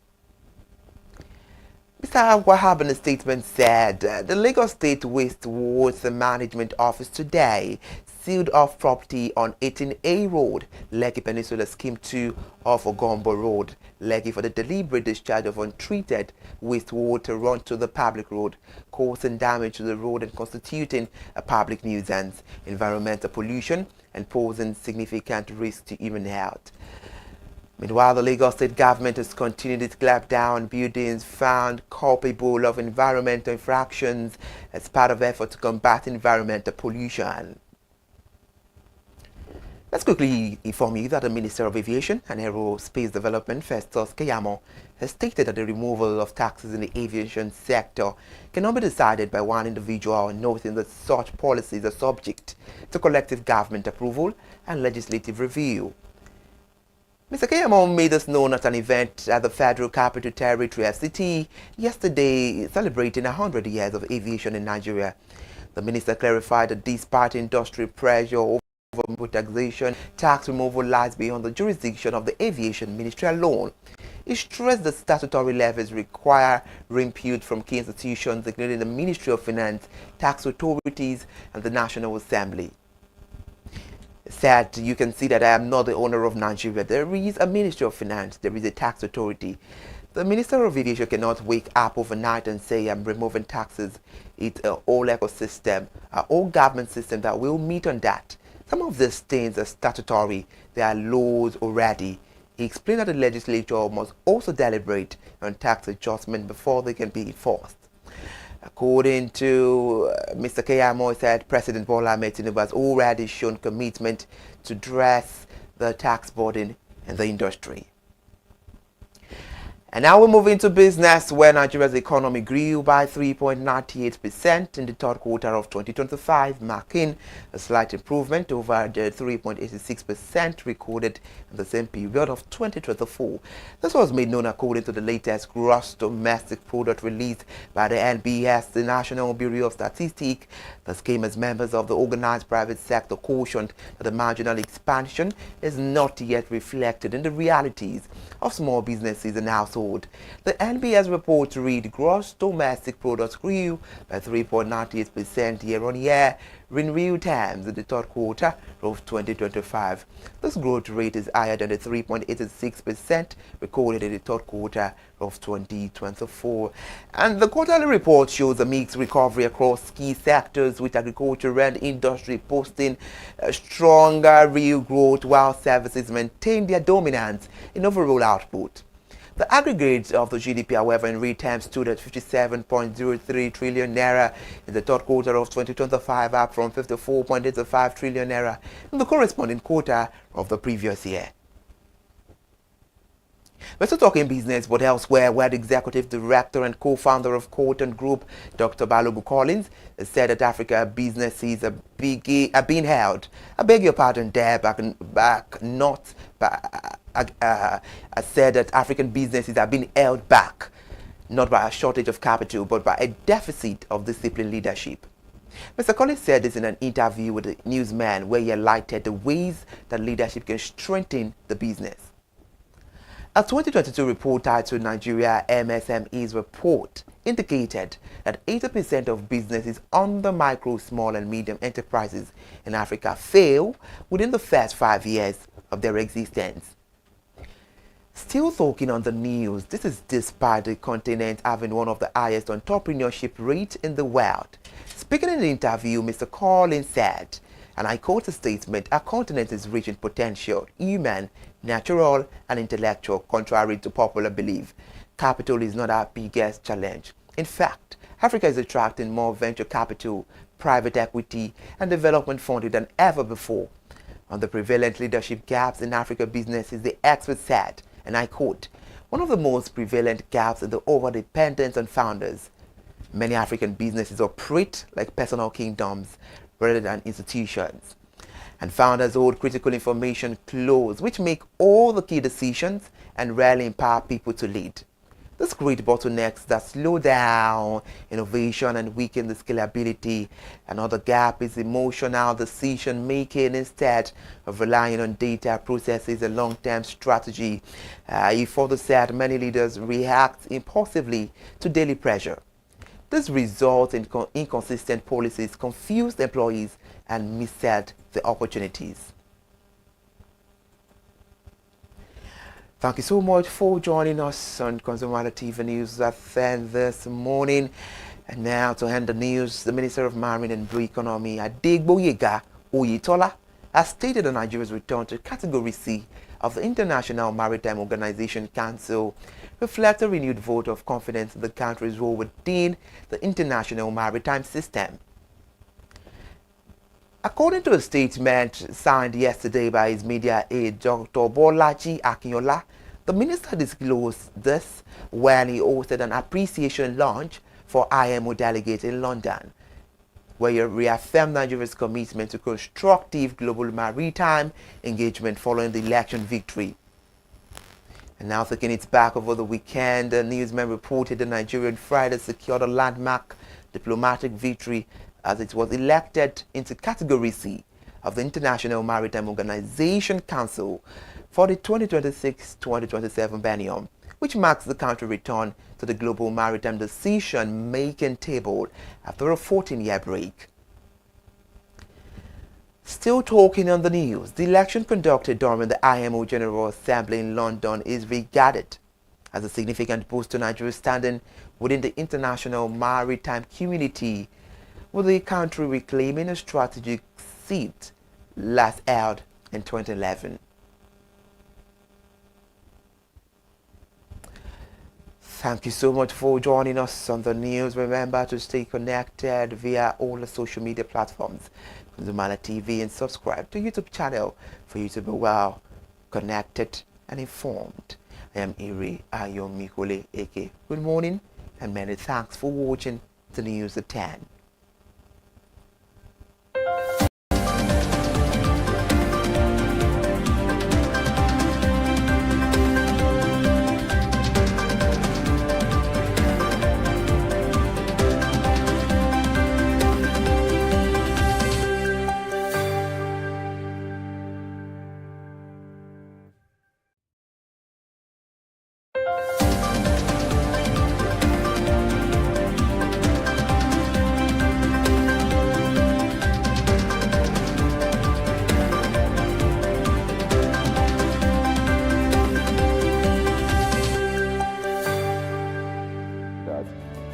A: Mr. Wahab in a statement said the Lagos State Wastewater Management Office today sealed off property on 18A Road, Lekki Peninsula Scheme 2 off Ogombo Road, Lekki, for the deliberate discharge of untreated wastewater onto the public road, causing damage to the road and constituting a public nuisance, environmental pollution, and posing significant risk to human health. Meanwhile, the Lagos State government has continued its clampdown on buildings found culpable of environmental infractions as part of effort to combat environmental pollution. Let's quickly inform you that the Minister of Aviation and Aerospace Development, Festus Keyamo, has stated that the removal of taxes in the aviation sector cannot be decided by one individual, noting that such policies are subject to collective government approval and legislative review. Mr. Keyamo made this known at an event at the Federal Capital Territory FCT yesterday, celebrating 100 years of aviation in Nigeria. The minister clarified that despite industry pressure over taxation, tax removal lies beyond the jurisdiction of the Aviation Ministry alone. He stressed that statutory levies require input from key institutions, including the Ministry of Finance, tax authorities, and the National Assembly. Said, you can see that I am not the owner of Nigeria. There is a Ministry of Finance, there is a tax authority. The Minister of Aviation cannot wake up overnight and say I'm removing taxes. It's a whole ecosystem, a whole government system that will meet on that. Some of these things are statutory, there are laws already. He explained that the legislature must also deliberate on tax adjustment before they can be enforced. According to Mr. Keyamo, said President Bola Ahmed Tinubu has already shown commitment to address the tax burden in the industry. And now we move into business, where Nigeria's economy grew by 3.98% in the third quarter of 2025, marking a slight improvement over the 3.86% recorded in the same period of 2024. This was made known according to the latest gross domestic product released by the NBS, the National Bureau of Statistics. The scheme, as members of the organized private sector cautioned that the marginal expansion is not yet reflected in the realities of small businesses and households. The NBS report read gross domestic products grew by 3.98% year-on-year in real terms in the third quarter of 2025. This growth rate is higher than the 3.86% recorded in the third quarter of 2024. And the quarterly report shows a mixed recovery across key sectors, with agriculture and industry posting a stronger real growth, while services maintain their dominance in overall output. The aggregate of the GDP, however, in real terms stood at 57.03 trillion naira in the third quarter of 2025, up from 54.85 trillion naira in the corresponding quarter of the previous year. We're still talking business, but elsewhere, where the executive director and co-founder of Colton Group, Dr. Balogun Collins, has said that Africa businesses are being held. I beg your pardon there, I said that African businesses are being held back, not by a shortage of capital, but by a deficit of disciplined leadership. Mr. Collins said this in an interview with a newsman where he highlighted the ways that leadership can strengthen the business. A 2022 report titled Nigeria MSMEs Report indicated that 80% of businesses under micro, small and medium enterprises in Africa fail within the first 5 years of their existence. Still talking on the news, this is despite the continent having one of the highest entrepreneurship rates in the world. Speaking in the interview, Mr. Collins said, and I quote a statement, "Our continent is rich in potential, human, natural and intellectual, contrary to popular belief. Capital is not our biggest challenge. In fact, Africa is attracting more venture capital, private equity and development funding than ever before. On the prevalent leadership gaps in Africa businesses, the expert said, and I quote, one of the most prevalent gaps is the over-dependence on founders. Many African businesses operate like personal kingdoms rather than institutions. And founders hold critical information close, which make all the key decisions and rarely empower people to lead. This creates bottlenecks that slow down innovation and weaken the scalability. Another gap is emotional decision making instead of relying on data, processes, and long-term strategy. He further said many leaders react impulsively to daily pressure. This results in inconsistent policies, confused employees, and missed the opportunities. Thank you so much for joining us on ConsumerHallaTV News at 10 this morning. And now to end the news, the Minister of Marine and Blue Economy, Adegboyega Oyetola, has stated that Nigeria's return to Category C of the International Maritime Organization Council reflects a renewed vote of confidence in the country's role within the international maritime system. According to a statement signed yesterday by his media aide, Dr. Bolaji Akinyola, the minister disclosed this when he hosted an appreciation launch for IMO delegates in London, where he reaffirmed Nigeria's commitment to constructive global maritime engagement following the election victory. And now taking it back over the weekend, the newsman reported the Nigerian Friday secured a landmark diplomatic victory as it was elected into Category C of the International Maritime Organization Council for the 2026-2027 biennium, which marks the country's return to the global maritime decision-making table after a 14-year break. Still talking on the news, the election conducted during the IMO General Assembly in London is regarded as a significant boost to Nigeria's standing within the international maritime community, with the country reclaiming a strategic seat last held in 2011. Thank you so much for joining us on the news. Remember to stay connected via all the social media platforms, ConsumerHallaTV, and subscribe to YouTube channel for you to be well connected and informed. I am Iri Ayomikole Eke. Good morning and many thanks for watching the news at 10.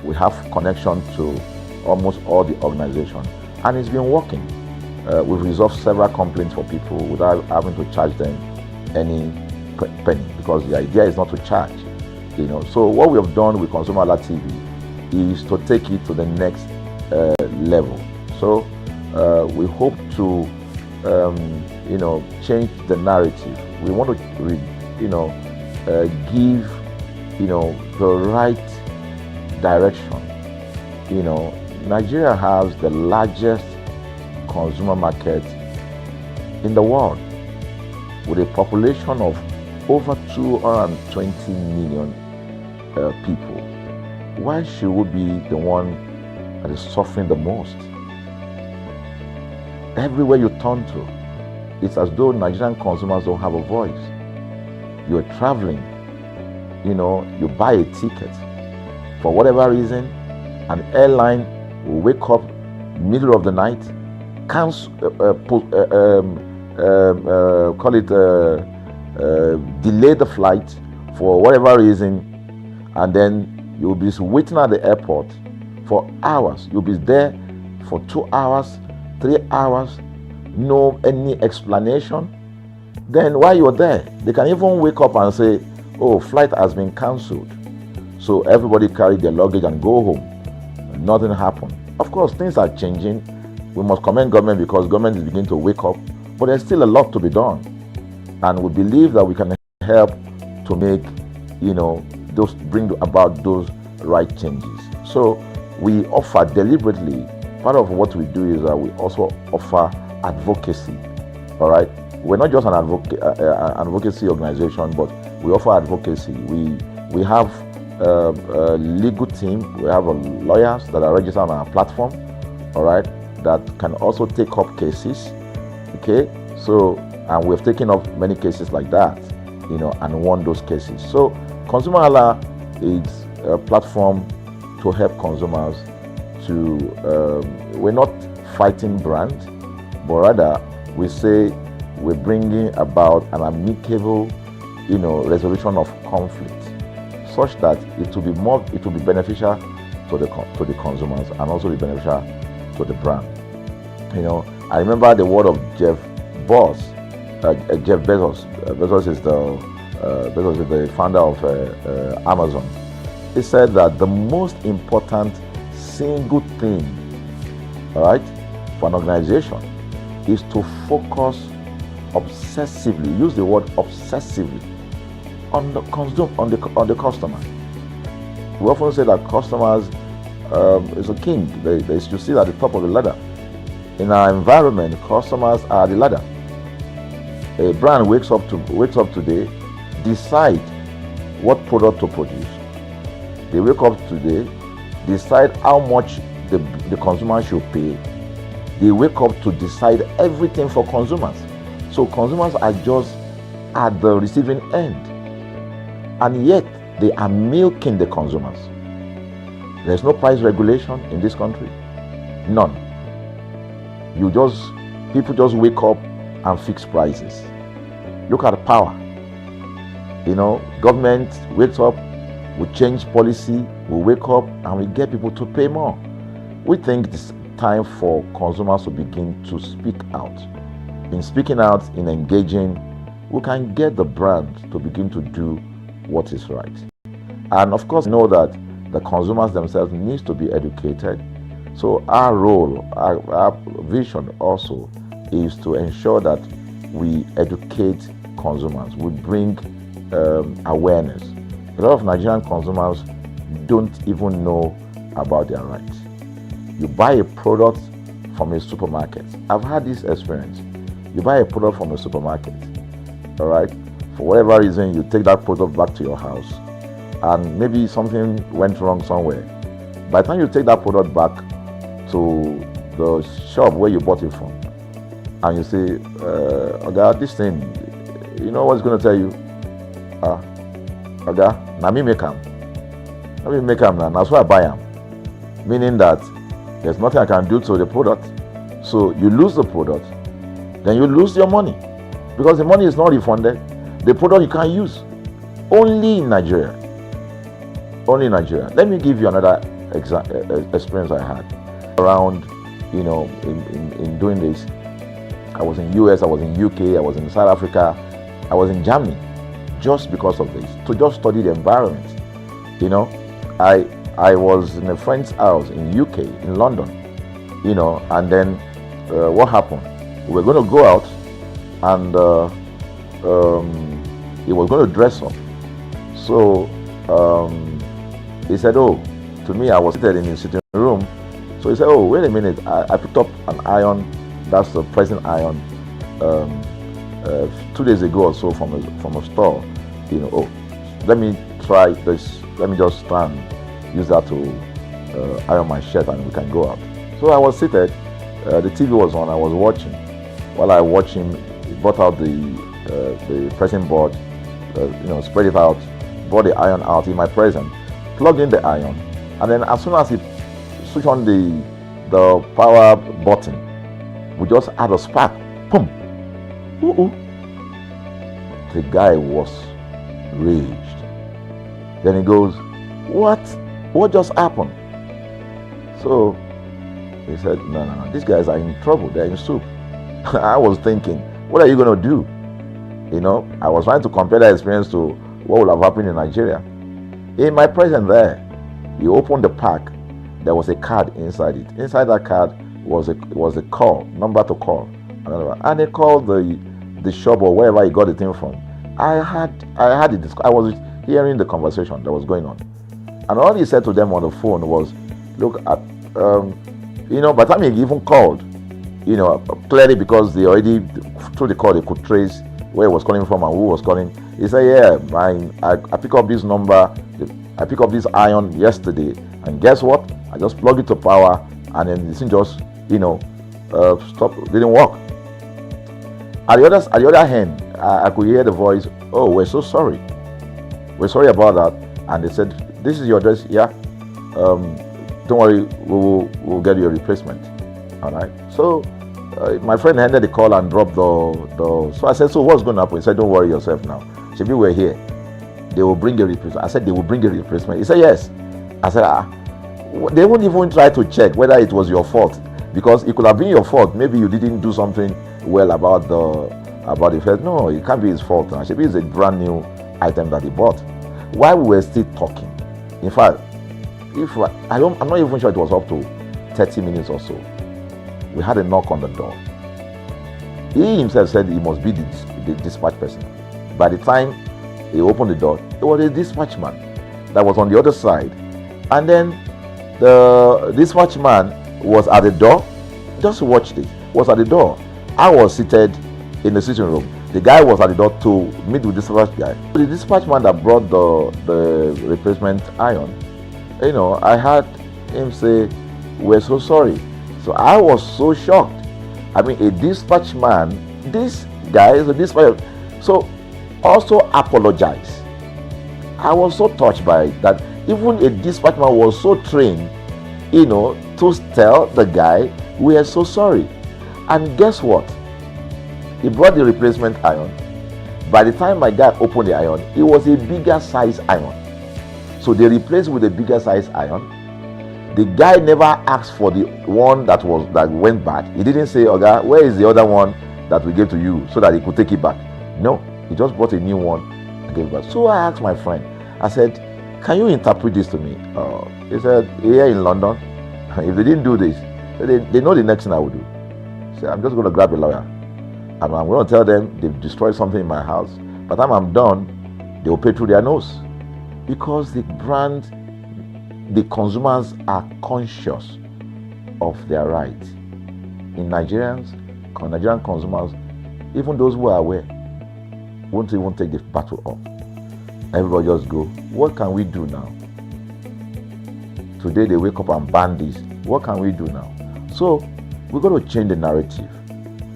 G: We have connection to almost all the organizations, and it's been working. We've resolved several complaints for people without having to charge them any penny, because the idea is not to charge, So what we have done with ConsumerHallaTV is to take it to the next level. So we hope to, change the narrative. We want to, give, the right direction. Nigeria has the largest consumer market in the world, with a population of over 220 million people. Why should we be the one that is suffering the most? Everywhere you turn to, it's as though Nigerian consumers don't have a voice. You're traveling, you buy a ticket. For whatever reason, an airline will wake up middle of the night, delay the flight for whatever reason, and then you'll be waiting at the airport for hours. You'll be there for 2 hours, 3 hours, no any explanation. Then while you're there, they can even wake up and say, oh, flight has been cancelled. So everybody carry their luggage and go home. Nothing happened. Of course, things are changing. We must commend government because government is beginning to wake up, but there's still a lot to be done. And we believe that we can help to make, bring about those right changes. So we offer deliberately, part of what we do is that we also offer advocacy, all right? We're not just an advocacy organization, but we offer advocacy. We have a legal team, we have lawyers that are registered on our platform, all right, that can also take up cases, okay? So, and we've taken up many cases like that, and won those cases. So, ConsumerHalla is a platform to help consumers to, we're not fighting brands, but rather we say we're bringing about an amicable, resolution of conflict, such that it will be beneficial to the consumers and also be beneficial to the brand. I remember the word of Jeff Bezos. Bezos is the founder of Amazon. He said that the most important single thing, all right, for an organization is to focus obsessively, use the word obsessively, on the customer. We often say that customers is a king. They should sit at the top of the ladder. In our environment, customers are the ladder. A brand wakes up today, decide what product to produce. They wake up today, decide how much the consumer should pay. They wake up to decide everything for consumers. So consumers are just at the receiving end. And yet, they are milking the consumers. There's no price regulation in this country. None. People just wake up and fix prices. Look at power. Government wakes up, we change policy, we wake up and we get people to pay more. We think it's time for consumers to begin to speak out. In speaking out, in engaging, we can get the brand to begin to do what is right. And of course, know that the consumers themselves need to be educated. So our role, our vision also is to ensure that we educate consumers, we bring awareness. A lot of Nigerian consumers don't even know about their rights. You buy a product from a supermarket. I've had this experience. You buy a product from a supermarket, all right? For whatever reason, you take that product back to your house, and maybe something went wrong somewhere. By the time you take that product back to the shop where you bought it from, and you say, Oga, this thing, you know what's going to tell you? Oga, na me make am. Na me make am now. That's why I buy am. Meaning that there's nothing I can do to the product. So you lose the product, then you lose your money, because the money is not refunded. The product you can't use. Only in Nigeria. Only in Nigeria. Let me give you another experience I had around, in doing this. I was in US, I was in UK, I was in South Africa, I was in Germany, just because of this, to just study the environment. I was in a friend's house in UK, in London, and then what happened? We were going to go out, and he was going to dress up. So he said, oh, to me, I was seated in his sitting room. So he said, oh, wait a minute, I picked up an iron, that's the pressing iron, 2 days ago or so from a store. Oh, let me try this, let me just use that to iron my shirt and we can go out. So I was seated, The TV was on. I was watching. While I watched him, he brought out the pressing board, spread it out, brought the iron out in my presence, plugged in the iron, and then as soon as he switched on the power button, we just had a spark. Boom! Ooh. The guy was raged. Then he goes, "What? What just happened?" So he said, No, these guys are in trouble. They're in soup. I was thinking, what are you going to do? I was trying to compare that experience to what would have happened in Nigeria. In my presence there, he opened the pack. There was a card inside it. Inside that card was a call, number to call. And they called the shop or wherever he got the thing from. I was hearing the conversation that was going on. And all he said to them on the phone was, look, by the time he even called, clearly because they already, through the call, they could trace where he was calling from and who was calling. He said, yeah, I pick up this number, I pick up this iron yesterday, and guess what? I just plugged it to power, and then this thing just, stopped, didn't work. At the other hand, I could hear the voice, oh, we're so sorry. We're sorry about that. And they said, this is your address, yeah? Don't worry, we'll get you a replacement. All right. So my friend ended the call and dropped the. So I said, so what's going to happen? He said, don't worry yourself now. Shebi, we're here. They will bring a replacement. I said, they will bring a replacement. He said, yes. I said, they won't even try to check whether it was your fault, because it could have been your fault. Maybe you didn't do something well about the first. No, it can't be his fault. Now, Shebi is a brand new item that he bought. While we were still talking, in fact, I'm not even sure it was up to 30 minutes or so. We had a knock on the door. He himself said he must be the dispatch person. By the time he opened the door, it was a dispatch man that was on the other side. And then the dispatch man was at the door. Just watch this. Was at the door. I was seated in the sitting room. The guy was at the door to meet with the dispatch guy. The dispatch man that brought the replacement iron, I heard him say, we're so sorry. So I was so shocked. I mean, a dispatch man, this guy is a dispatch, so also apologize. I was so touched by that. Even a dispatch man was so trained, to tell the guy, we are so sorry. And guess what? He brought the replacement iron. By the time my guy opened the iron, it was a bigger size iron. So they replaced with a bigger size iron. The guy never asked for the one that went bad. He didn't say, "Oga, where is the other one that we gave to you," so that he could take it back. No, he just bought a new one and gave it back. So I asked my friend, I said, can you interpret this to me? He said, here in London, if they didn't do this, they know the next thing I would do. So I'm just going to grab a lawyer. And I'm going to tell them they've destroyed something in my house. By the time I'm done, they will pay through their nose. Because the consumers are conscious of their rights. In Nigerian consumers, even those who are aware, won't even take the battle up. Everybody just go, what can we do now? Today they wake up and ban this. What can we do now? So we're going to change the narrative.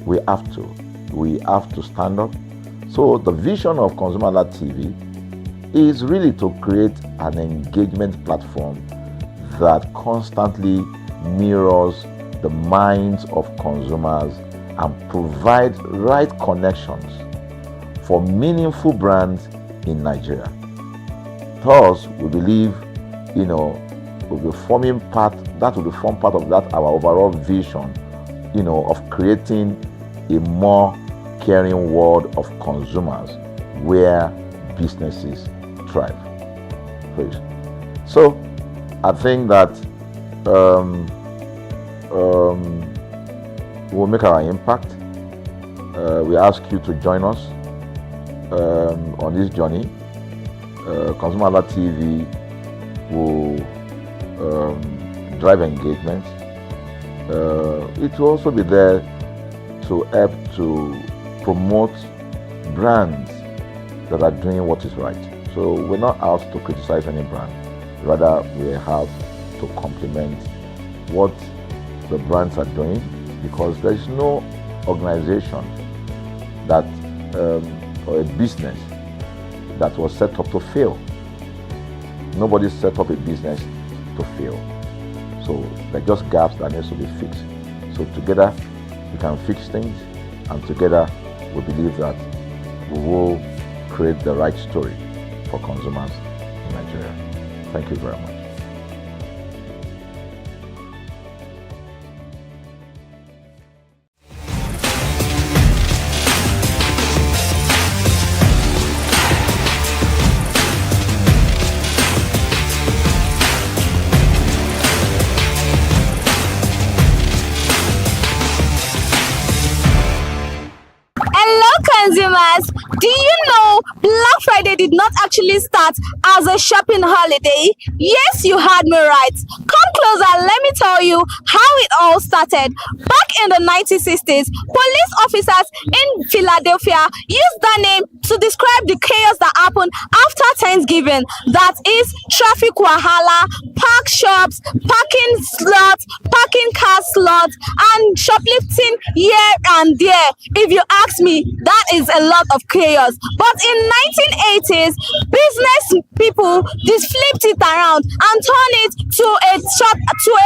G: We have to stand up. So the vision of ConsumerHallaTV is really to create an engagement platform that constantly mirrors the minds of consumers and provide right connections for meaningful brands in Nigeria. Thus, we believe, will be forming part of that our overall vision, of creating a more caring world of consumers where businesses thrive. So, I think that we'll make our impact. We ask you to join us on this journey. ConsumerHallaTV will drive engagement. It will also be there to help to promote brands that are doing what is right. So we're not out to criticize any brand. Rather, we have to complement what the brands are doing because there is no organization that or a business that was set up to fail. Nobody set up a business to fail. So there are just gaps that needs to be fixed. So together we can fix things, and together we believe that we will create the right story for consumers in Nigeria. Thank you very much.
P: Consumers, do you know Black Friday did not actually start as a shopping holiday? Yes, you heard me right. Come closer, let me tell you how it all started. Back in the 1960s, police officers in Philadelphia used that name to describe the chaos that happened after Thanksgiving. That is traffic wahala, park shops, parking slots, parking car slots, and shoplifting here and there. If you ask me, that is a lot of chaos. But in 1980s, business people just flipped it around and turned it to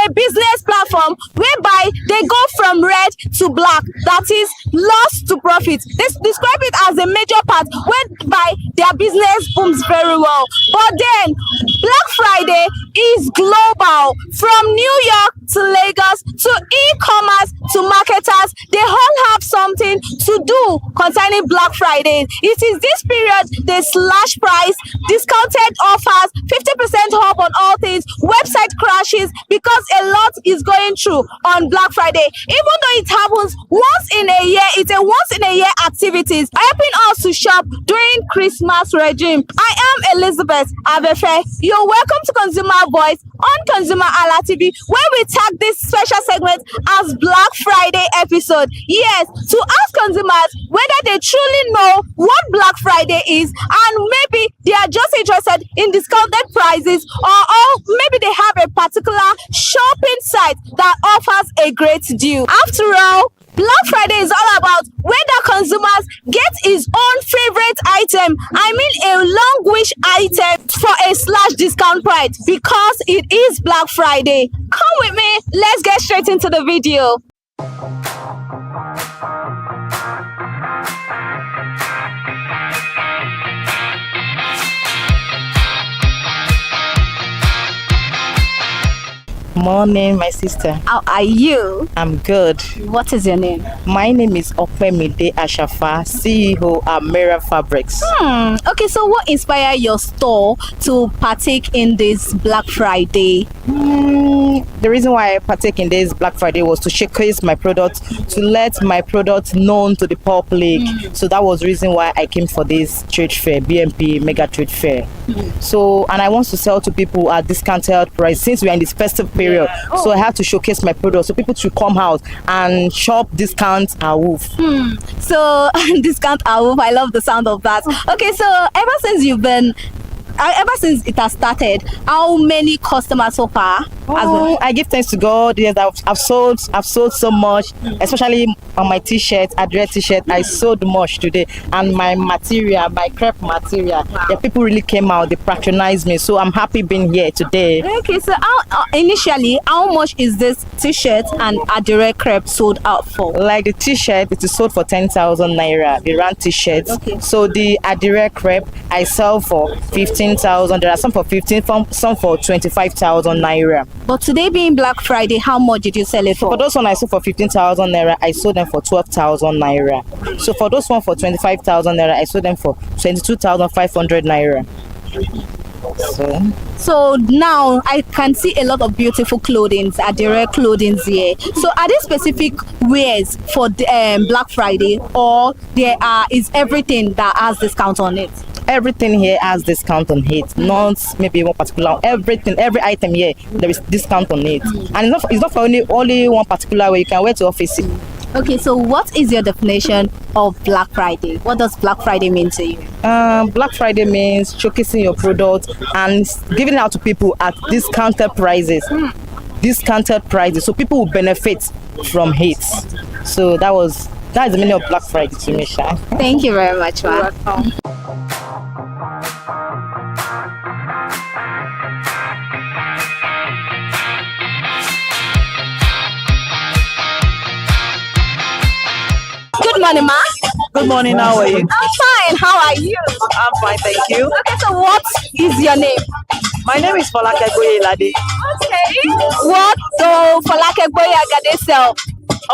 P: a business platform whereby they go from red to black, that is loss to profit. They describe it as a major part whereby their business booms very well. But then Black Friday is global, from New York to Lagos to e-commerce to marketers. They all have something to do concerning Black Friday. It is this period they slash price, discounted offers, 50% off on all things, website crashes, because a lot is going through on Black Friday. Even though it happens once in a year, it's a once in a year activities, helping us to shop during Christmas regime. I am Elizabeth Abefe. You're welcome to Consumer Voice on ConsumerHallaTV, where we tag this special segment as Black Friday episode. Yes, to ask consumers whether they truly know what Black Friday is, and maybe they are just interested in discounted prices, or maybe they have a particular shopping site that offers a great deal. After all, Black Friday is all about whether consumers get his own favorite item. I mean a long wish item for a slash discount price, because it is Black Friday. Come with me, let's get straight into the video.
V: Morning, my sister.
P: How are you?
V: I'm good.
P: What is your name?
V: My name is Opemide Ashafa, CEO at Mera Fabrics.
P: Okay, so what inspired your store to partake in this Black Friday?
V: The reason why I partake in this Black Friday was to showcase my product, to let my product known to the public. So that was the reason why I came for this trade fair, BMP Mega Trade Fair. So, and I want to sell to people at discounted price since we are in this festive period. So I have to showcase my product so people should come out and shop discount awoof.
P: So discount awoof, I love the sound of that. Okay, so ever since it has started, how many customers so far?
V: I give thanks to God. Yes, I've sold so much, especially on my t-shirt, Adria t-shirt. I sold much today, and my material, my crepe material. Yeah, people really came out. They patronized me, so I'm happy being here today.
P: Okay, so initially, how much is this t-shirt and Adria crepe sold out for?
V: Like the t-shirt, it is sold for 10,000 naira. The round t-shirt.
P: Okay.
V: So the Adria crepe I sell for 15,000. There are some for 15, some for 25,000 naira.
P: But today being Black Friday, how much did you sell it for?
V: For those one I sold for 15,000 naira, I sold them for 12,000 naira. So for those one for 25,000 naira, I sold them for 22,500 naira.
P: So now I can see a lot of beautiful clothing, Adire clothing here. So are there specific wears for Black Friday, or is everything that has discount on it?
V: Everything here has discount on it, not maybe one particular. Everything, every item here, there is discount on it, and it's not for only one particular way. You can wear to office.
P: Okay, so what is your definition of Black Friday? What does Black Friday mean to you?
V: Black Friday means showcasing your product and giving it out to people at discounted prices.
H: discounted prices, so people will benefit from it. So that's the meaning of Black Friday to me, Sha.
U: Thank you very much, ma. Good morning, ma.
H: Good morning, how are you?
U: I'm fine. How are you?
H: I'm fine, thank you.
U: Okay, so what is your name?
H: My name is Falake Lade.
U: Okay. What do Falake Lade sell?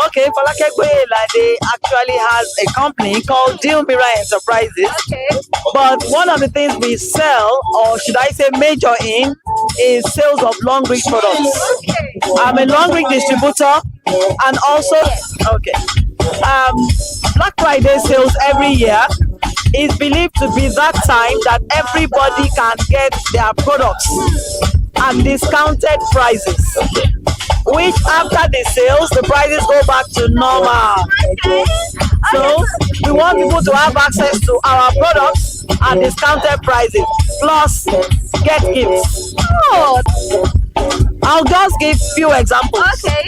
H: Okay, Falake Lade actually has a company called Deal Mirror Enterprises.
U: Okay.
H: But one of the things we sell, or should I say major in, is sales of long reach products.
U: Okay.
H: I'm a long reach distributor and also, okay. Black Friday sales every year is believed to be that time that everybody can get their products at discounted prices, which after the sales, the prices go back to normal. So we want people to have access to our products at discounted prices, plus get gifts.
U: Oh.
H: I'll just give few examples.
U: Okay.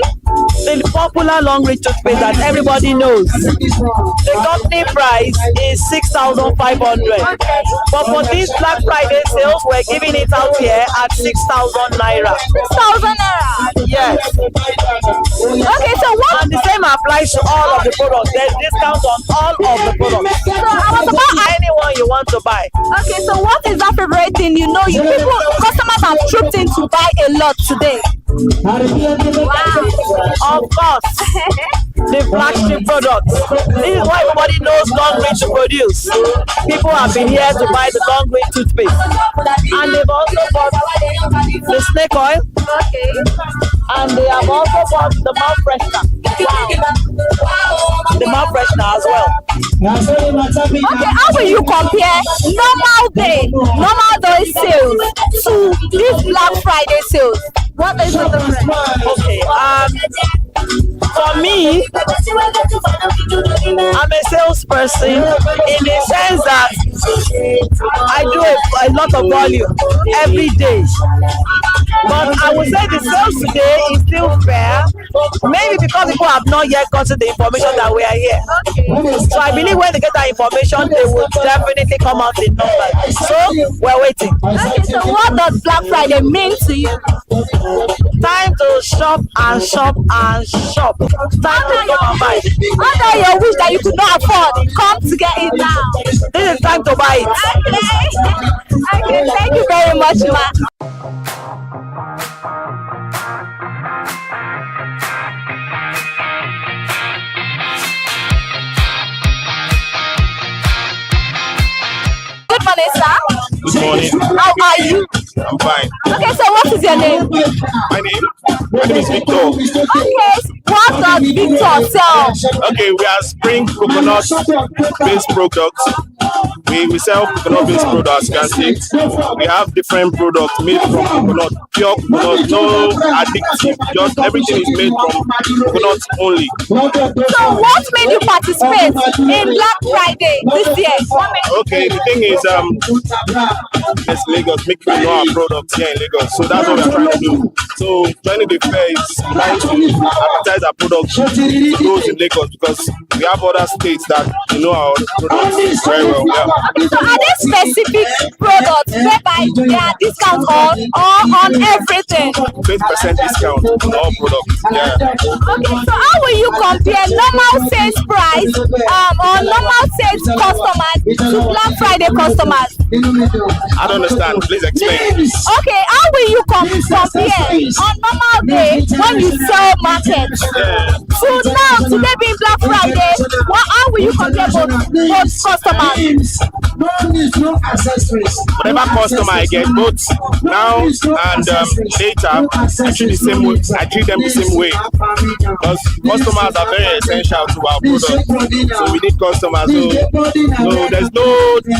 H: The popular long reach toothpaste that everybody knows, the company price is 6,500.
U: Okay.
H: But for this Black Friday sales, we're giving it out here at 6,000 naira.
U: 6,000 naira.
H: Yes.
U: Okay, so what?
H: And the same applies to all of the products. There's discount on all of the products.
U: So I was about
H: anyone you want to buy.
U: Okay, so what is that favorite thing? You know, you people, customers have trooped in to buy a lot today.
H: Wow. Of course. The flagship products. This is why everybody knows long reach to produce. People have been here to buy the long reach toothpaste. And they've also bought the snake oil.
U: Okay.
H: And they have also bought the mouth freshener. Wow. The mouth freshener as well.
U: Okay, how will you compare normal day sales to this Black Friday sales? What is the difference?
H: Okay, for me, I'm a salesperson in the sense that I do a lot of volume every day. But I would say the sales today is still fair, maybe because people have not yet gotten the information that we are here. So I believe when they get that information, they will definitely come out in numbers. So we're waiting.
U: Okay, so what does Black Friday mean to you?
H: Time to shop and shop and shop. Time to come and buy.
U: Under your wish that you could not afford, come to get it now.
H: This is time to buy it.
U: Okay. Okay, thank you very much, ma. Good morning, sir.
K: Good morning.
U: How are you?
K: I'm fine.
U: Okay, so what is your name?
K: My name is Victor.
U: Okay, what does Victor sell?
K: Okay, we are spring coconut based products. We sell coconut based products, you can see. We have different products made from coconut, pure coconut, no addictive, just everything is made from coconut only.
U: So what made you participate in Black Friday this year?
K: Okay, the thing is, yes, Lagos, make people know our products here in Lagos. So that's what we're trying to do. So joining the fair is trying to advertise our products to those in Lagos, because we have other states that know our products very well. Yeah.
U: Okay, so are there specific products whereby there are discounts on or on everything?
K: 20% discount on all products. Yeah.
U: Okay, so how will you compare normal sales price or normal sales customers to Black Friday customers?
K: I don't understand. Please explain.
U: Okay, how will you compare on normal day when you sell market to now today being Black Friday? How will you compare both customers?
K: Whatever customer I get, both now and later, I treat them the same way. Because customers are very essential to our product. So we need customers. So there's no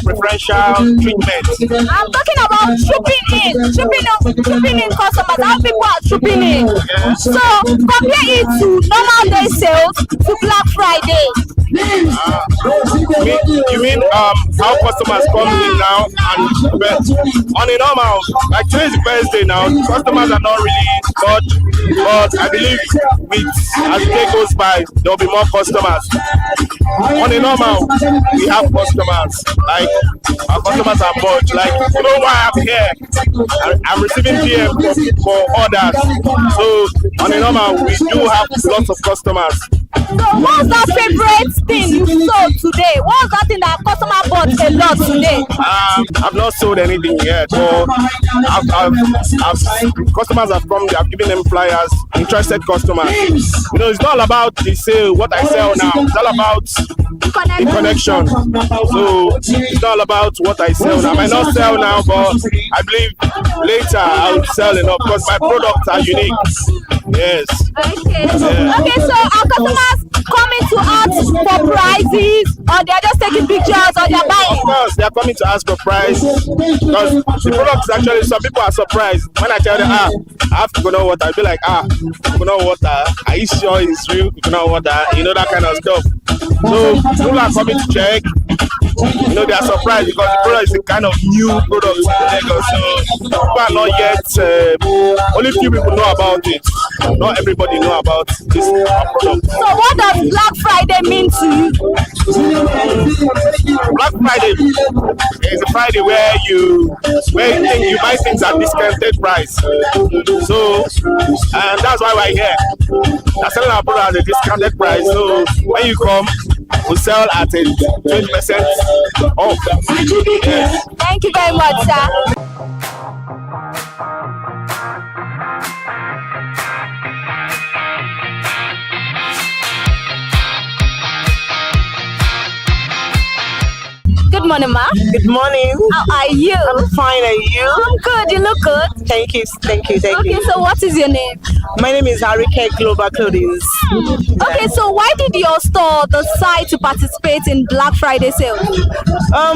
K: preferential treatment.
U: I'm talking about trooping in customers. How people are trooping in.
K: Yeah.
U: So compare it to normal day sales to Black Friday.
K: You mean how customers come in now and on a normal, like today is the first day now, customers are not really much, but I believe as the day goes by, there will be more customers. On a normal, we have customers, like our customers are much, like you know why I'm here. I'm receiving DM for orders, so on a normal, we do have lots of customers.
P: So what's that favorite thing you sold today? What's that thing that customer bought a lot today?
K: I've not sold anything yet, but customers have come, I've given them flyers, interested customers. You know, it's not about the sale, what I sell now, it's all about the connection. So it's not about what I sell now. I might not sell now, but I believe later I'll sell enough because my products are unique. Yes.
P: Okay. Yeah. Okay, so our customers coming to ask for prices, or they're just taking pictures, or they're buying?
K: Of course, they're coming to ask for price because the product is actually, some people are surprised when I tell them, I have coconut water. I'll be like, coconut water, are you sure it's real coconut water? You know, that kind of stuff. So people are coming to check. You know, they are surprised because the product is a kind of new product in Lagos. So people are not yet, only few people know about it. Not everybody know about this product.
P: So what does Black Friday mean to you?
K: Black Friday is a Friday where you buy things at discounted price. So, and that's why we're here. We're selling our product at a discounted price. So when you come, we sell at a 20% off. Yes.
P: Thank you very much, sir. Good morning, ma.
L: Good morning.
P: How are you?
L: I'm fine, and you?
P: I'm good. You look good.
L: Thank you.
P: Okay, so what is your name?
L: My name is Harike Global Clothing.
P: Okay, so why did your store decide to participate in Black Friday sale?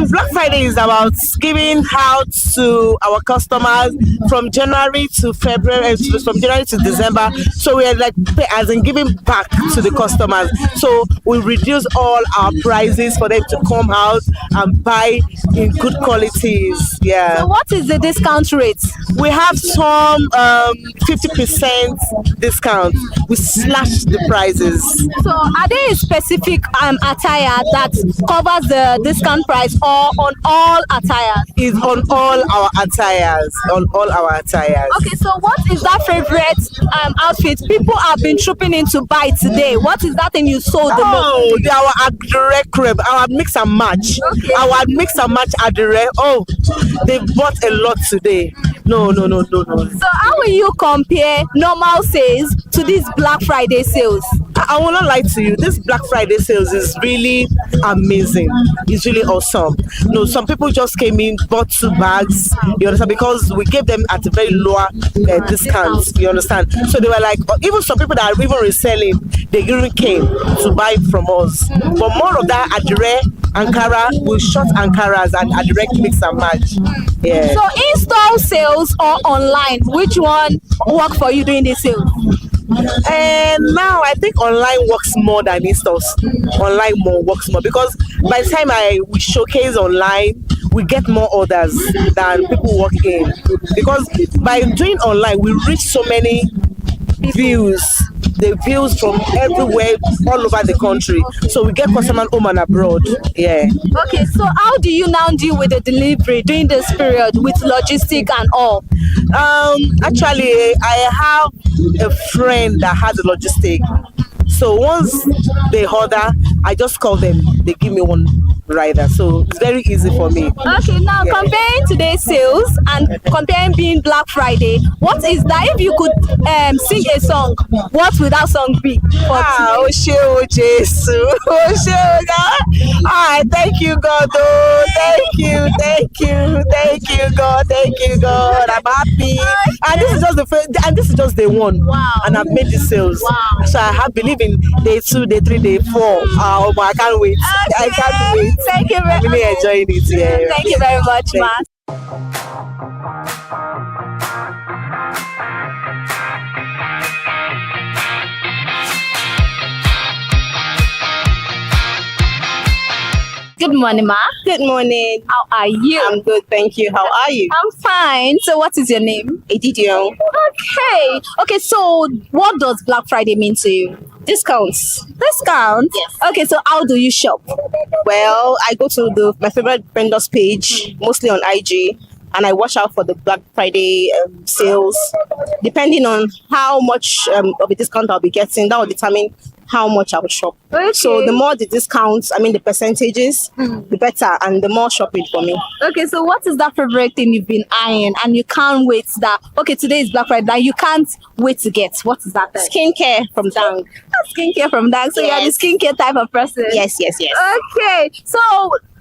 L: Black Friday is about giving out to our customers from January to February, from January to December. So we are like as in giving back to the customers. So we reduce all our prices for them to come out and buy in good qualities. Yeah.
P: So what is the discount rate?
L: We have some 50% discount. We slash the prices.
P: So are there a specific attire that covers the discount price, or on all attires?
L: It's on all our attires. On all our attires.
P: Okay, so what is that favorite outfit people have been trooping in to buy today? What is that thing you sold the most?
L: Our direct crib, our mix and match. Okay. Our mix and match are direct. Oh, they bought a lot today. No.
P: So how will you compare normal sales to these Black Friday sales?
L: I will not lie to you. This Black Friday sales is really amazing. It's really awesome. No, some people just came in, bought 2 bags. You understand? Because we gave them at a very lower discount. You understand? So they were like, even some people that are even reselling, they even came to buy from us. But more of that Adire, Ankara, we short Ankaras and a direct mix and match. Yeah.
P: So in-store sales or online, which one work for you during this sale?
L: And now I think online works more than in-stores. Online works more because by the time we showcase online, we get more orders than people walk in. Because by doing online, we reach so many views. The views from everywhere, all over the country. So we get customers home and abroad. Yeah.
P: Okay, so how do you now deal with the delivery during this period with logistic and all?
L: Actually, I have a friend that has a logistic. So once they order, I just call them. They give me one rider. So it's very easy for me.
P: Okay, now comparing today's sales and comparing being Black Friday, what is that? If you could sing a song, what would that song be?
L: Jesus. Thank you, God. Oh, thank you, God. Thank you, God. I'm happy. And this is just the first, and this is just day 1.
P: Wow.
L: And I've made the sales. Wow. So I have believe in day 2, day 3, day 4. Oh, I can't wait.
P: Okay.
L: I can't wait.
P: Thank you very much.
L: I'm really enjoying it. Yeah.
P: Thank you very much, ma.
U: Good morning, ma.
V: Good morning.
U: How are you?
V: I'm good, thank you. How are you?
U: I'm fine. So what is your name?
V: Edidion.
U: Okay. Okay, so what does Black Friday mean to you?
V: Discounts.
U: Discounts?
V: Yes.
U: Okay, so how do you shop?
V: Well, I go to my favorite vendors page, mostly on IG, and I watch out for the Black Friday sales. Depending on how much of a discount I'll be getting, that will determine how much I will shop.
U: Okay.
V: So the more the discounts, the percentages, the better, and the more shopping for me.
U: Okay, so what is that favorite thing you've been eyeing and you can't wait that, okay, today is Black Friday, that you can't wait to get? What is that thing?
V: Skincare from Dang.
U: Skincare from Dang. So
V: Yes.
U: you're the skincare type of person?
V: Yes.
U: Okay, so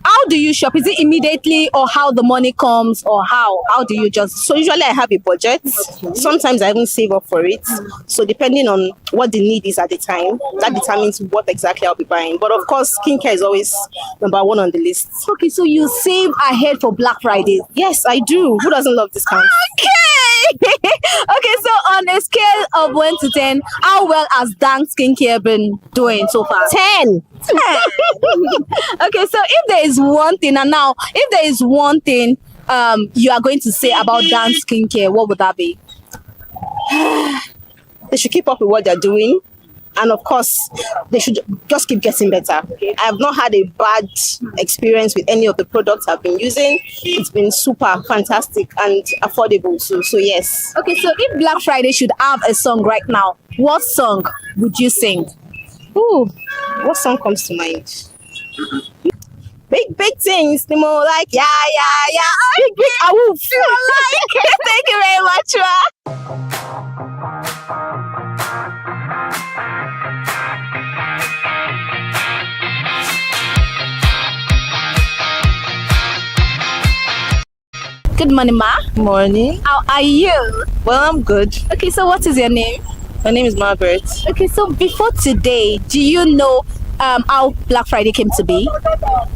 U: how do you shop? Is it immediately or how the money comes or how? How do you just?
V: So usually I have a budget.
U: Okay.
V: Sometimes I even save up for it. So depending on what the need is at the time, that determines what exactly I'll be buying. But of course, skincare is always number one on the list.
U: Okay, so you save ahead for Black Friday?
V: Yes, I do. Who doesn't love discounts?
U: Okay. Okay, so on a scale of 1 to 10, how well has Dang Skincare been doing so far?
V: 10.
U: Okay, so if there is one thing, you are going to say about Dang Skincare, what would that be?
V: They should keep up with what they're doing. And of course, they should just keep getting better. I have not had a bad experience with any of the products I've been using. It's been super fantastic and affordable too. So yes.
U: Okay, so if Black Friday should have a song right now, what song would you sing?
V: Ooh, what song comes to mind? Big things, the more like yeah. Big awoof.
U: Thank you very much, Ma. Good morning, Ma.
V: Morning.
U: How are you?
V: Well, I'm good.
U: Okay, so what is your name?
V: My name is Margaret.
U: Okay, so before today, do you know how Black Friday came to be?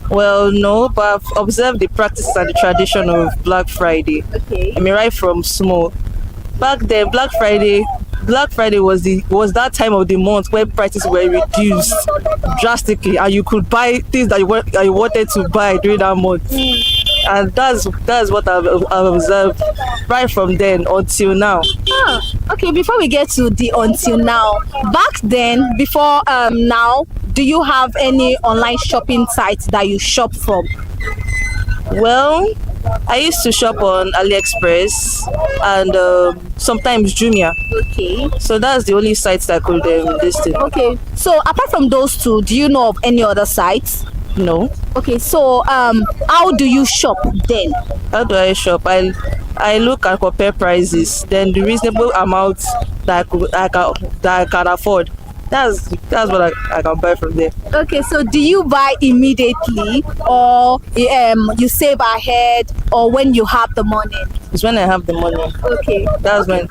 V: Well, no, but I've observed the practices and the tradition of Black Friday.
U: Okay.
V: Right from small. Back then, Black Friday was that time of the month where prices were reduced drastically, and you could buy things that you wanted to buy during that month. And that's what I've observed right from then until now.
U: Okay, before we get to the until now, back then, before now, do you have any online shopping sites that you shop from?
V: Well, I used to shop on AliExpress and sometimes Jumia.
U: Okay.
V: So that's the only sites that I could list it.
U: Okay. So apart from those two, do you know of any other sites?
V: No.
U: Okay. So how do you shop then?
V: How do I shop? I look and compare prices, then the reasonable amount that I can afford. That's what I can buy from there.
U: Okay, so do you buy immediately or you save ahead or when you have the money?
V: It's when I have the money.
U: Okay.
V: That's when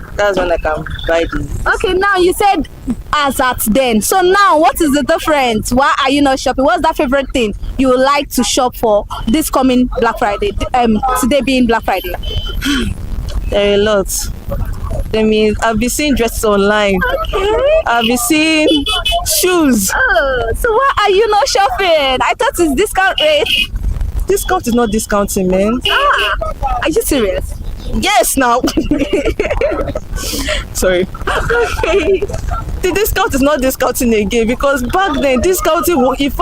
V: I can buy this.
U: Okay, now you said as at then. So now what is the difference? Why are you not shopping? What's that favorite thing you would like to shop for this coming Black Friday? Today being Black Friday.
V: There are a lot. I mean, I've been seeing dresses online.
U: Okay.
V: I've been seeing shoes.
U: Oh, so why are you not shopping? I thought it's discount rate.
V: Discount is not discounting, man.
U: Are you serious?
V: Yes, now. Sorry.
U: Okay.
V: The discount is not discounting again because back then discounting, if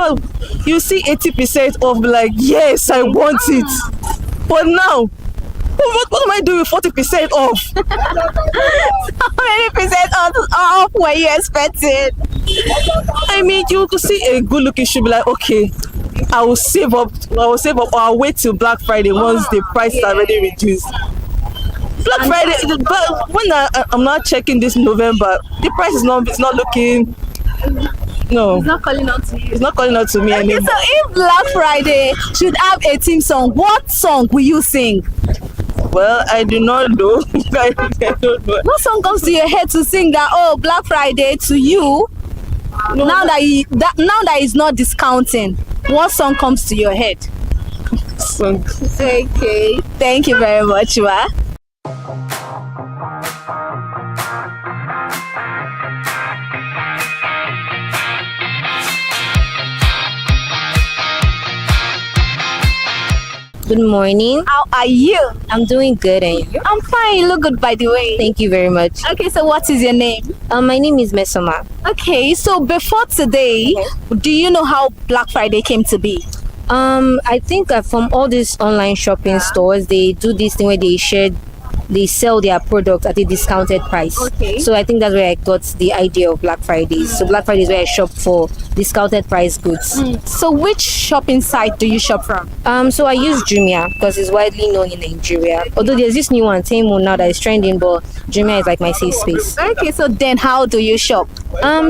V: you see 80% off, like yes, I want it. But now, what am I doing with 40% off?
U: How many percent off were you expecting?
V: I mean, you could see a good looking shoe, be like, okay, I will save up, or I'll wait till Black Friday once the prices are already reduced. Black Friday, but when I'm not checking this November, the price is not looking. No.
U: It's not calling out to you.
V: It's not calling out to me anymore.
U: So if Black Friday should have a theme song, what song will you sing?
V: Well, I do not know. I don't know.
U: What song comes to your head to sing that, oh, Black Friday to you? No. Now that it's not discounting, what song comes to your head?
V: Song.
U: Okay. Thank you very much, Ma.
M: Good morning.
U: How are you?
M: I'm doing good, and you?
U: I'm fine. You look good, by the way.
M: Thank you very much.
U: Okay, so what is your name?
M: My name is Mesoma.
U: Okay, so before today, do you know how Black Friday came to be?
M: I think from all these online shopping stores, they do this thing where they sell their products at a discounted price.
U: Okay.
M: So I think that's where I got the idea of Black Friday. So Black Friday is where I shop for discounted price goods.
U: So which shopping site do you shop from?
M: So I use Jumia because it's widely known in Nigeria. Although there's this new one, Temu, now that is trending, but Jumia is like my safe space.
U: Okay, so then how do you shop?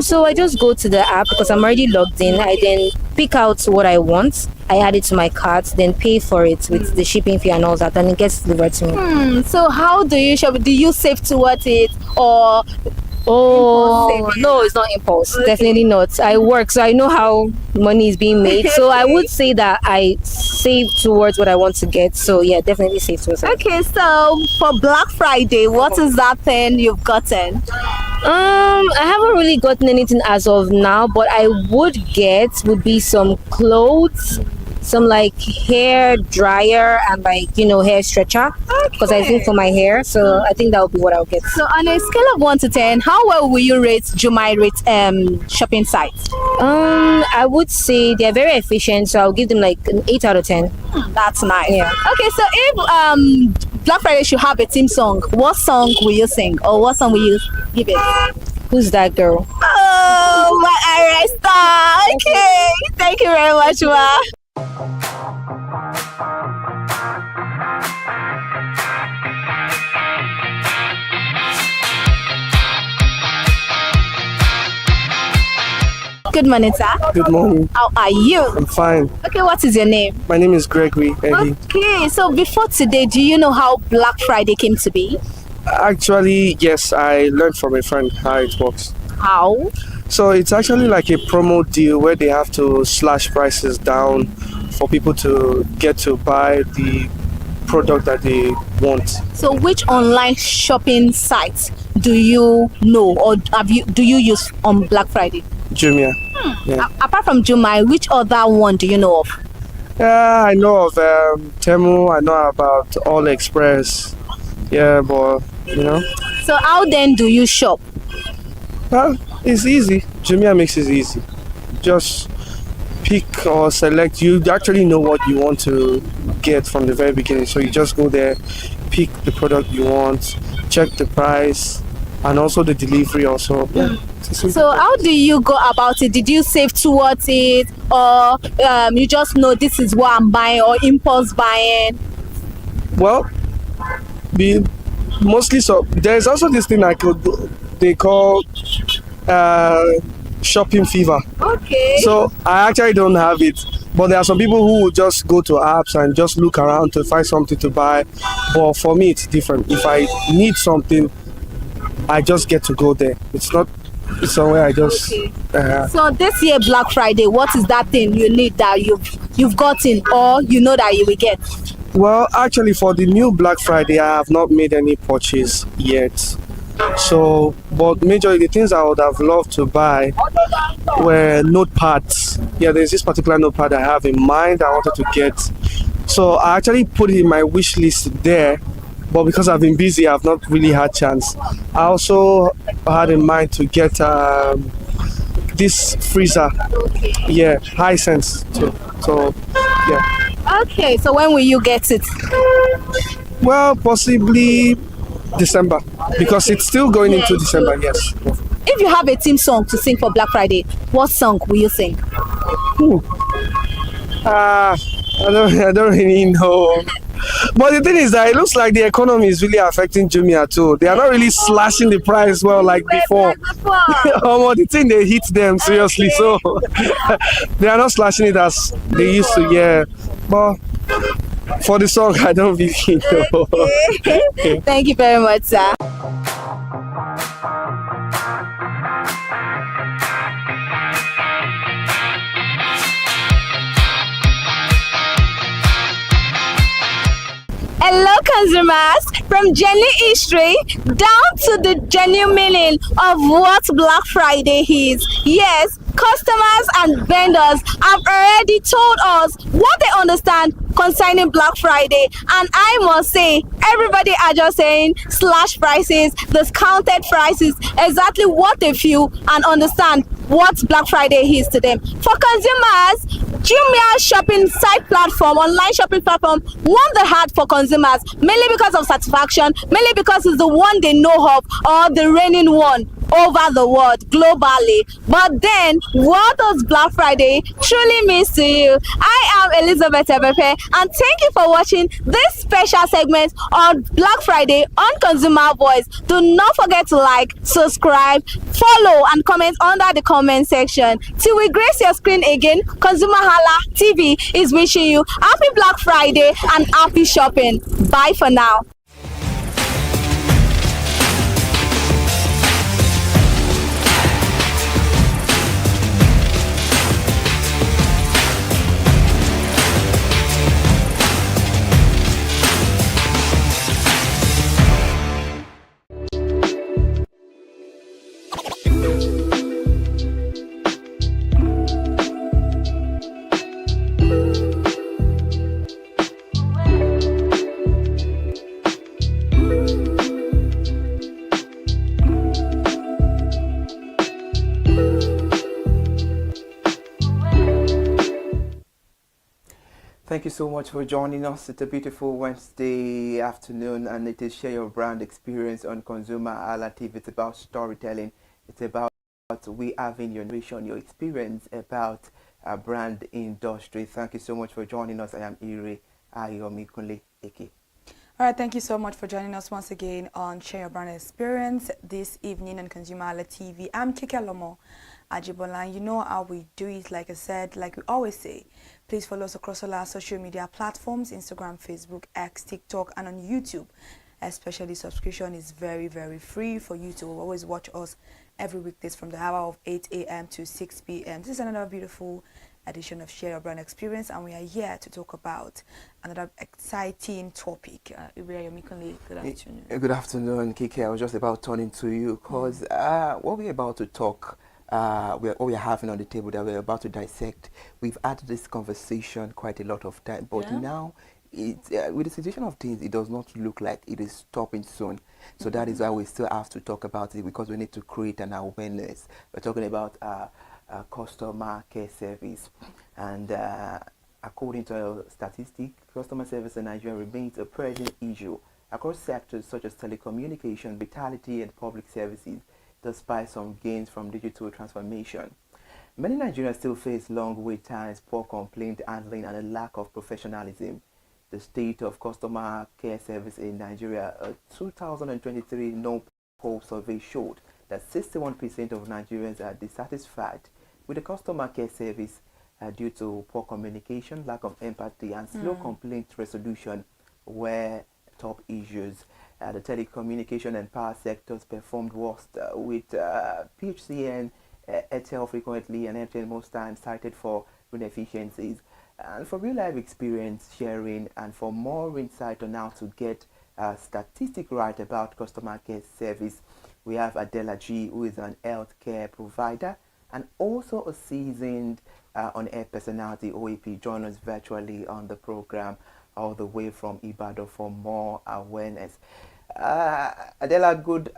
M: So I just go to the app because I'm already logged in. I then pick out what I want. I add it to my cart, then pay for it with the shipping fee and all that, and it gets delivered to me.
U: So how do you shop? Do you save towards it, or
M: no, it's not impulse. Definitely not. I work, so I know how money is being made. So I would say that I save towards what I want to get. So yeah, definitely save towards it.
U: Okay, so for Black Friday, what is that thing you've gotten?
M: I haven't really gotten anything as of now, but I would be some clothes, some like hair dryer, and like hair stretcher, because I think for my hair. So I think that would be what I'll get.
U: So on a scale of 1 to 10, how well will you rate Jumia shopping sites?
M: I would say they're very efficient, so I'll give them like an 8 out of 10.
U: That's nice.
M: Yeah.
U: Okay, so if Black Friday should have a theme song, what song will you sing, or what song will you give it?
M: Who's that girl?
U: Oh, my Arista. Okay, thank you very much, Ma. Good morning, sir.
J: Good morning.
U: How are you?
J: I'm fine.
U: Okay, what is your name?
J: My name is Gregory Eddie.
U: Okay, so before today, do you know how Black Friday came to be?
J: Actually, yes, I learned from a friend how it works.
U: How?
J: So it's actually like a promo deal where they have to slash prices down for people to get to buy the product that they want.
U: So which online shopping sites do you know, or do you use on Black Friday?
J: Jumia. Yeah.
U: Apart from Jumia, which other one do you know of?
J: Yeah, I know of Temu. I know about All Express. Yeah, but
U: So how then do you shop?
J: It's easy. Jumia makes it easy. Just pick or select. You actually know what you want to get from the very beginning. So you just go there, pick the product you want, check the price, and also the delivery also. Yeah.
U: So how do you go about it? Did you save towards it, or you just know this is what I'm buying, or impulse buying?
J: Well, mostly so. There's also this thing they call shopping fever.
U: Okay.
J: So I actually don't have it, but there are some people who will just go to apps and just look around to find something to buy. But for me, it's different. If I need something, I just get to go there. It's somewhere I just.
U: Okay. So this year Black Friday, what is that thing you need that you've gotten, or you know that you will get?
J: Well, actually, for the new Black Friday, I have not made any purchase yet. So, but majorly the things I would have loved to buy were notepads. Yeah, there's this particular notepad I have in mind I wanted to get. So I actually put it in my wish list there, but because I've been busy, I've not really had chance. I also had in mind to get this freezer. Yeah, Hisense too. So, yeah.
U: Okay, so when will you get it?
J: Well, possibly December, because it's still going into December. Yes.
U: If you have a theme song to sing for Black Friday, what song will you sing?
J: I don't really know. But the thing is that it looks like the economy is really affecting Jumia too. They are not really slashing the price well like before. The thing they hit them seriously, so they are not slashing it as they used to. Yeah, but for the song, I don't really know.
U: Okay. Thank you very much, sir. Hello, consumers. From genuine history down to the genuine meaning of what Black Friday is. Yes,
P: customers and vendors have already told us what they understand concerning Black Friday, and I must say everybody are just saying slash prices, discounted prices, exactly what they feel and understand what Black Friday is to them. For consumers, Jumia shopping site platform, online shopping platform, won the heart for consumers, mainly because of satisfaction, mainly because it's the one they know of, or the reigning one over the world globally. But then, what does Black Friday truly means to you? I am Elizabeth Ebepe, and thank you for watching this special segment on Black Friday on Consumer Voice. Do not forget to like, subscribe, follow, and comment under the comment section. Till we grace your screen again, ConsumerHalla TV is wishing you happy Black Friday and happy shopping. Bye for now.
A: Thank you so much for joining us. It's a beautiful Wednesday afternoon, and it is Share Your Brand Experience on ConsumerHalla TV. It's about storytelling. It's about we having your vision, your experience about a brand industry. Thank you so much for joining us. I am Ire Ayomikunle Eke.
F: All right, thank you so much for joining us once again on Share Your Brand Experience this evening on ConsumerHalla TV. I'm Kike Lomo Ajibola. You know how we do it, like I said, like we always say. Please follow us across all our social media platforms, Instagram, Facebook, X, TikTok, and on YouTube. Especially subscription is very, very free for you to always watch us every weekdays from the hour of 8 a.m. to 6 p.m. This is another beautiful edition of Share Your Brand Experience, and we are here to talk about another exciting topic. Good afternoon.
A: Good afternoon, Kike. I was just about turning to you because what we're about to talk, what we're having on the table that we're about to dissect, we've had this conversation quite a lot of time, but now with the situation of things, it does not look like it is stopping soon. So that is why we still have to talk about it, because we need to create an awareness. We're talking about customer care service, and according to statistics, customer service in Nigeria remains a present issue across sectors such as telecommunication, vitality, and public services, despite some gains from digital transformation. Many Nigerians still face long wait times, poor complaint handling, and a lack of professionalism. The state of customer care service in Nigeria, a 2023 no-poll survey showed that 61% of Nigerians are dissatisfied with the customer care service due to poor communication, lack of empathy, and slow complaint resolution were top issues. The telecommunication and power sectors performed worst, with PHCN, Airtel frequently, and Airtel most times cited for inefficiencies. And for real-life experience sharing, and for more insight on how to get statistic right about customer care service, we have Adela G, who is an healthcare provider and also a seasoned on-air personality, OAP. Join us virtually on the program all the way from Ibadan for more awareness. Adela, good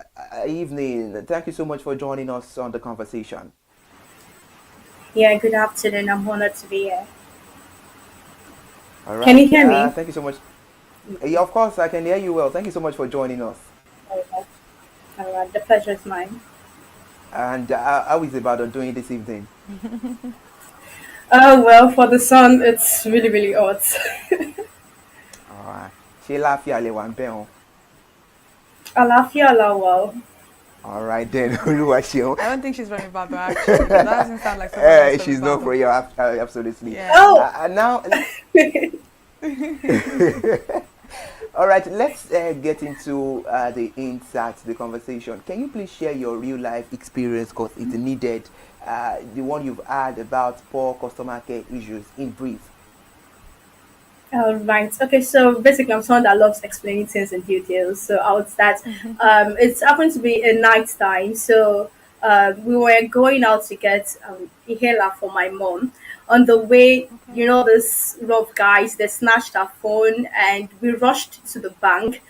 A: evening. Thank you so much for joining us on the conversation.
N: Yeah, good afternoon. I'm honored to be here.
A: All right.
N: Can you hear me?
A: Thank you so much. Yeah, of course, I can hear you well. Thank you so much for joining us.
N: Okay. All right, the pleasure is mine.
A: And how is Ibadan doing this evening?
N: Well, for the sun, it's really, really hot.
A: All right.
N: Alafia Lawal.
A: All right then.
F: I don't think she's from Ibadan, actually. That doesn't sound like someone else from
A: she's not for you, absolutely.
N: Yeah. Oh!
A: Now, all right, let's get into the insights, the conversation. Can you please share your real-life experience, because it's needed, the one you've had about poor customer care issues, in brief?
N: All right. Okay. So basically, I'm someone that loves explaining things in details. So I would start. It's happened to be a night time. So we were going out to get inhaler for my mom. On the way, you know, this rough guys, they snatched our phone and we rushed to the bank.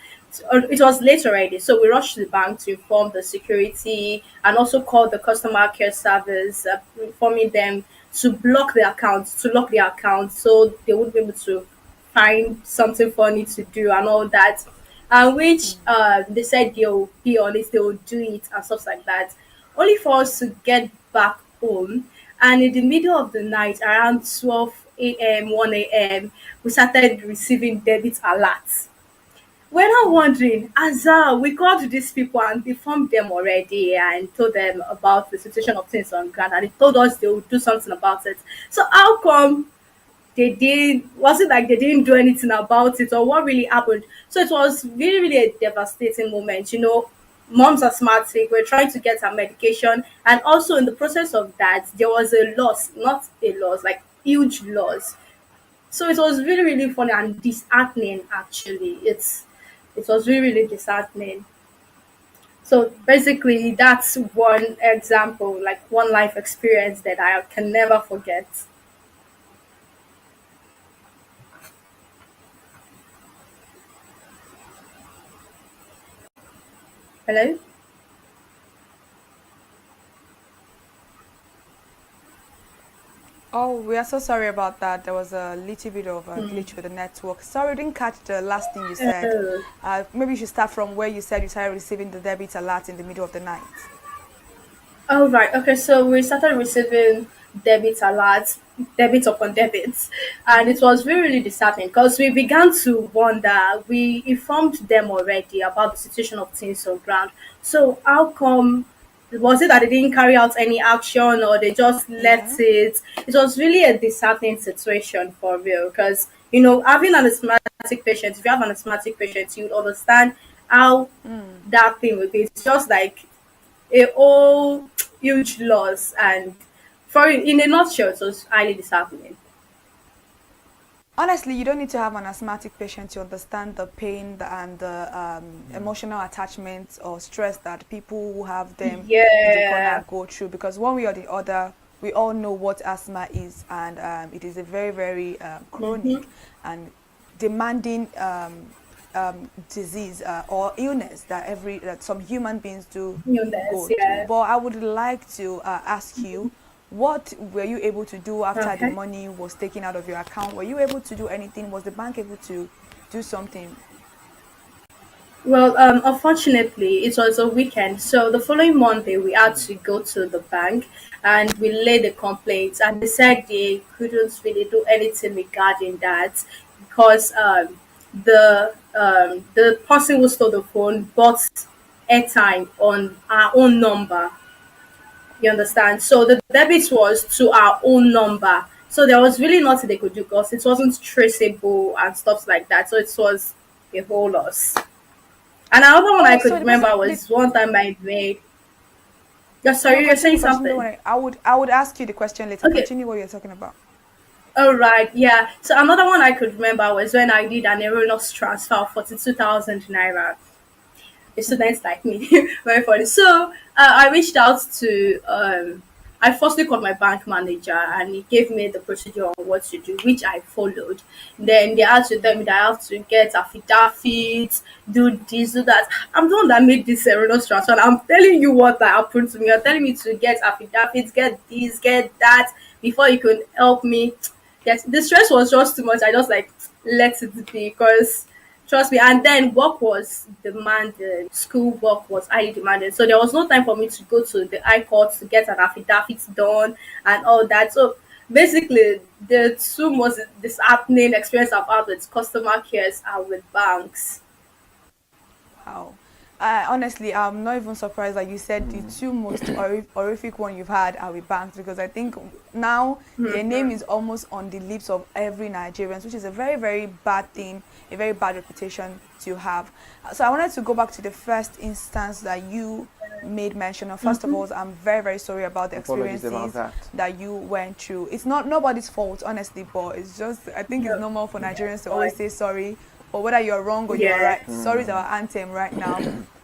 N: It was late already, so we rushed to the bank to inform the security and also called the customer care service, informing them to block the account, to lock the account, so they would be able to find something funny to do and all that. And which they said they'll be honest, they will do it and stuff like that. Only for us to get back home, and in the middle of the night, around 12 a.m., 1 a.m., we started receiving debit alerts. We're not wondering, as we called these people and informed them already and told them about the situation of things on ground, and they told us they would do something about it. So how come they didn't? Was it like they didn't do anything about it, or what really happened? So it was really, really a devastating moment. You know, mom's asthmatic. We're trying to get her medication, and also in the process of that, there was a loss, not a loss, like huge loss. So it was really, really funny and disheartening. Actually, it was really, really disheartening. So basically, that's one example, like one life experience that I can never forget. Hello.
F: Oh, we are so sorry about that. There was a little bit of a glitch with the network. Sorry, didn't catch the last thing you said. Maybe you should start from where you said you started receiving the debit alert in the middle of the night.
N: Oh, right. Okay, so we started receiving debit alerts, debit upon debits, and it was really, really disheartening because we began to wonder. We informed them already about the situation of things on ground. So how come? Was it that they didn't carry out any action or they just left it? It was really a disheartening situation for real because, you know, having an asthmatic patient, if you have an asthmatic patient, you would understand how that thing would be. It's just like a whole huge loss, and for in a nutshell, it was highly disheartening.
F: Honestly, you don't need to have an asthmatic patient to understand the pain and the emotional attachment or stress that people who have them in the corner go through. Because one way or the other, we all know what asthma is, and it is a very, very chronic and demanding disease or illness that some human beings do go through. But I would like to ask you, what were you able to do after the money was taken out of your account? Were you able to do anything? Was the bank able to do something?
N: Well, unfortunately, it was a weekend. So the following Monday, we had to go to the bank and we laid a complaint. And they said they couldn't really do anything regarding that because the person who stole the phone bought airtime on our own number. You understand? So the debit was to our own number. So there was really nothing they could do because it wasn't traceable and stuff like that. So it was a whole loss. And another one I could remember was one time I made. Yeah, sorry, you're saying something.
F: I would ask you the question later.
N: Okay.
F: Continue what you're talking about.
N: All right, yeah. So another one I could remember was when I did an erroneous transfer of 42,000 naira. A student like me, very funny. So I reached out to I firstly called my bank manager and he gave me the procedure on what to do, which I followed. Then they had to tell me that I have to get affidavits, do this, do that. I'm the one that made this erroneous transfer. And I'm telling you what that happened to me. You're telling me to get affidavits, get this, get that before you can help me. Yes, the stress was just too much. I just like let it be because trust me. And then work was demanded. School work was highly demanded. So there was no time for me to go to the high court to get an affidavit done and all that. So basically, the two most disheartening experience I've had with customer cares are with banks.
F: Wow. Honestly, I'm not even surprised that you said the two most horrific one you've had are with banks, because I think now their name is almost on the lips of every Nigerian, which is a very, very bad thing, a very bad reputation to have. So I wanted to go back to the first instance that you made mention of. First of all, I'm very, very sorry about the experiences that you went through. It's not nobody's fault, honestly, but it's just, I think it's normal for Nigerians to always say sorry. Or whether you're wrong or you're right. Sorry is our anthem right now.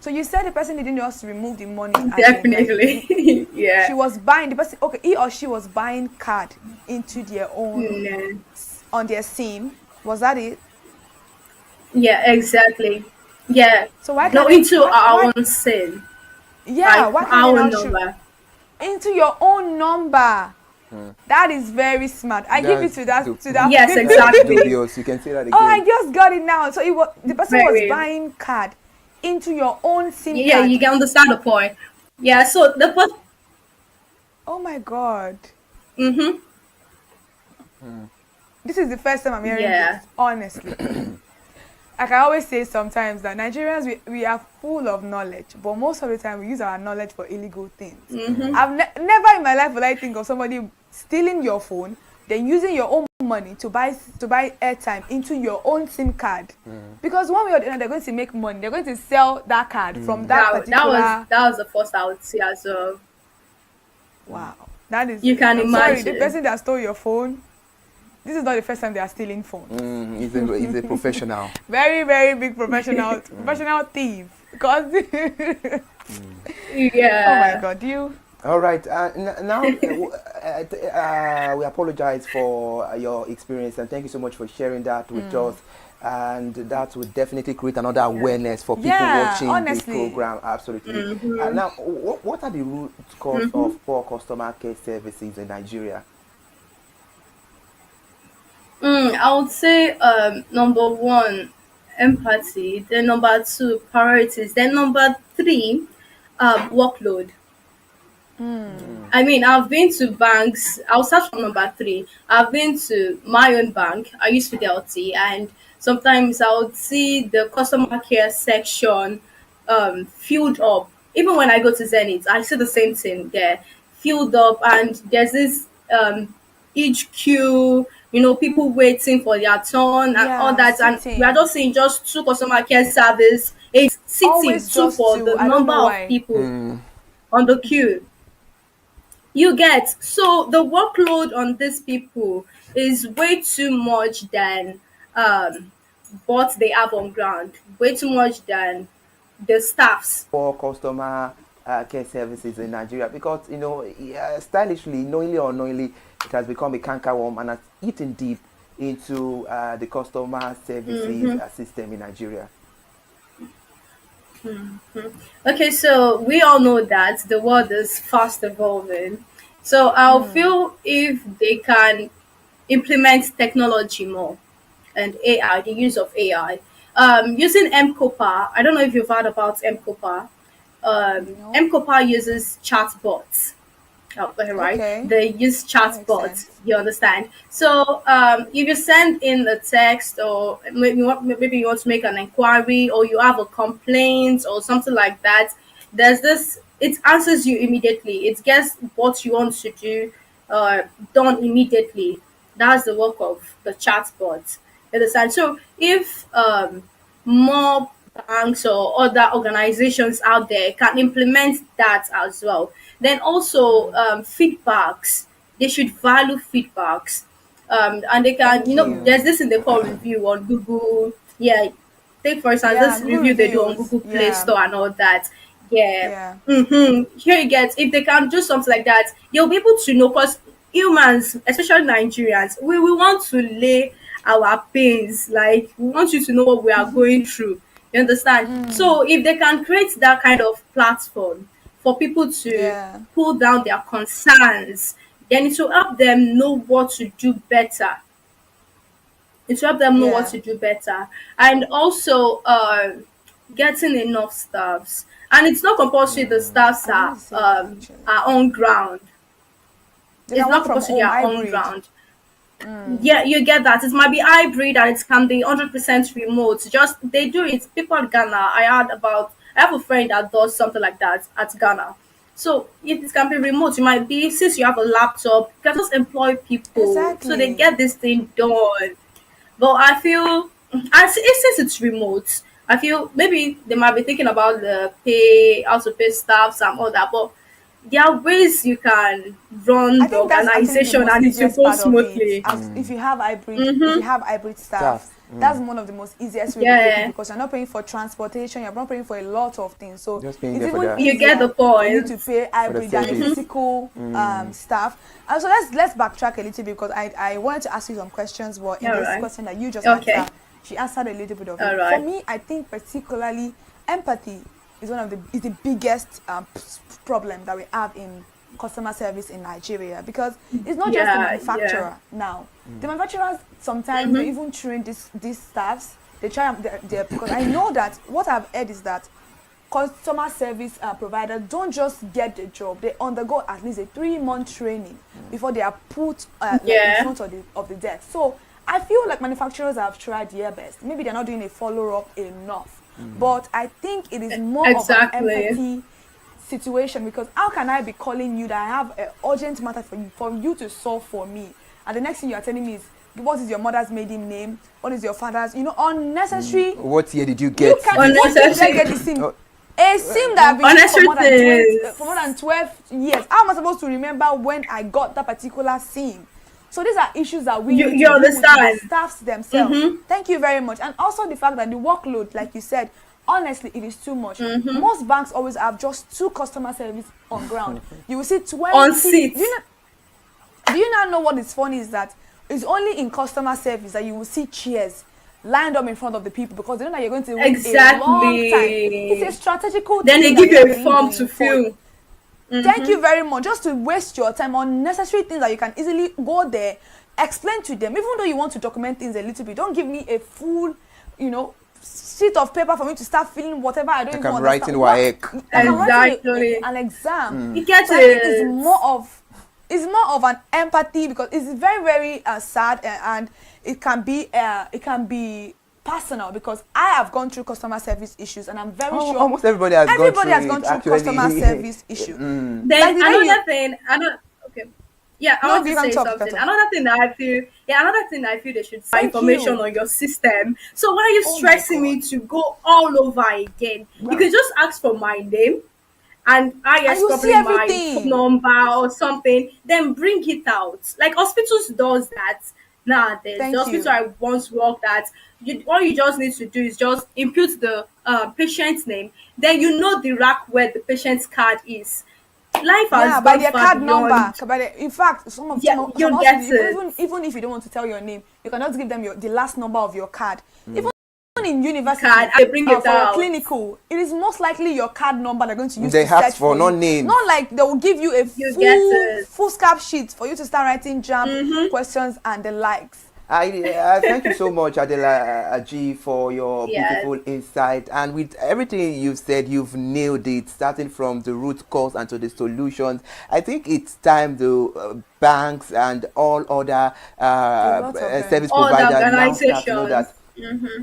F: So you said the person didn't just remove the money.
N: Definitely. Yeah.
F: She was buying the person. Okay, he or she was buying card into their own on their SIM. Was that it?
N: Yeah, exactly. Yeah.
F: So why
N: No,
F: can't they?
N: into our own sin.
F: Yeah,
N: Like
F: why can't they
N: our
F: now
N: number.
F: into your own number? That is very smart. I give it to that.
N: Yes, exactly.
A: Dubious. You can say that again.
F: Oh, I just got it now. So the person was
N: Very.
F: buying card into your own SIM
N: Yeah,
F: card.
N: you can understand the point. Yeah, so the person.
F: Oh my god.
N: Mm-hmm.
F: This is the first time I'm hearing
N: Yeah.
F: this, honestly. Like I always say sometimes that Nigerians, we are full of knowledge, but most of the time we use our knowledge for illegal things. I've never in my life will I think of somebody stealing your phone, then using your own money to buy airtime into your own SIM card. Because one way or the other, they're going to make money. They're going to sell that card from that particular.
N: That was the first I would see as well.
F: Wow, that is.
N: You can
F: I'm
N: imagine.
F: sorry, the person that stole your phone. This is not the first time they are stealing phones.
A: He's a professional.
F: Very, very big professional thief. Because
N: yeah.
F: Oh my God, you.
A: All right. Now we apologize for your experience and thank you so much for sharing that with us. And that would definitely create another awareness for people watching the program. Absolutely. Now, what are the root cause of poor customer care services in Nigeria?
N: I would say number one, empathy. Then number two, priorities. Then number three, workload. I mean, I've been to banks. I'll start from number three. I've been to my own bank. I use Fidelity, and sometimes I would see the customer care section filled up. Even when I go to Zenith, I see the same thing there, filled up, and there's this each queue. People waiting for their turn and all that, and we are just seeing just two customer care service. It's sitting
F: Always
N: two
F: just
N: for
F: two.
N: the
F: I don't
N: number
F: know
N: of
F: why.
N: people on the queue. You get, so the workload on these people is way too much than what they have on ground, way too much than the staffs.
A: For customer care services in Nigeria, because stylishly, knowingly or unknowingly, it has become a cankerworm and has eaten deep into the customer services system in Nigeria.
N: Okay, so we all know that the world is fast evolving. So I'll feel if they can implement technology more and AI, the use of AI. Using MCOPA, I don't know if you've heard about MCOPA. MCOPA uses chatbots. Right?
F: Okay.
N: They use chatbots. You understand? So if you send in a text, or maybe you want to make an inquiry, or you have a complaint or something like that, there's this. It answers you immediately. It gets what you want to do done immediately. That's the work of the chatbot. You understand? So if more banks or other organizations out there can implement that as well. Then also feedbacks. They should value feedbacks. And they can, there's this in the call review on Google. Yeah. Take for instance this review they do on Google Play Store and all that. Yeah. Here you get, if they can do something like that, you'll be able to know, because humans, especially Nigerians, we want to lay our pains. Like, we want you to know what we are going through. You understand? So if they can create that kind of platform for people to pull down their concerns, then it will help them know what to do better. It will help them know what to do better. And also getting enough staffs. And it's not compulsory the staffs are on ground. It's not compulsory they are on ground. Yeah, you get that. It might be hybrid and it can be 100% remote. Just they do it. People at Ghana, I have a friend that does something like that at Ghana. So if it can be remote, it might be, since you have a laptop, you can just employ people. So they get this thing done. But I feel, since it's remote, I feel maybe they might be thinking about how to pay staffs and all that. But there are ways you can run
F: I
N: the
F: think that's actually the
N: organization
F: most
N: and it will
F: easiest
N: go
F: part of it.
N: smoothly.
F: As if you have hybrid,
A: Staff.
F: staff, that's one of the most easiest way to
N: Yeah.
F: do it, because you're not paying for transportation, you're not paying for a lot of things. So
A: Just paying
F: it's
A: there for
F: even
A: that.
N: You get the
F: easier for you
N: point.
F: to pay hybrid than a
A: service.
F: physical staff. And so let's backtrack a little bit, because I wanted to ask you some questions, but in this
N: Alright.
F: question that you just
N: Okay.
F: answered, she answered a little bit of it.
N: Alright.
F: For me, I think particularly empathy is the biggest problem that we have in customer service in Nigeria, because it's not just the manufacturer now. The manufacturers sometimes they even train these staffs. They try because I know that what I've heard is that customer service providers don't just get the job; they undergo at least a 3-month training before they are put in front of the desk. So I feel like manufacturers have tried their best. Maybe they're not doing a follow-up enough, but I think it is more of an empathy situation, because how can I be calling you that I have an urgent matter for you to solve for me, and the next thing you are telling me is what is your mother's maiden name, what is your father's, unnecessary.
A: What year did you get?
F: Get the SIM. A SIM that I've been using for more than 12 years. How am I supposed to remember when I got that particular SIM? So these are issues that we need to deal with the staffs themselves. Thank you very much. And also the fact that the workload, like you said, honestly, it is too much. Most banks always have just 2 customer service on ground. You will see 20
N: on seat.
F: Do you not know what is funny is that it's only in customer service that you will see chairs lined up in front of the people, because they know that you're going to wait a long time. It's a strategical
N: then
F: thing.
N: They give you a form to fill.
F: Thank you very much. Just to waste your time on unnecessary things that you can easily go there, explain to them. Even though you want to document things a little bit, don't give me a full, sheet of paper for me to start filling whatever I don't even understand.
N: Exactly.
F: An exam.
N: You get
F: so
N: it.
F: It's more of an empathy, because it's very, very sad, and it can be personal, because I have gone through customer service issues, and I'm very sure
A: almost everybody has gone through
F: customer service issue.
N: Then another thing, I want to say something. Another thing that I feel they should say information on your system. So why are you stressing me to go all over again? You can just ask for my name and probably my phone number or something, then bring it out. Like hospitals does that nowadays. The hospital I once worked at, all you just need to do is just input the patient's name, then the rack where the patient's card is. Life has
F: by their card
N: beyond.
F: number. In fact, some
N: you get it.
F: Even if you don't want to tell your name, you can just give them the last number of your card. Even in university,
N: they bring it
F: for
N: out.
F: a clinical, it is most likely your card number they're going to use.
A: They
F: to
A: have
F: search
A: for
F: no
A: no name.
F: Not like they will give you a full scrap sheet for you to start writing jam questions and the likes.
A: Thank you so much, Adela Aji, for your beautiful insight. And with everything you've said, you've nailed it, starting from the root cause and to the solutions. I think it's time the banks and all other service providers now start to know that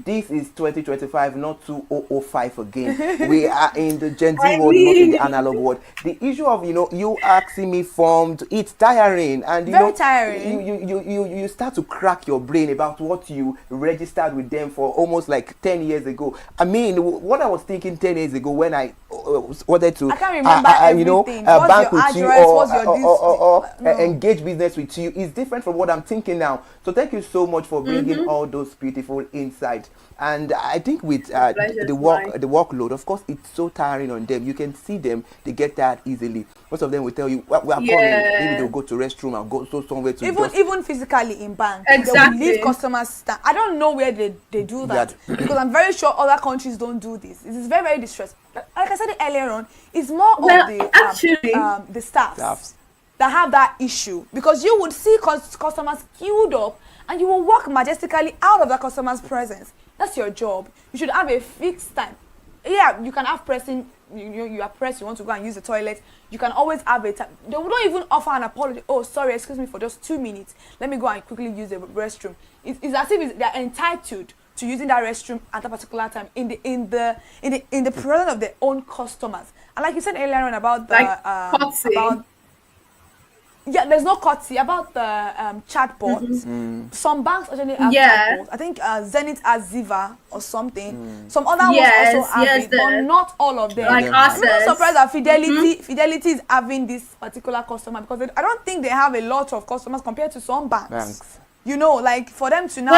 A: this is 2025, not 2005 again. We are in the Gen Z world, not in the analog world. The issue of you asking me formed, it's tiring, and
F: very tiring.
A: You start to crack your brain about what you registered with them for almost like 10 years ago. I mean, what I was thinking 10 years ago when I wanted to
F: I can't remember
A: bank with you or engage business with you is different from what I'm thinking now. So thank you so much for bringing all those beautiful insight. And I think with the workload, of course, it's so tiring on them. You can see them; they get tired easily. Most of them will tell you, "We are coming." Maybe they'll go to restroom and go somewhere to
F: even physically in bank.
N: Exactly.
F: They will leave customers. I don't know where they do that because I'm very sure other countries don't do this. This is very, very distressing. Like I said earlier on, it's more of the staffs that have that issue, because you would see customers queued up and you will walk majestically out of that customer's presence. That's your job. You should have a fixed time. Yeah, you can have pressing. You are pressed. You want to go and use the toilet. You can always have a time. They don't even offer an apology. Oh, sorry, excuse me for just 2 minutes. Let me go and quickly use the restroom. It's as if they're entitled to using that restroom at a particular time in the presence of their own customers. And like you said earlier on about the yeah, there's no courtesy about the chatbots. Some banks actually have chatbots. I think Zenith has Ziva or something. Some other ones also have it, but not all of them.
N: Like
F: I'm not
N: Access.
F: surprised that Fidelity is having this particular customer, because I don't think they have a lot of customers compared to some banks. You know, like for them to now.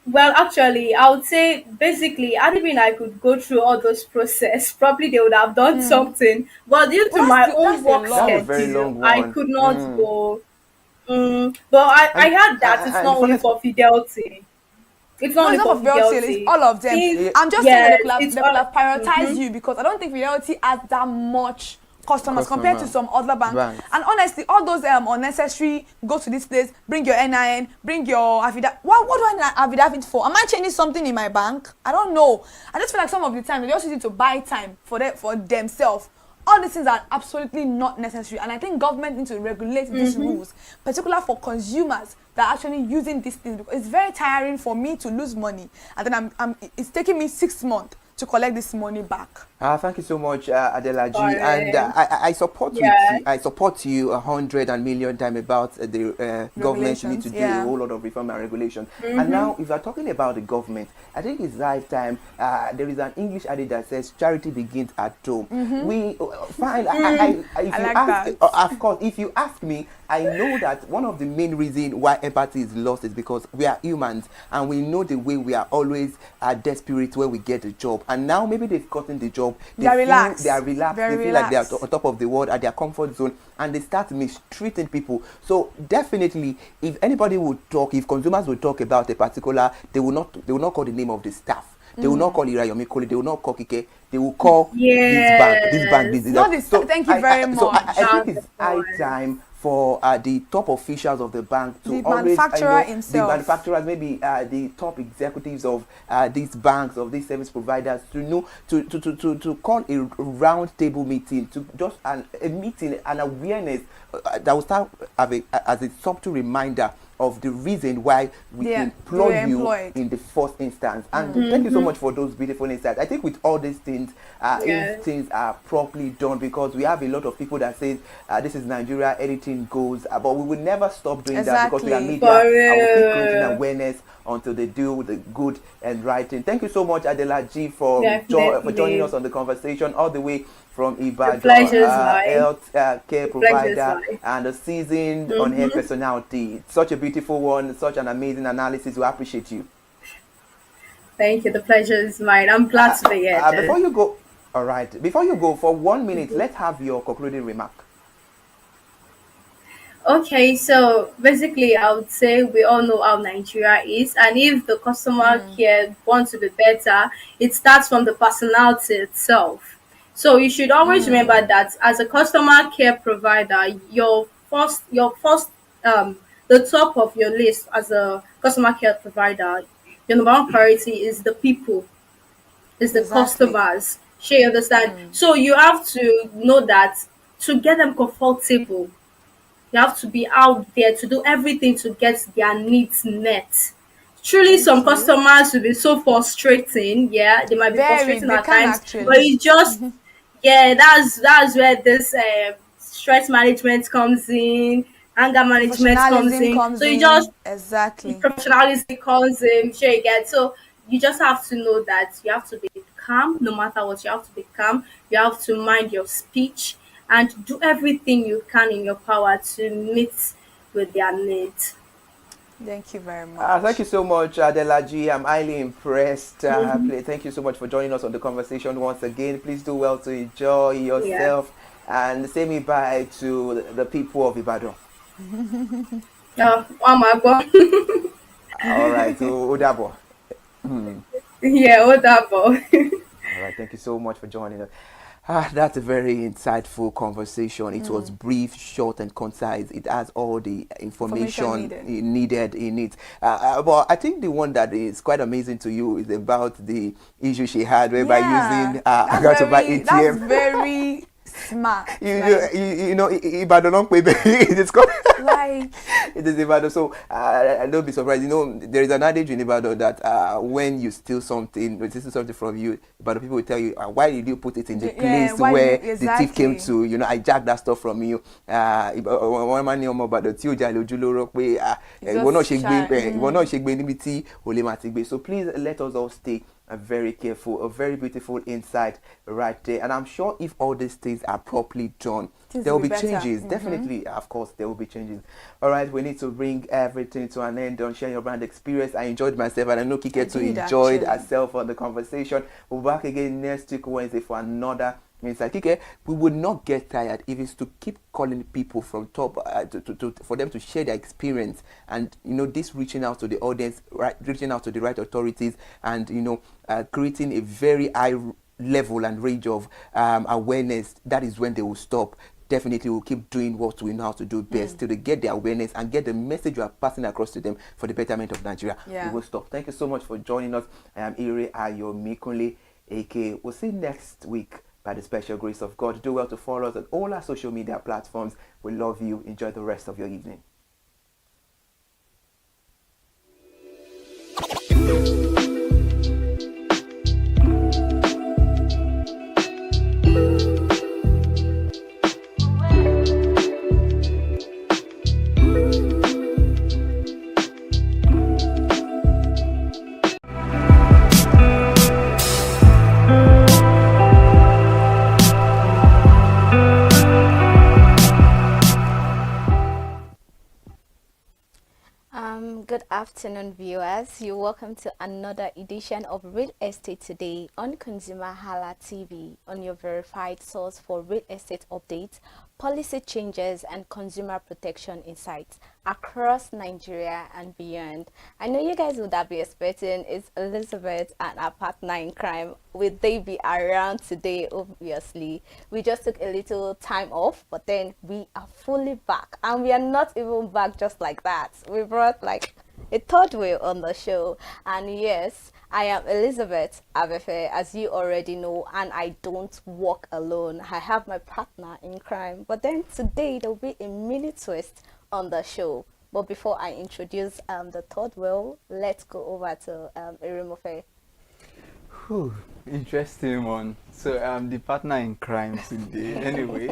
N: Well, actually, I would say basically, I don't mean I could go through all those process. Probably they would have done something, but due to my own work schedule, I could not go. But I heard that it's not only for Fidelity. It's not only for Fidelity.
F: It's all of them. I'm just saying that they could have prioritized you, because I don't think Fidelity has that much customers compared to some other banks. And honestly, all those unnecessary, go to this place, bring your NIN, bring your affidavit. What do I need an affidavit for? Am I changing something in my bank? I don't know. I just feel like some of the time they just need to buy time for themselves. All these things are absolutely not necessary, and I think government needs to regulate these rules, particularly for consumers that are actually using these things, because it's very tiring for me to lose money, and then it's taking me 6 months to collect this money back.
A: Thank you so much, Adela G. And I support I support you 100,000,000 times about the government need to do a whole lot of reform and regulation. And now, if you are talking about the government, I think it's right time. There is an English adage that says charity begins at home. We find of course, if you ask me, I know that one of the main reasons why empathy is lost is because we are humans, and we know the way we are always desperate when we get a job. And now maybe they've gotten the job, they are relaxed, they feel like they are on top of the world, at their comfort zone, and they start mistreating people. So definitely, if anybody would talk, if consumers would talk about a particular, they will not call the name of the staff. They will not call Irayomi Kole, they will not call Kike, they will call this bank.
F: So thank you very much.
A: So I think it's high time for the top officials of the bank to
F: the
A: always,
F: manufacturer himself,
A: the manufacturers, maybe the top executives of these banks, of these service providers, to know to call a round table meeting, to just a meeting, an awareness that will start as a subtle reminder of the reason why we employ you in the first instance. And thank you so much for those beautiful insights. I think with all these things, if things are properly done, because we have a lot of people that say this is Nigeria, anything goes, but we will never stop doing that, because we are media and we keep creating awareness until they do the good and right thing. Thank you so much, Adela G, for joining us on the conversation all the way from Ibadan, health care provider and a seasoned on-air personality. Such a beautiful one, such an amazing analysis. We appreciate you.
N: Thank you. The pleasure is mine. I'm glad to be here.
A: Before you go, all right. Before you go, for 1 minute, let's have your concluding remark.
N: Okay, so basically, I would say we all know how Nigeria is, and if the customer care wants to be better, it starts from the personality itself. So you should always remember that as a customer care provider, the top of your list as a customer care provider, your number one priority is the people, is the customers. Sure, you understand? So you have to know that to get them comfortable, you have to be out there to do everything to get their needs met. Truly, some customers will be so frustrating. Yeah, they might be frustrating at times, but it's just that's where this stress management comes in, anger management comes in. So you just professionalism comes in. Sure, you get. So you just have to know that you have to be calm, no matter what. You have to be calm. You have to mind your speech and do everything you can in your power to meet with their needs.
F: Thank you very much.
A: Thank you so much, Adela G. I'm highly impressed. Thank you so much for joining us on the conversation once again. Please do well to enjoy yourself and say me bye to the people of Ibadan.
N: Oh my God.
A: All right, so Odabo.
N: Yeah, Odabo.
A: All right, thank you so much for joining us. That's a very insightful conversation. It was brief, short, and concise. It has all the information needed in it. But I think the one that is quite amazing to you is about the issue she had whereby using to buy ATM.
F: That's very smart.
A: You know, Ibadan don't pay it's called
F: Like
A: it is Ibadan. So I don't be surprised. You know, there is an adage in Ibadan that when you steal something, when they steal something from you, Ibadan people will tell you, why did you put it in the place where the thief came to? You know, I jacked that stuff from you. One man ọmọ Ibadan tí ó jalè ojúlówó pé ìwọ náà ṣe gbé níbi tí olè máa ti gbé. So please let us all stay very careful, a very beautiful insight right there. And I'm sure if all these things are properly done, there will be changes. Definitely, of course, there will be changes. All right, we need to bring everything to an end on Share Your Brand Experience. I enjoyed myself, and I know Kike too enjoyed herself on the conversation. We'll be back again next week Wednesday for another insight. Kike, we would not get tired if it's to keep calling people from top for them to share their experience, and you know, this reaching out to the audience, right, reaching out to the right authorities, and you know, creating a very high level and range of awareness. That is when they will stop. Definitely we'll keep doing what we know how to do best till they get their awareness and get the message you are passing across to them for the betterment of Nigeria. We will stop. Thank you so much for joining us. I am Ire Ayomikunle, aka. We'll see you next week by the special grace of God. Do well to follow us on all our social media platforms. We love you. Enjoy the rest of your evening.
O: Good afternoon, viewers. You're welcome to another edition of Real Estate Today on ConsumerHallaTV, on your verified source for real estate updates, policy changes, and consumer protection insights across Nigeria and beyond. I know you guys would have been expecting it's Elizabeth and our partner in crime. Will they be around today? Obviously, we just took a little time off, but then we are fully back, and we are not even back just like that. We brought like a third wheel on the show, and yes, I am Elizabeth Abefe, as you already know, and I don't walk alone. I have my partner in crime, but then today there will be a mini twist on the show. But before I introduce the third wheel, let's go over to Irimofe.
C: Interesting one. So I'm the partner in crime today. Anyway,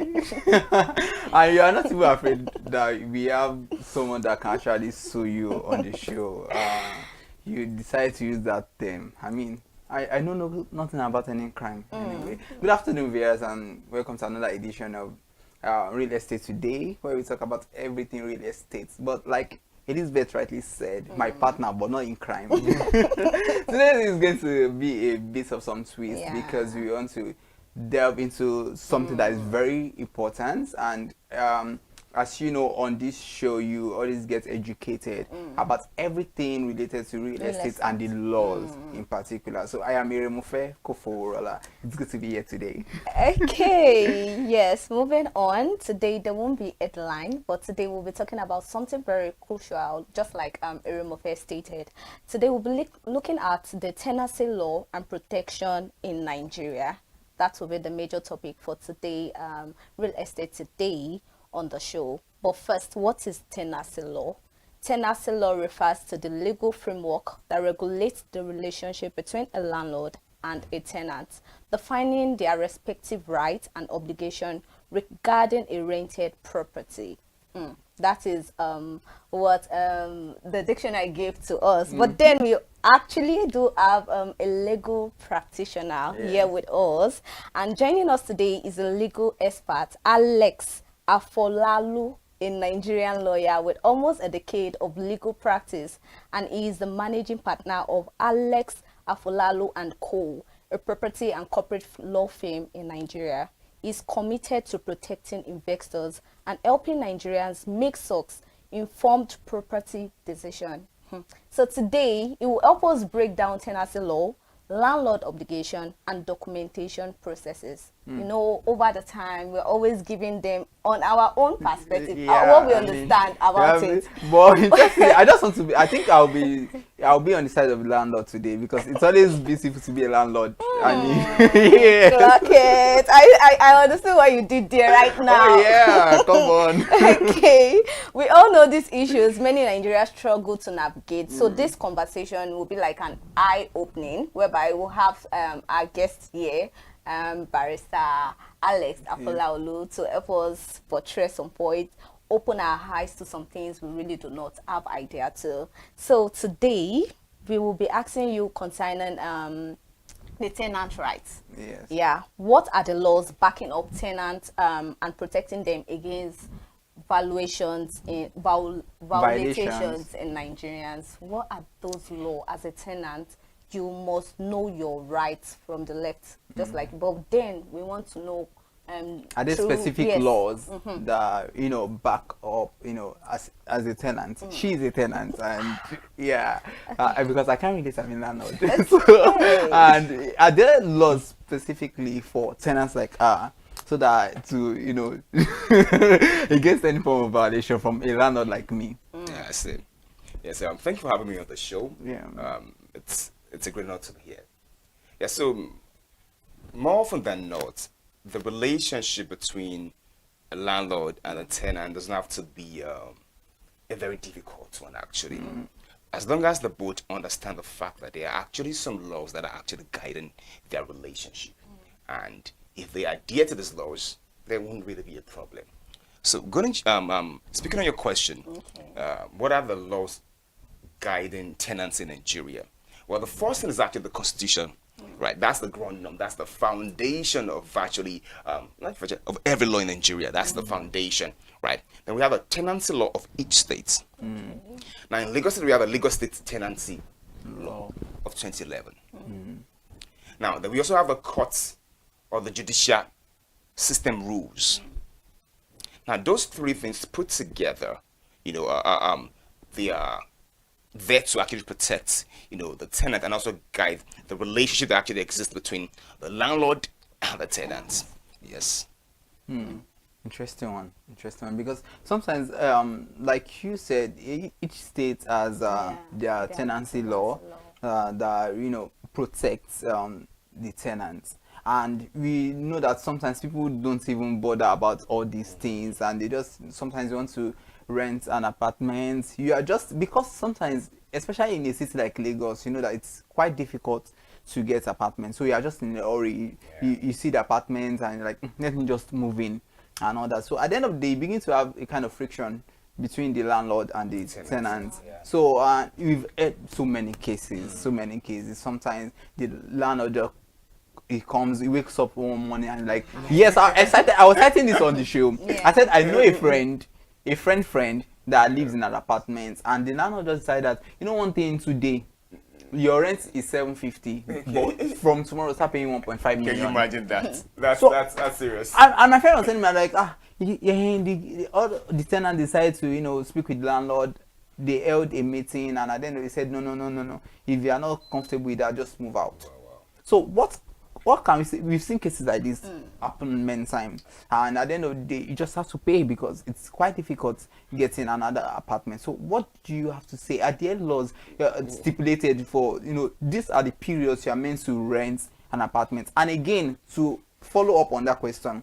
C: and you are not even afraid that we have someone that can actually sue you on the show. You decide to use that term. I mean, I know nothing about any crime. Anyway, good afternoon, viewers, and welcome to another edition of Real Estate Today, where we talk about everything real estate. But like Elizabeth rightly said, my partner, but not in crime. Today is going to be a bit of some twist, because we want to delve into something that is very important, and as you know, on this show you always get educated about everything related to real estate and the laws in particular. So I am Irimofe Koforola. It's good to be here today.
O: Okay, yes, moving on. Today there won't be a headline, but today we'll be talking about something very crucial, just like Irimofe stated. Today we'll be looking at the tenancy law and protection in Nigeria. That will be the major topic for today, Real Estate Today on the show. But first, what is tenancy law? Tenancy law refers to the legal framework that regulates the relationship between a landlord and a tenant, defining their respective rights and obligations regarding a rented property. That is what the dictionary gave to us. But then we actually do have a legal practitioner here with us, and joining us today is a legal expert, Alex Afolalu, a Nigerian lawyer with almost a decade of legal practice, and he is the managing partner of Alex Afolalu and Co., a property and corporate law firm in Nigeria. He is committed to protecting investors and helping Nigerians make informed property decisions. So today, he will help us break down tenancy law, landlord obligation, and documentation processes. You know, over the time, we're always giving them on our own perspective,
C: Yeah,
O: what we
C: I mean,
O: understand about it.
C: But interestingly, I just want to be. I think I'll be on the side of the landlord today because it's always beautiful to be a landlord. I mean, yeah.
O: Clock it. I understand what you did there right now.
C: Oh yeah, come on.
O: Okay, we all know these issues. Many Nigerians struggle to navigate. So this conversation will be like an eye-opening, whereby we'll have our guest here, Barrister Alex Afolaolu, to help us portray some points, open our eyes to some things we really do not have idea to. So today we will be asking you concerning the tenant rights.
C: Yes.
O: Yeah. What are the laws backing up tenants and protecting them against violations in violations in Nigerians? What are those laws as a tenant? You must know your rights from the left, just like. But then we want to know.
C: Are there specific laws that back up as a tenant? She's a tenant, and yeah, because I can't really say I'm a landlord. And are there laws specifically for tenants like so that to against any form of violation from a landlord like me?
Q: Yeah, I see. Yes, thank you for having me on the show.
C: Yeah,
Q: it's a great honor to be here. Yeah, so more often than not, the relationship between a landlord and a tenant doesn't have to be a very difficult one, actually. As long as the both understand the fact that there are actually some laws that are actually guiding their relationship. And if they adhere to these laws, there won't really be a problem. So, speaking on your question, what are the laws guiding tenants in Nigeria? Well, the first thing is actually the Constitution, right? That's the ground, that's the foundation of actually, of every law in Nigeria. That's the foundation, right? Then we have a tenancy law of each state. Now, in Lagos State, we have a Lagos State tenancy law of 2011. Now, then we also have the courts or the judicial system rules. Now, those three things put together, they are there to actually protect, the tenant and also guide the relationship that actually exists between the landlord and the tenant. Yes.
C: Interesting one, because sometimes, like you said, each state has their tenancy law that protects the tenants. And we know that sometimes people don't even bother about all these things, and they just sometimes want to rent an apartment. You are just, because sometimes, especially in a city like Lagos, you know that it's quite difficult to get apartments. So you are just in a hurry. You see the apartment and you're like, let me just move in and all that. So at the end of the day, you begin to have a kind of friction between the landlord and the tenant. So we've had so many cases. Sometimes the landlord just, he wakes up one morning and like, yes, I was citing this on the show. I said I know a friend that lives in an apartment, and the landlord just decided that, one thing today, your rent is 750, but from tomorrow start paying 1.5 million.
Q: Can you imagine that? That's serious.
C: And my friend was telling me like, the tenant decided to speak with the landlord. They held a meeting, and at the end they said no. If you are not comfortable with that, just move out. Wow. So what can we say? We've seen cases like this happen many times, and at the end of the day, you just have to pay because it's quite difficult getting another apartment. So what do you have to say? Are there laws stipulated for, these are the periods you are meant to rent an apartment? And again, to follow up on that question,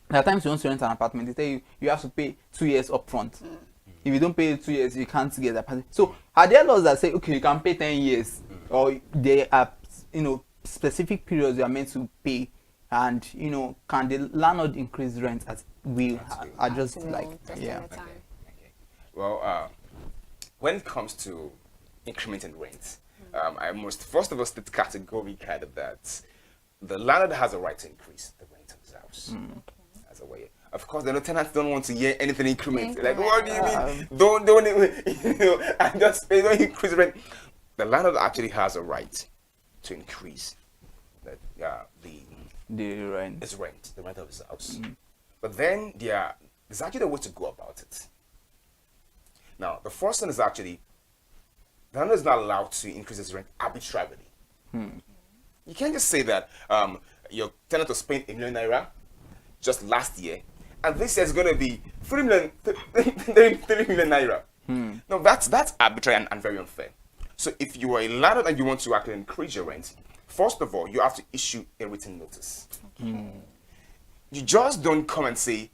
C: there are times you want to rent an apartment, they tell you have to pay 2 years upfront. If you don't pay 2 years, you can't get the apartment. So are there laws that say, okay, you can pay 10 years, or there are, specific periods you are meant to pay, and can the landlord increase rent as we are just like
Q: Well, when it comes to incrementing rent, I must first of all state categorically that the landlord has a right to increase the rent of his house. As a way, of course, the tenants don't want to hear anything increment. Like, what do you mean? Don't and just pay, don't increase rent. The landlord actually has a right to increase
C: the rent.
Q: The rent of his house. But then there's actually a way to go about it. Now, the first one is actually the landlord is not allowed to increase his rent arbitrarily. You can't just say that your tenant was paying ₦1 million just last year, and this year is going to be 3 million naira. No, that's arbitrary and very unfair. So if you are a landlord and you want to actually increase your rent, first of all, you have to issue a written notice. You just don't come and say,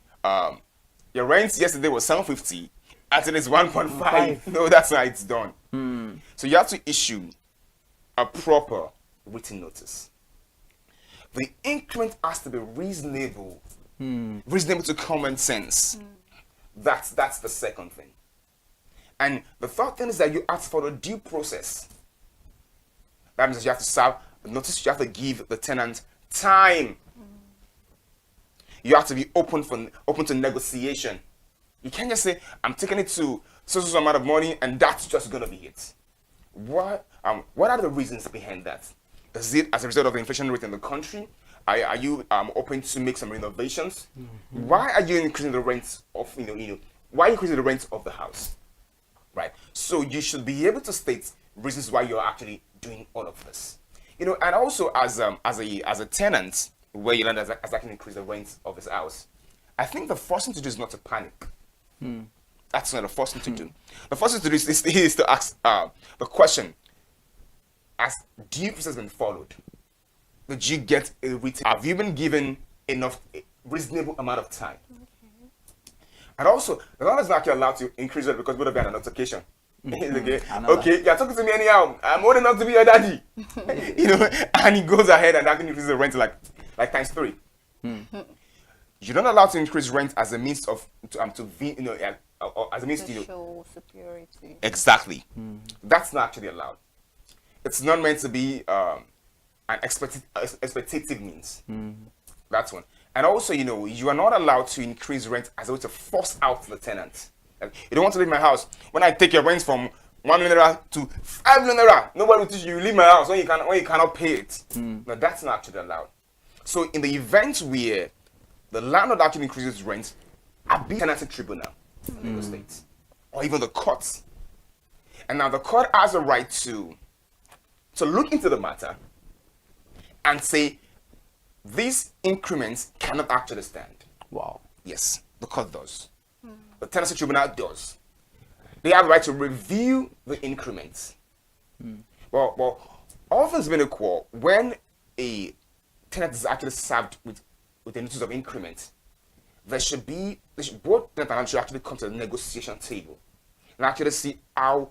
Q: your rent yesterday was 750, and today is 1.5. No, that's not how it's done. So you have to issue a proper written notice. The increment has to be reasonable, reasonable to common sense. That's the second thing. And the third thing is that you ask for the due process. That means that you have to serve the notice, you have to give the tenant time. You have to be open to negotiation. You can't just say, I'm taking it to so amount of money and that's just gonna be it. What are the reasons behind that? Is it as a result of the inflation rate in the country? Are you open to make some renovations? Why are you increasing the rents of why are you increasing the rent of the house? Right. So you should be able to state reasons why you're actually doing all of this. And also as a tenant where your landlord has actually increased the rent of his house, I think the first thing to do is not to panic. That's not the first thing to do. The first thing to do is to ask the question: has due process been followed? Did you get a written? Have you been given enough reasonable amount of time? And also, the landlord is not actually allowed to increase it because both of you had an altercation. Okay, you're talking to me anyhow. I'm old enough to be your daddy. And he goes ahead and actually increases the rent like times 3. You're not allowed to increase rent as a means of as a means to
O: show superiority.
Q: Exactly. That's not actually allowed. It's not meant to be an expectative means. That's one. And also, you are not allowed to increase rent as a way to force out the tenant. Like, you don't want to leave my house. When I take your rent from 1 million naira to 5 million naira, nobody will teach you leave my house when you cannot pay it. No, that's not actually allowed. So in the event where the landlord actually increases rent, I'll be tenancy tribunal in Lagos State, or even the courts. And now the court has a right to look into the matter and say these increments cannot actually stand.
C: Wow.
Q: Yes, the court does. The tenancy tribunal does. They have the right to review the increments. Well, all things being equal, when a tenant is actually served with a notice of increment, both tenant and landlord should actually come to the negotiation table and actually see how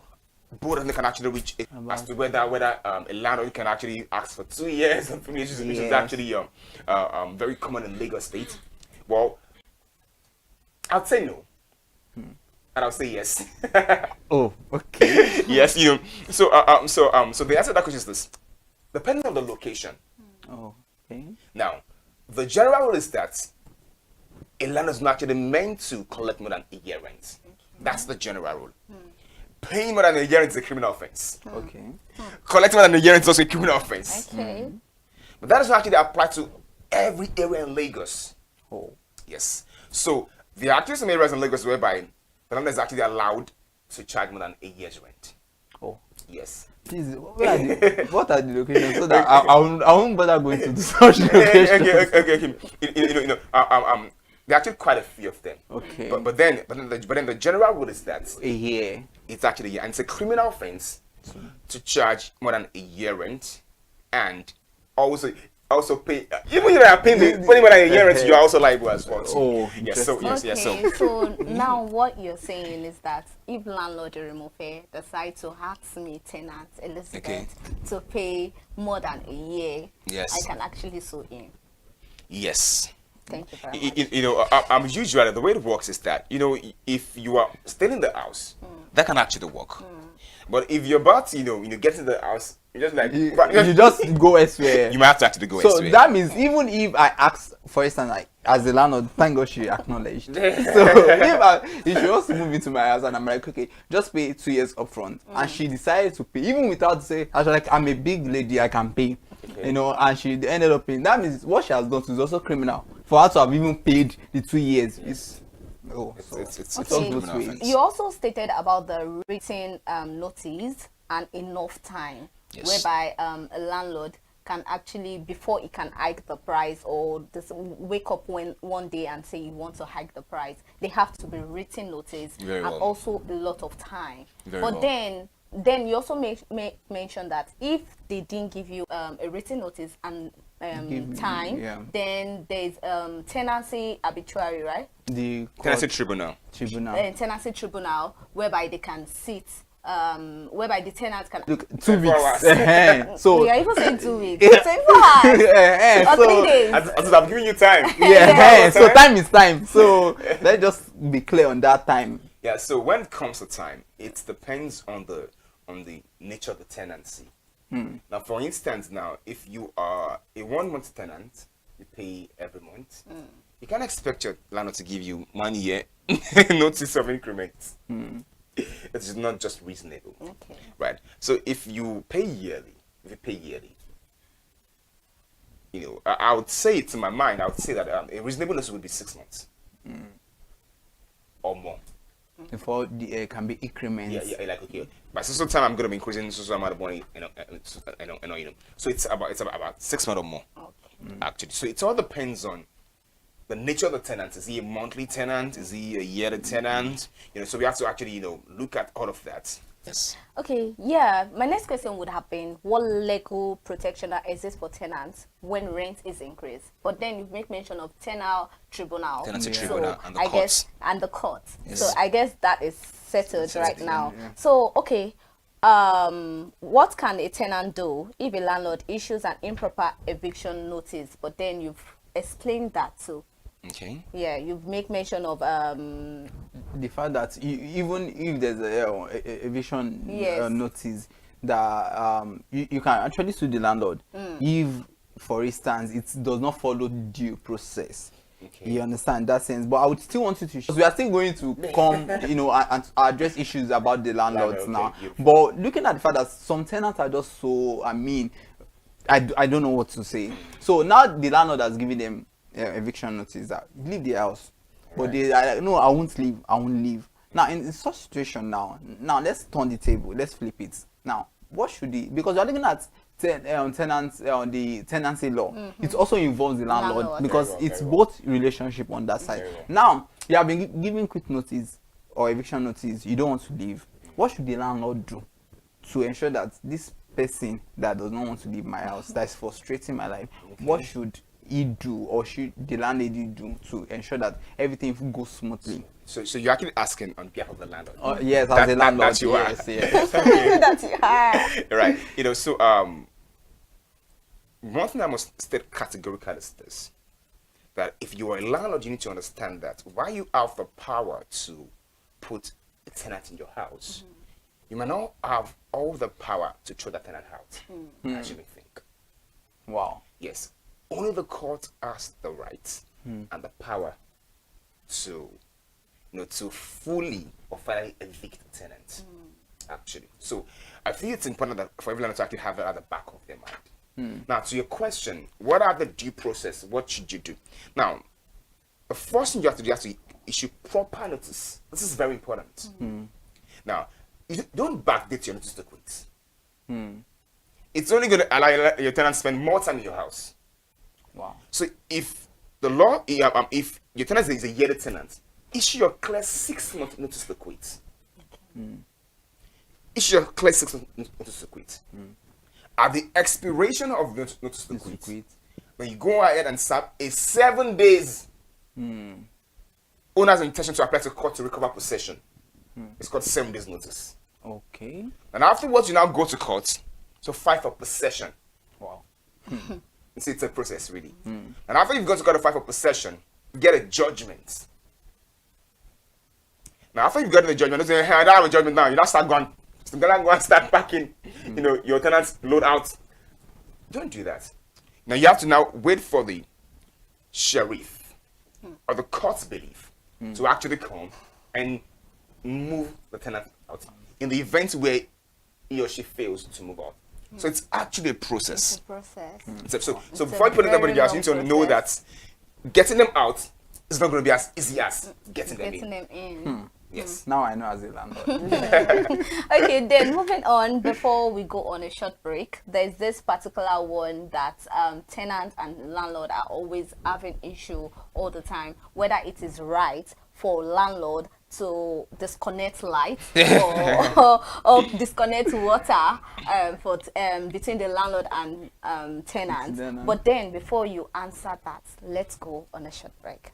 Q: both of them can actually reach it as to whether a landlord can actually ask for 2 years and 3 years, which is actually very common in Lagos State. Well, I'd say no. And I'll say yes.
C: Oh, okay.
Q: Yes, So the answer to that question is this: depending on the location.
C: Oh, okay.
Q: Now, the general rule is that a landlord is not actually meant to collect more than a year rent. That's the general rule. Paying more than a year rent is a criminal offense.
C: Okay.
Q: Collecting more than a year rent is also a criminal offense.
O: Okay.
Q: But that doesn't actually apply to every area in Lagos.
C: Oh.
Q: Yes. So there are actually some areas in Lagos whereby the landlord is actually allowed to charge more than a year's rent.
C: Oh.
Q: Yes.
C: Please, what are the locations so that I won't bother going to such locations?
Q: Okay. There are actually quite a few of them.
C: Okay.
Q: But then the general rule is that
C: a year.
Q: It's actually a year, and it's a criminal offense to charge more than a year rent, and also pay. Even if you are paying more than a year rent, you are also liable as well.
C: Oh,
Q: yes. So yes, yes.
O: So now what you're saying is that if landlord Remofe decide to ask me tenant Elizabeth to pay more than a year,
Q: yes,
O: I can actually sue him.
Q: Yes.
O: Thank you very much.
Q: Usually the way it works is that if you are still in the house, that can actually work. But if you're about to get into the house, you're just like
C: you just go elsewhere.
Q: You might have to actually go elsewhere.
C: So that means even if I ask, for instance, like as a landlord, thank God she acknowledged. So if she wants to move into my house and I'm like, okay, just pay 2 years upfront, and she decided to pay even without saying, I'm a big lady, I can pay, and she ended up paying. That means what she has done is also criminal for her to have even paid the 2 years. It's
O: you also stated about the written notice and enough time, whereby a landlord can actually, before it can hike the price or just wake up one day and say you want to hike the price, they have to be written notice and also a lot of time. But then you also mention that if they didn't give you a written notice and time, then there's tenancy arbitrary, right?
Q: The tenancy tribunal.
O: Tenancy tribunal, whereby they can sit, whereby the tenants can
C: look 2 weeks.
O: So yeah, even saying 2 weeks. 24 hours or 3 days.
Q: As I'm giving you time.
C: So time is time. So let's just be clear on that time.
Q: Yeah. So when it comes to time, it depends on the nature of the tenancy. Now, for instance, if you are a 1 month tenant, you pay every month. You can't expect your landlord to give you 1 year notice of increments. It's not just reasonable, right? So if you pay yearly, I would say it to my mind, I would say that a reasonableness would be 6 months or more.
C: Before the can be increments.
Q: Yeah, like okay, by so time I'm going to be increasing so amount of money, So it's about 6 months or more, actually. So it all depends on the nature of the tenant. Is he a monthly tenant? Is he a yearly tenant? So we have to actually look at all of that. Yes.
O: Okay, yeah. My next question would have been, what legal protection that exists for tenants when rent is increased? But then you make mention of tenancy tribunal and the courts. And the courts. Yes. So I guess that is settled right now. Yeah. So okay, what can a tenant do if a landlord issues an improper eviction notice? But then you've explained that too.
Q: Okay.
O: Yeah, you make mention of
C: the fact that even if there's a eviction notice, that you can actually sue the landlord if, for instance, it does not follow due process. Okay. You understand that sense? But I would still want you to, because we are still going to come, and address issues about the landlords now. But looking at the fact that some tenants are just so, I don't know what to say. So now the landlord has given them eviction notice that leave the house, but they no, I won't leave. Now in such situation, now let's turn the table, let's flip it. Now what should he, because you're looking at tenants on the tenancy law, it also involves the landlord because it's both relationship on that side. Now you have been given quick notice or eviction notice, you don't want to leave. What should the landlord do to ensure that this person that does not want to leave my house, that is frustrating my life, what should he do, or should the landlady do to ensure that everything goes smoothly?
Q: So you're actually asking on behalf of the landlord?
C: Yes, as a landlord.
Q: That you are.
C: Yes.
O: That you are.
Q: Right. So one thing I must state categorically is this: that if you are a landlord, you need to understand that while you have the power to put a tenant in your house, you may not have all the power to throw that tenant out, as you may think.
C: Wow.
Q: Yes. Only the court has the right and the power to, to fully or finally evict the tenant. Actually, so I think it's important that for everyone to actually have that at the back of their mind. Now, to your question, what are the due process? What should you do? Now, the first thing you have to do is to issue proper notice. This is very important. Now, you don't backdate your notice to quit. It's only going to allow your tenant to spend more time in your house.
C: Wow.
Q: So if the law, if your tenant is a yearly tenant, issue your clear 6 month notice to quit. Issue your clear 6 month notice to quit. At the expiration of the notice to quit, when you go ahead and serve a 7 days owner's intention to apply to court to recover possession, it's called 7 days notice.
C: Okay.
Q: And afterwards, you now go to court to fight for possession.
C: Wow.
Q: It's a process, really. And after you've gone to court to fight for possession, you get a judgment. Now, after you've gotten the judgment, you say, hey, I don't have a judgment now. You now start going, start packing, your tenants load out. Don't do that. Now, you have to now wait for the sheriff or the court's belief to actually come and move the tenant out in the event where he or she fails to move out. So it's actually a process.
O: It's a process.
Q: So before you put it up on the house, you need to know that getting them out is not going to be as easy as getting them in. Yes.
C: Now I know as a landlord.
O: Okay, then moving on, before we go on a short break, there's this particular one that tenant and landlord are always having issue all the time, whether it is right for landlord to disconnect lights or disconnect water for between the landlord and tenants. But then before you answer that, let's go on a short break.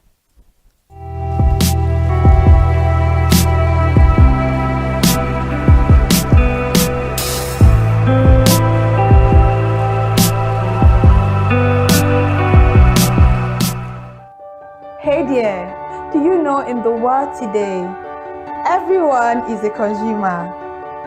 B: Hey there, do you know in the world today, everyone is a consumer,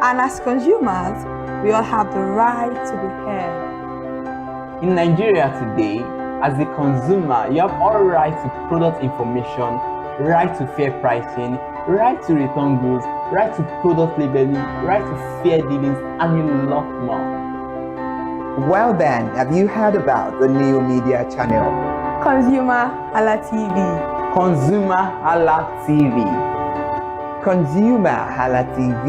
B: and as consumers, we all have the right to be heard.
C: In Nigeria today, as a consumer, you have all right to product information, right to fair pricing, right to return goods, right to product labeling, right to fair dealings, and a lot more.
A: Well then, have you heard about the new media channel?
B: ConsumerHalla TV.
C: ConsumerHallaTV.
A: ConsumerHalla TV.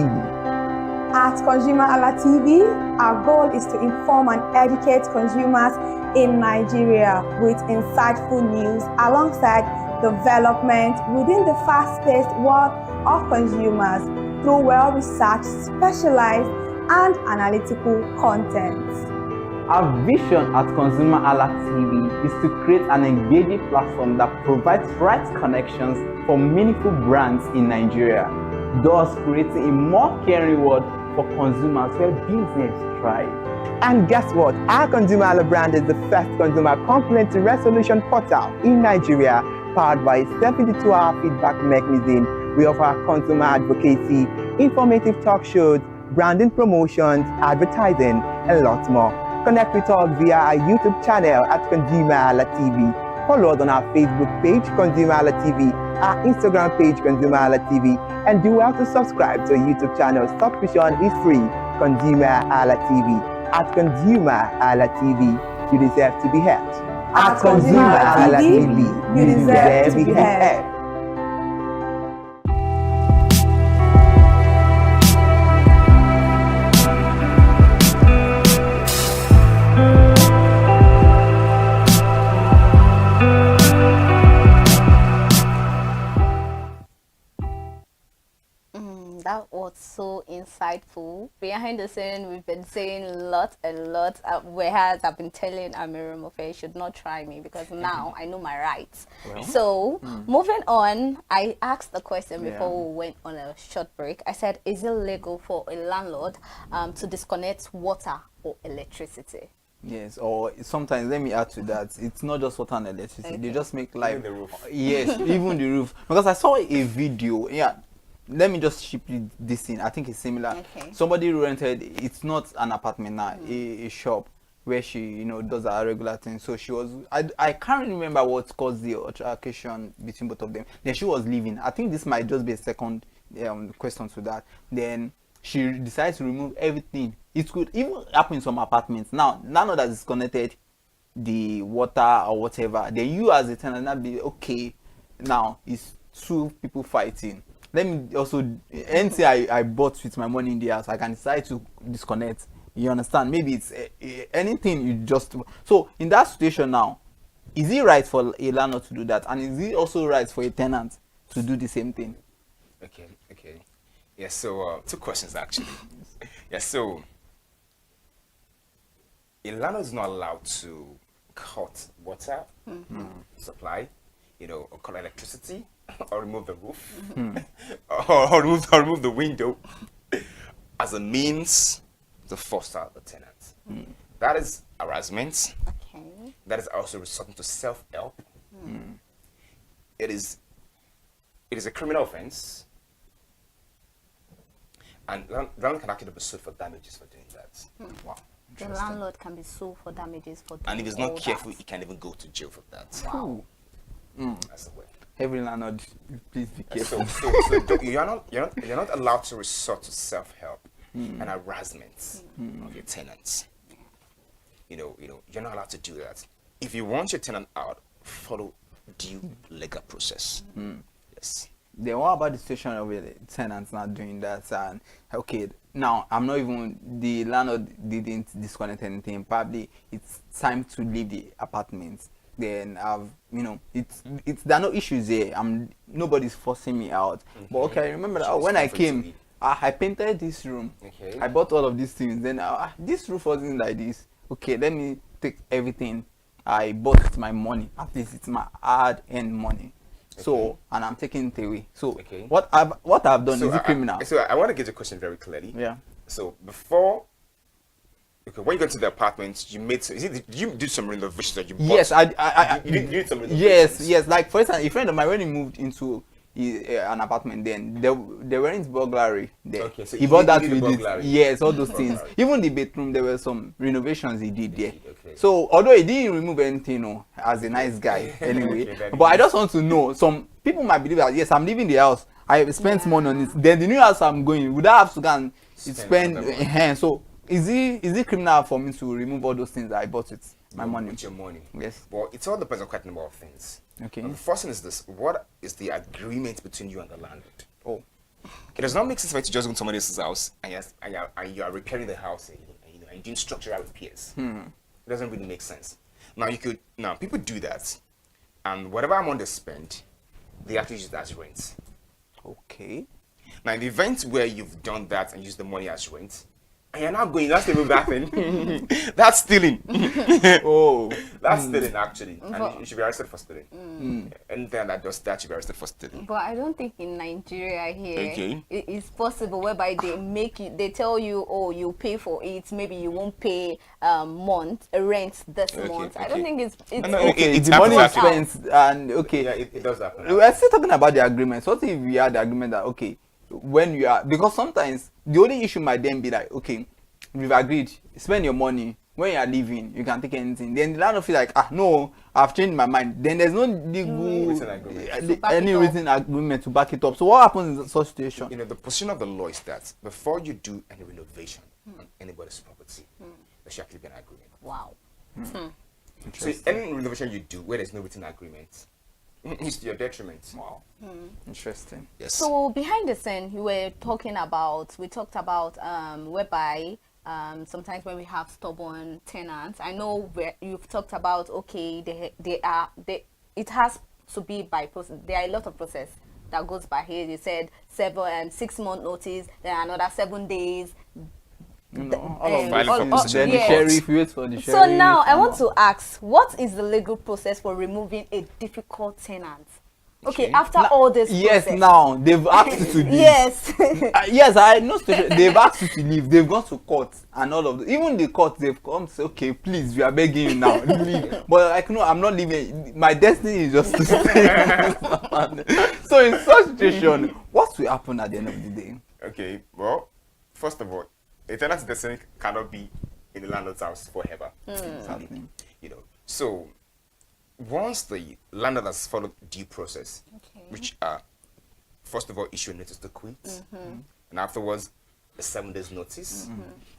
B: At ConsumerHalla TV, our goal is to inform and educate consumers in Nigeria with insightful news alongside development within the fast-paced world of consumers through well-researched, specialized, and analytical content.
C: Our vision at ConsumerHallaTV is to create an engaging platform that provides right connections for meaningful brands in Nigeria, thus creating a more caring world for consumers where business thrive.
A: And guess what? Our ConsumerHalla brand is the first consumer complaint resolution portal in Nigeria, powered by a 72-hour feedback mechanism. We offer consumer advocacy, informative talk shows, branding promotions, advertising, and lots more. Connect with us via our YouTube channel at ConsumerHallaTV. Follow us on our Facebook page, ConsumerHallaTV, our Instagram page, ConsumerHallaTV, and do well to subscribe to our YouTube channel. Subscription is free. ConsumerHallaTV. At ConsumerHallaTV, you deserve to be heard. At ConsumerHallaTV, you deserve to be heard.
O: That was so insightful. Behind the scene, we've been saying lots and lots. Whereas I've been telling Amirumofe should not try me because now I know my rights.
C: Well,
O: so moving on, I asked the question before we went on a short break. I said, is it legal for a landlord to disconnect water or electricity?
C: Yes, or sometimes, let me add to that, it's not just water and electricity. They just make life.
Q: Even the roof.
C: Yes, even the roof. Because I saw a video, let me just ship you this thing. I think it's similar.
O: Okay.
C: Somebody rented, it's not an apartment now, a shop where she, does her regular thing. So she was, I can't remember what caused the altercation between both of them. Then she was leaving. I think this might just be a second question to that. Then she decided to remove everything. It could even happen in some apartments. Now that it's disconnected the water or whatever, then you as a tenant not be okay. Now it's two people fighting. Let me also, anything I bought with my money in the house, I can decide to disconnect. You understand? Maybe it's anything you just. So in that situation now, is it right for a landlord to do that? And is it also right for a tenant to do the same thing?
Q: Okay. Yeah, so two questions actually. Yeah, so a landlord is not allowed to cut water supply, or cut electricity, or remove the roof, or remove the window as a means to foster the tenant. That is harassment.
O: Okay.
Q: That is also resorting to self-help. It is a criminal offense, and landlord can actually be sued for damages for doing that. Wow.
O: The landlord can be sued for damages for doing
Q: And if he's not
O: all
Q: careful,
O: that.
Q: he can even go to jail for that.
O: Wow.
Q: That's the way.
C: Every landlord, please be careful.
Q: So you're not allowed to resort to self-help and harassment of your tenants. You're not allowed to do that. If you want your tenant out, follow due legal process. Yes.
C: Then what about the situation of the tenants not doing that? And okay, now I'm not even, the landlord didn't disconnect anything. Probably it's time to leave the apartment. Then I've, it's there are no issues there. Nobody's forcing me out. But okay, I remember that when I came, I painted this room.
Q: Okay.
C: I bought all of these things. Then this roof wasn't like this. Okay, let me take everything I bought with my money. At least it's my hard-earned money. So, and I'm taking it away. So, what I've done, is it criminal?
Q: So I want to get your question very clearly.
C: Yeah.
Q: So before, when you got to the apartment, you made did you do some renovations that you bought?
C: Yes,
Q: you did some renovations.
C: Yes. Like for instance, a friend of mine, when he moved into an apartment, then there weren't burglary there.
Q: Okay, so
C: he bought that with
Q: burglary.
C: yes, all those things. Even the bedroom, there were some renovations he did there. So although he didn't remove anything, as a nice guy anyway, but I just want to know, some people might believe that yes, I'm leaving the house, I spent money on it, then the new house I'm going, would I have to go and spend so is it criminal for me to remove all those things that I bought with my money?
Q: With your money.
C: Yes.
Q: Well, it all depends on quite a number of things.
C: Okay.
Q: And the first thing is this: what is the agreement between you and the landlord?
C: Oh.
Q: It does not make sense for you to just go to somebody else's house and you are repairing the house and you're doing structural repairs. It doesn't really make sense. Now people do that, and whatever amount they spend, they actually use it as rent.
C: Okay.
Q: Now in the event where you've done that and used the money as rent, and you're not going, that's the move that thing. That's stealing. That's stealing actually. And you should be arrested for stealing. Anything that does that should be arrested for stealing.
O: But I don't think in Nigeria here it is possible whereby they tell you, oh, you pay for it, maybe you won't pay rent this month. I don't think it's
C: the money is spent and
Q: it does happen.
C: We're still talking about the agreement. What if we had the agreement that when you are, because sometimes the only issue might then be like, okay, we've agreed, spend your money, when you are leaving you can take anything, then the landlord feel like, no, I've changed my mind, then there's no legal written agreement to back it up. So what happens in such situation?
Q: The position of the law is that before you do any renovation on anybody's property, there should actually be an agreement.
O: Wow.
Q: So any renovation you do where there's no written agreement, it's to your detriment.
C: Wow. Interesting.
Q: Yes.
O: So behind the scene, we talked about whereby sometimes when we have stubborn tenants, I know where you've talked about, okay, it has to be by process. There are a lot of process that goes by here. They said 6-month notice, then another 7 days.
C: Sheriff, wait for the sheriff.
O: So now I want to ask, what is the legal process for removing a difficult tenant? Okay, after all this process.
C: Yes, now they've asked you to leave.
O: Yes.
C: Yes, I know. They've asked you to leave. They've gone to court and all of that. Even the court, they've come to say, okay, please, we are begging you now, leave. But no, I'm not leaving. My destiny is just to stay. So in such situation, what will happen at the end of the day?
Q: Okay, well, first of all, a tenant's destiny cannot be in the landlord's house forever. So once the landlord has followed due process, which are first of all issue a notice to quit, and afterwards a 7 days notice,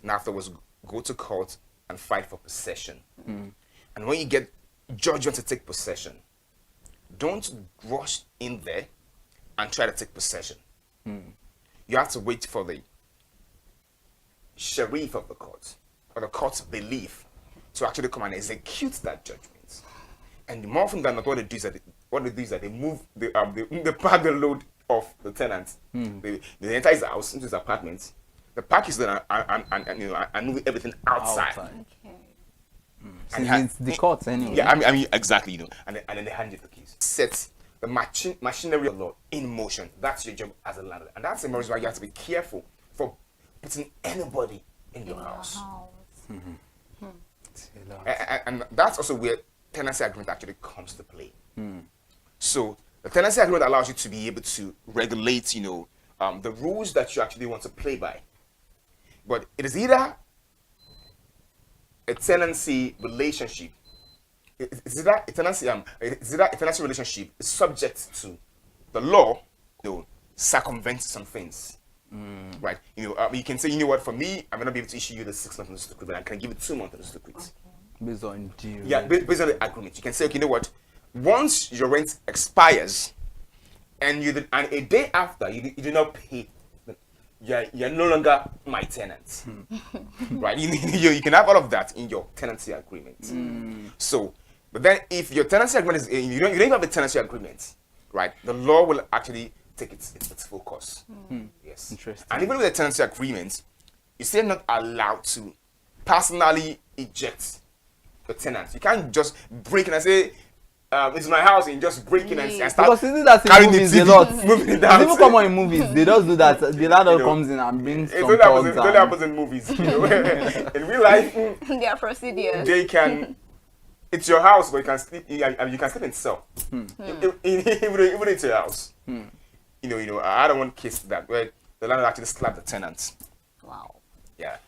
Q: and afterwards go to court and fight for possession. And when you get judgment to take possession, don't rush in there and try to take possession. You have to wait for the sheriff of the court or the court's belief to actually come and execute that judgment. And more often than not, what they do is that they move they pack the load of the tenant. They enter his house into his apartment. The pack is there and move everything outside.
C: And it's the courts anyway.
Q: Yeah, I mean exactly, and then they hand you the keys. Set the machinery of law in motion. That's your job as a landlord, and that's the reason why you have to be careful for putting anybody in your house. And that's also where tenancy agreement actually comes to play. So the tenancy agreement allows you to be able to regulate, the rules that you actually want to play by. But it is either a tenancy relationship. Is that a tenancy relationship is subject to the law, circumvent some things. Right? You can say, what, for me, I'm gonna be able to issue you the 6 month notice to quit, but I can give it 2 month notice to quit.
C: Based on deal.
Q: Yeah, based on the agreement. You can say, okay, what? Once your rent expires, and and a day after you do not pay, you're no longer my tenant, right? You can have all of that in your tenancy agreement. So, but then if your tenancy agreement is you don't even have a tenancy agreement, right? The law will actually take its full course. Yes,
C: interesting.
Q: And even with a tenancy agreement, you're still not allowed to personally eject the tenant. You can't just break in and say, it's my house, and just break in and start
C: because isn't that in movies a lot? It's even common in movies. They just do that. The landlord comes in and brings some thugs.
Q: It only happens in movies. In real life,
O: their procedures.
Q: They can. It's your house, but you can sleep. You can sleep in cell. Even it's your house. I don't want case that where the landlord actually slapped the tenant.
O: Wow.
Q: Yeah,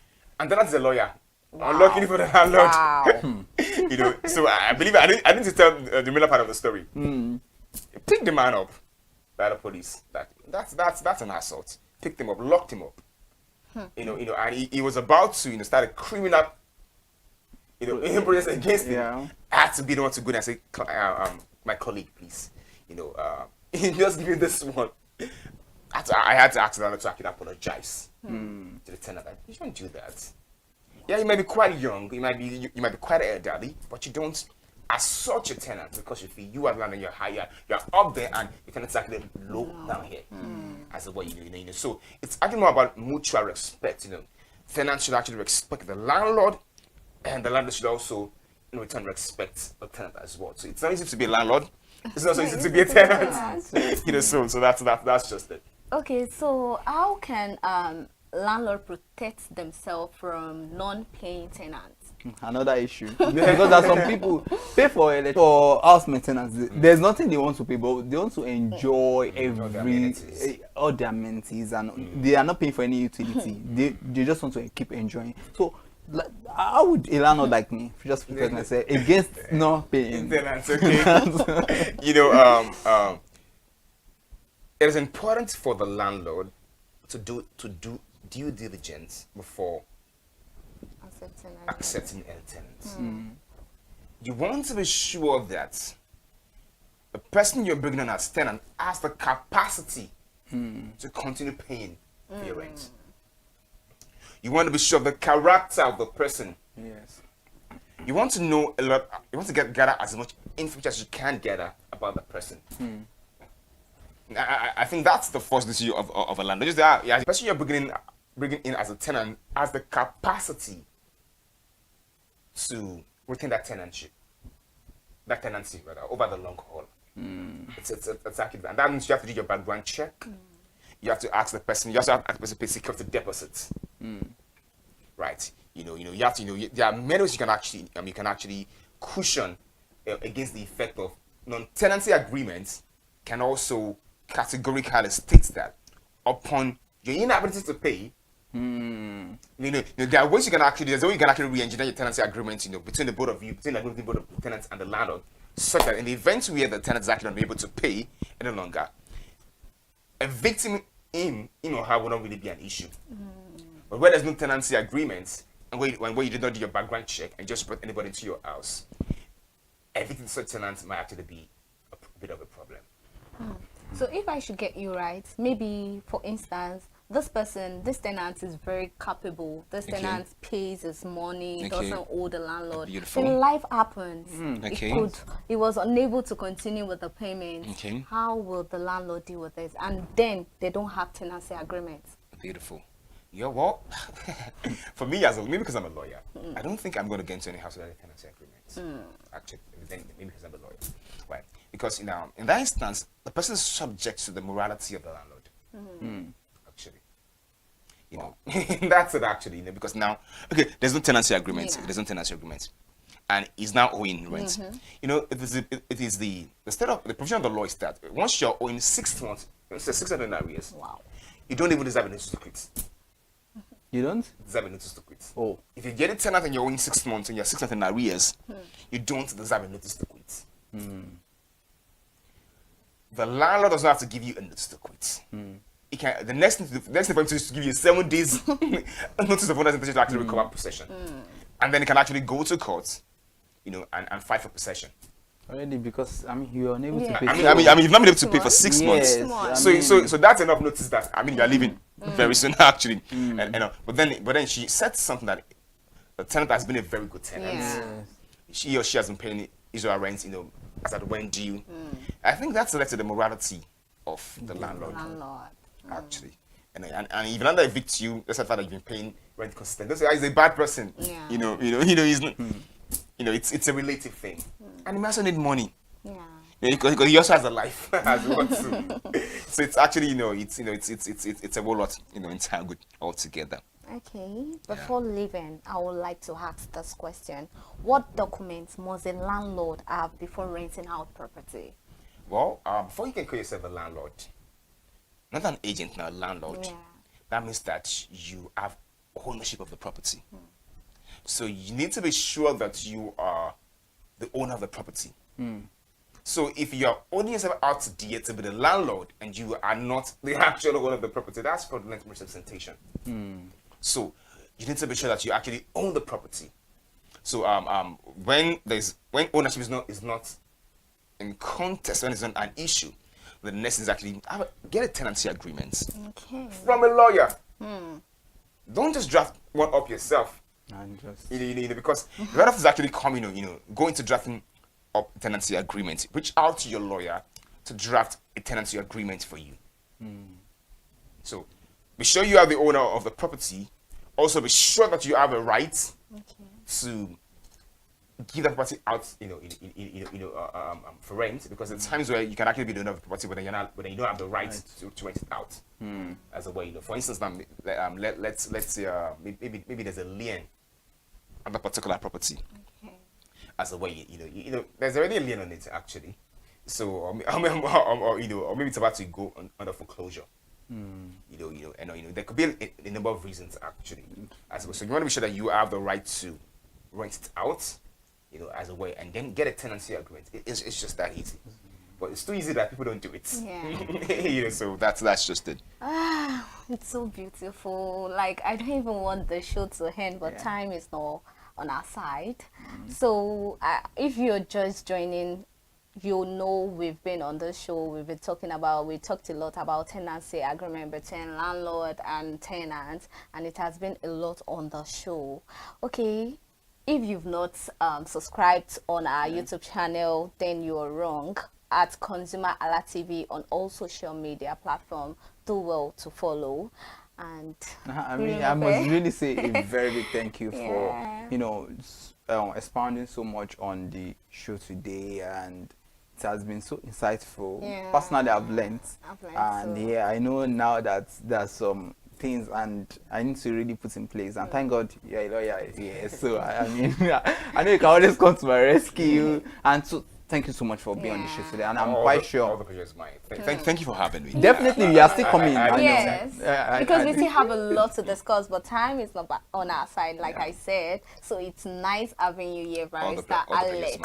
Q: and then that's the lawyer. Wow. Unluckily for the landlord.
O: Wow.
Q: So I believe I need to tell the middle part of the story. Pick the man up by the police. That's an assault. Picked him up, locked him up. And he was about to start a criminal process against him. I had to be the one to go and say, my colleague, please. Just give me this one. I had to ask the landlord to actually apologize to the tenant. You don't do that. Yeah, you might be quite young, you might be quite elderly, but you don't assault your tenant because you feel you are landing, you're higher, you're up there, and your tenant's actually low down here. As what you know. So it's actually more about mutual respect. Tenants should actually respect the landlord, and the landlord should also, in return, respect the tenant as well. So it's not easy to be a landlord. It's not so easy to be a tenant. So that's just it.
O: Okay, so how can landlord protect themselves from non-paying tenants?
C: Another issue. Because there's some people pay for house maintenance. There's nothing they want to pay, but they want to enjoy all their amenities, and they are not paying for any utility. They just want to keep enjoying. So how would a landlord like me just protect myself against not paying
Q: tenants? Okay. It is important for the landlord to do due diligence before accepting a tenant. You want to be sure that the person you're bringing on as tenant has the capacity to continue paying for your rent. You want to be sure of the character of the person.
C: Yes.
Q: You want to know a lot. You want to gather as much information as you can gather about the person. I think that's the first issue of a landlord. Just the person you're bringing in as a tenant has the capacity to retain that tenancy over the long haul. It's actually, and that means you have to do your background check. You have to ask the person. You also have to ask the person to pay security deposits. Right. You have to. There are many ways you can actually cushion against the effect of non-tenancy agreements. Can also categorically states that upon your inability to pay, there are ways you can actually re-engineer your tenancy agreement, between the both of you, between the both of the tenants and the landlord, such that in the event where the tenant is actually unable to pay any longer, evicting him or her will not really be an issue. But where there's no tenancy agreement, and where you did not do your background check and just brought anybody into your house, evicting such tenants might actually be a bit of a problem.
O: So if I should get you right, maybe for instance, this tenant is very capable. This tenant pays his money, doesn't owe the landlord.
Q: Beautiful.
O: Then life happens. He was unable to continue with the payment. How will the landlord deal with this? And then they don't have tenancy agreements.
Q: Beautiful. Yeah, well, for me because I'm a lawyer, I don't think I'm going to get into any house without a tenancy agreement. Actually, maybe because I'm a lawyer, right? Because in that instance, the person is subject to the morality of the landlord. Actually, that's it. Actually, because now, there's no tenancy agreement. There's no tenancy agreement, and he's now owing rent. It is the state of the provision of the law is that once you're owing 6 months, 6 months in arrears, you don't even deserve a notice to quit.
C: You don't
Q: deserve a notice to quit.
C: Oh,
Q: if you get a tenant and you're owing 6 months and you're 6 months in arrears, you don't deserve a notice to quit. The landlord does not have to give you a notice to quit. He can. The next thing for him is to give you 7 days notice of owner's intention to actually recover possession, and then he can actually go to court, and fight for possession.
C: Already, because I mean you are unable to pay.
Q: I mean, you've not been able to pay for 6 months. So that's enough notice that you are leaving very soon, actually. And but then she said something that the tenant has been a very good tenant.
O: Yeah.
Q: He or she has been paying usual rent, as at when due. I think that's led to the morality of the landlord. Actually. And if landlord evict you, that's the fact that you've been paying rent consistently. Don't say he's a bad person.
O: Yeah.
Q: He's not. It's a relative thing. And he also need money. Yeah. Because he also has a life as well too. So it's actually it's a whole lot entangled altogether.
O: Okay. Before leaving, I would like to ask this question: what documents must a landlord have before renting out property?
Q: Well, before you can call yourself a landlord, not an agent, now a landlord. Yeah. That means that you have ownership of the property. So you need to be sure that you are the owner of the property. So if you are owning yourself out there to be the landlord and you are not the actual owner of the property, that's fraudulent misrepresentation. So you need to be sure that you actually own the property. So when ownership is not in contest, when it's not an issue, the next is actually get a tenancy agreement from a lawyer. Don't just draft one up yourself. And just because a lot of is actually coming, going to drafting up a tenancy agreement. Reach out to your lawyer to draft a tenancy agreement for you. So be sure you are the owner of the property. Also be sure that you have a right to give that property out, for rent, because there's times where you can actually be the owner of the property, but then you don't have the right to rent it out. As a way, for instance, let's say maybe there's a lien on that particular property. As a way, there's already a lien on it actually. So or maybe it's about to go under foreclosure. There could be a number of reasons actually. So you want to be sure that you have the right to rent it out, as a way, and then get a tenancy agreement. It's just that easy. But it's too easy that people don't do it. Yeah. So that's just it.
O: It's so beautiful. Like, I don't even want the show to end, but time is not on our side. So if you're just joining, we've been on the show, we talked a lot about tenancy agreement between landlord and tenant, and it has been a lot on the show. Okay, if you've not subscribed on our YouTube channel, then you're wrong. At ConsumerHallaTV on all social media platforms, do well to follow. And
C: I must really say a very big thank you for expounding so much on the show today, and it has been so insightful. Personally, I've learned and so. I know now that there's some things and I need to really put in place, and thank God you're a lawyer. So I mean I know you can always come to my rescue, and so thank you so much for being on the show today, and I'm quite sure.
Q: All the pleasure is mine. Thank you for having me.
C: Definitely, we are still coming.
O: Because we still have a lot to discuss, but time is not on our side, like I said. So it's nice having you here, Barrister Alex.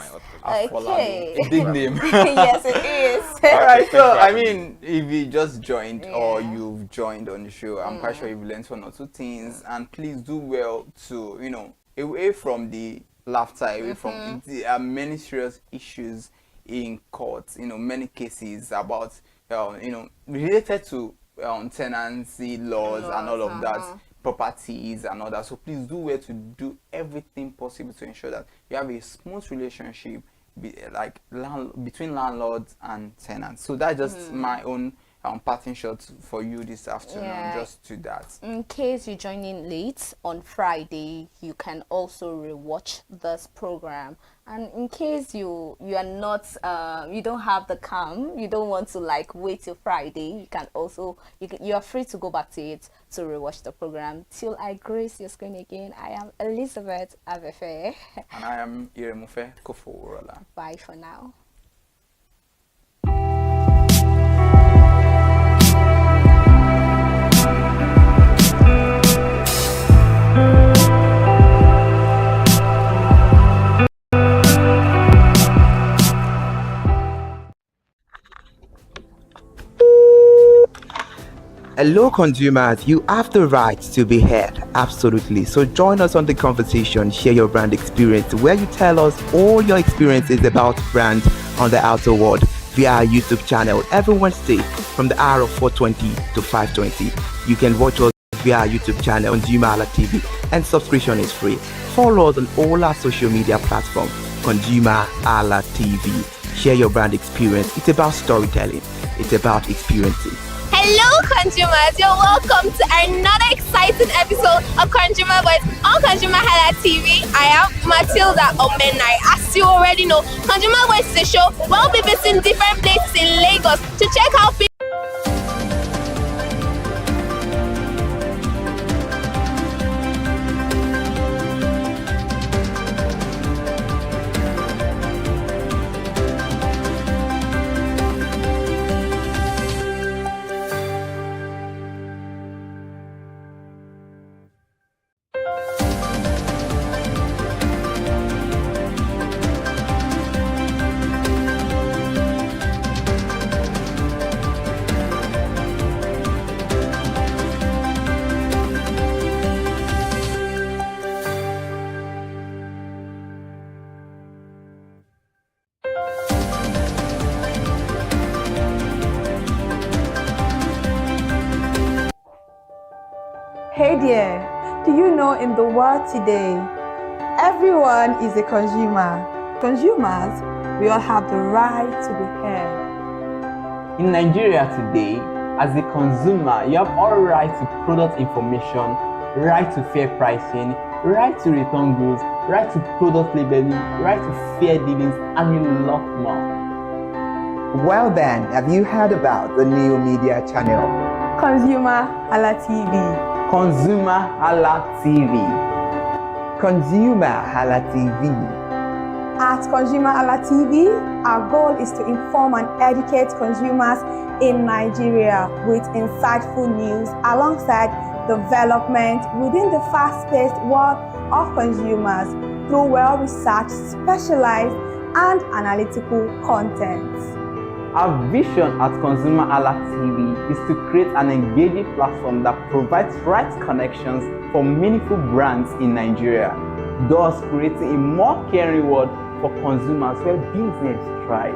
O: Okay.
C: A big name.
O: Yes, it is.
C: All right. So I mean, if you just joined or you've joined on the show, I'm quite sure you've learned one or two things, and please do well to away from the laughter, away from there are many serious issues in court, many cases about related to tenancy laws and all of that, properties and all that. So please do well to do everything possible to ensure that you have a smooth relationship between landlords and tenants. So that's just my own parting shot for you this afternoon, just to that.
O: In case you join in late on Friday, you can also rewatch this program. And in case you are not, you don't have the calm, you don't want to wait till Friday, you can also, you are free to go back to it to rewatch the program. Till I grace your screen again, I am Elizabeth Avefe.
C: And I am Iremufe Kofo.
O: Bye for now.
A: Hello consumers, you have the right to be heard, absolutely. So join us on the conversation, share your brand experience, where you tell us all your experiences about brand on the outer world via our YouTube channel every Wednesday from the hour of 4:20 to 5:20. You can watch us via our YouTube channel ConsumerHallaTV, and subscription is free. Follow us on all our social media platforms, ConsumerHallaTV. Share your brand experience. It's about storytelling. It's about experiences.
R: Hello consumers, you're welcome to another exciting episode of Consumer Voice on ConsumerHallaTV. I am Matilda Omenai. As you already know, Consumer Voice is a show where we'll be visiting different places in Lagos to check how people
B: Hey there, do you know in the world today, everyone is a consumer. Consumers, we all have the right to be heard.
C: In Nigeria today, as a consumer, you have all right to product information, right to fair pricing, right to return goods, right to product labeling, right to fair dealings, and a lot more.
A: Well then, have you heard about the new media channel?
B: ConsumerHallaTV.
C: ConsumerHallaTV.
A: ConsumerHallaTV.
B: At ConsumerHallaTV, our goal is to inform and educate consumers in Nigeria with insightful news alongside development within the fast-paced world of consumers through well-researched, specialized, and analytical content.
C: Our vision at ConsumerHallaTV is to create an engaging platform that provides right connections for meaningful brands in Nigeria, thus creating a more caring world for consumers where business thrive.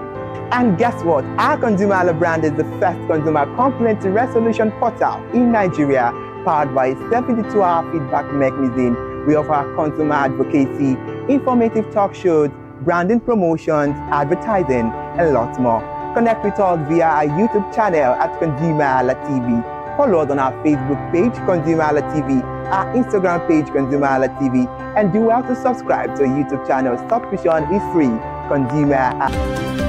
A: And guess what? Our ConsumerHalla brand is the first consumer complaint resolution portal in Nigeria, powered by a 72-hour feedback mechanism. We offer consumer advocacy, informative talk shows, branding promotions, advertising, and lots more. Connect with us via our YouTube channel at ConsumerHallaTV. Follow us on our Facebook page, ConsumerHallaTV, our Instagram page, ConsumerHallaTV, and do well to subscribe to our YouTube channel. Subscription is free. ConsumerHalla.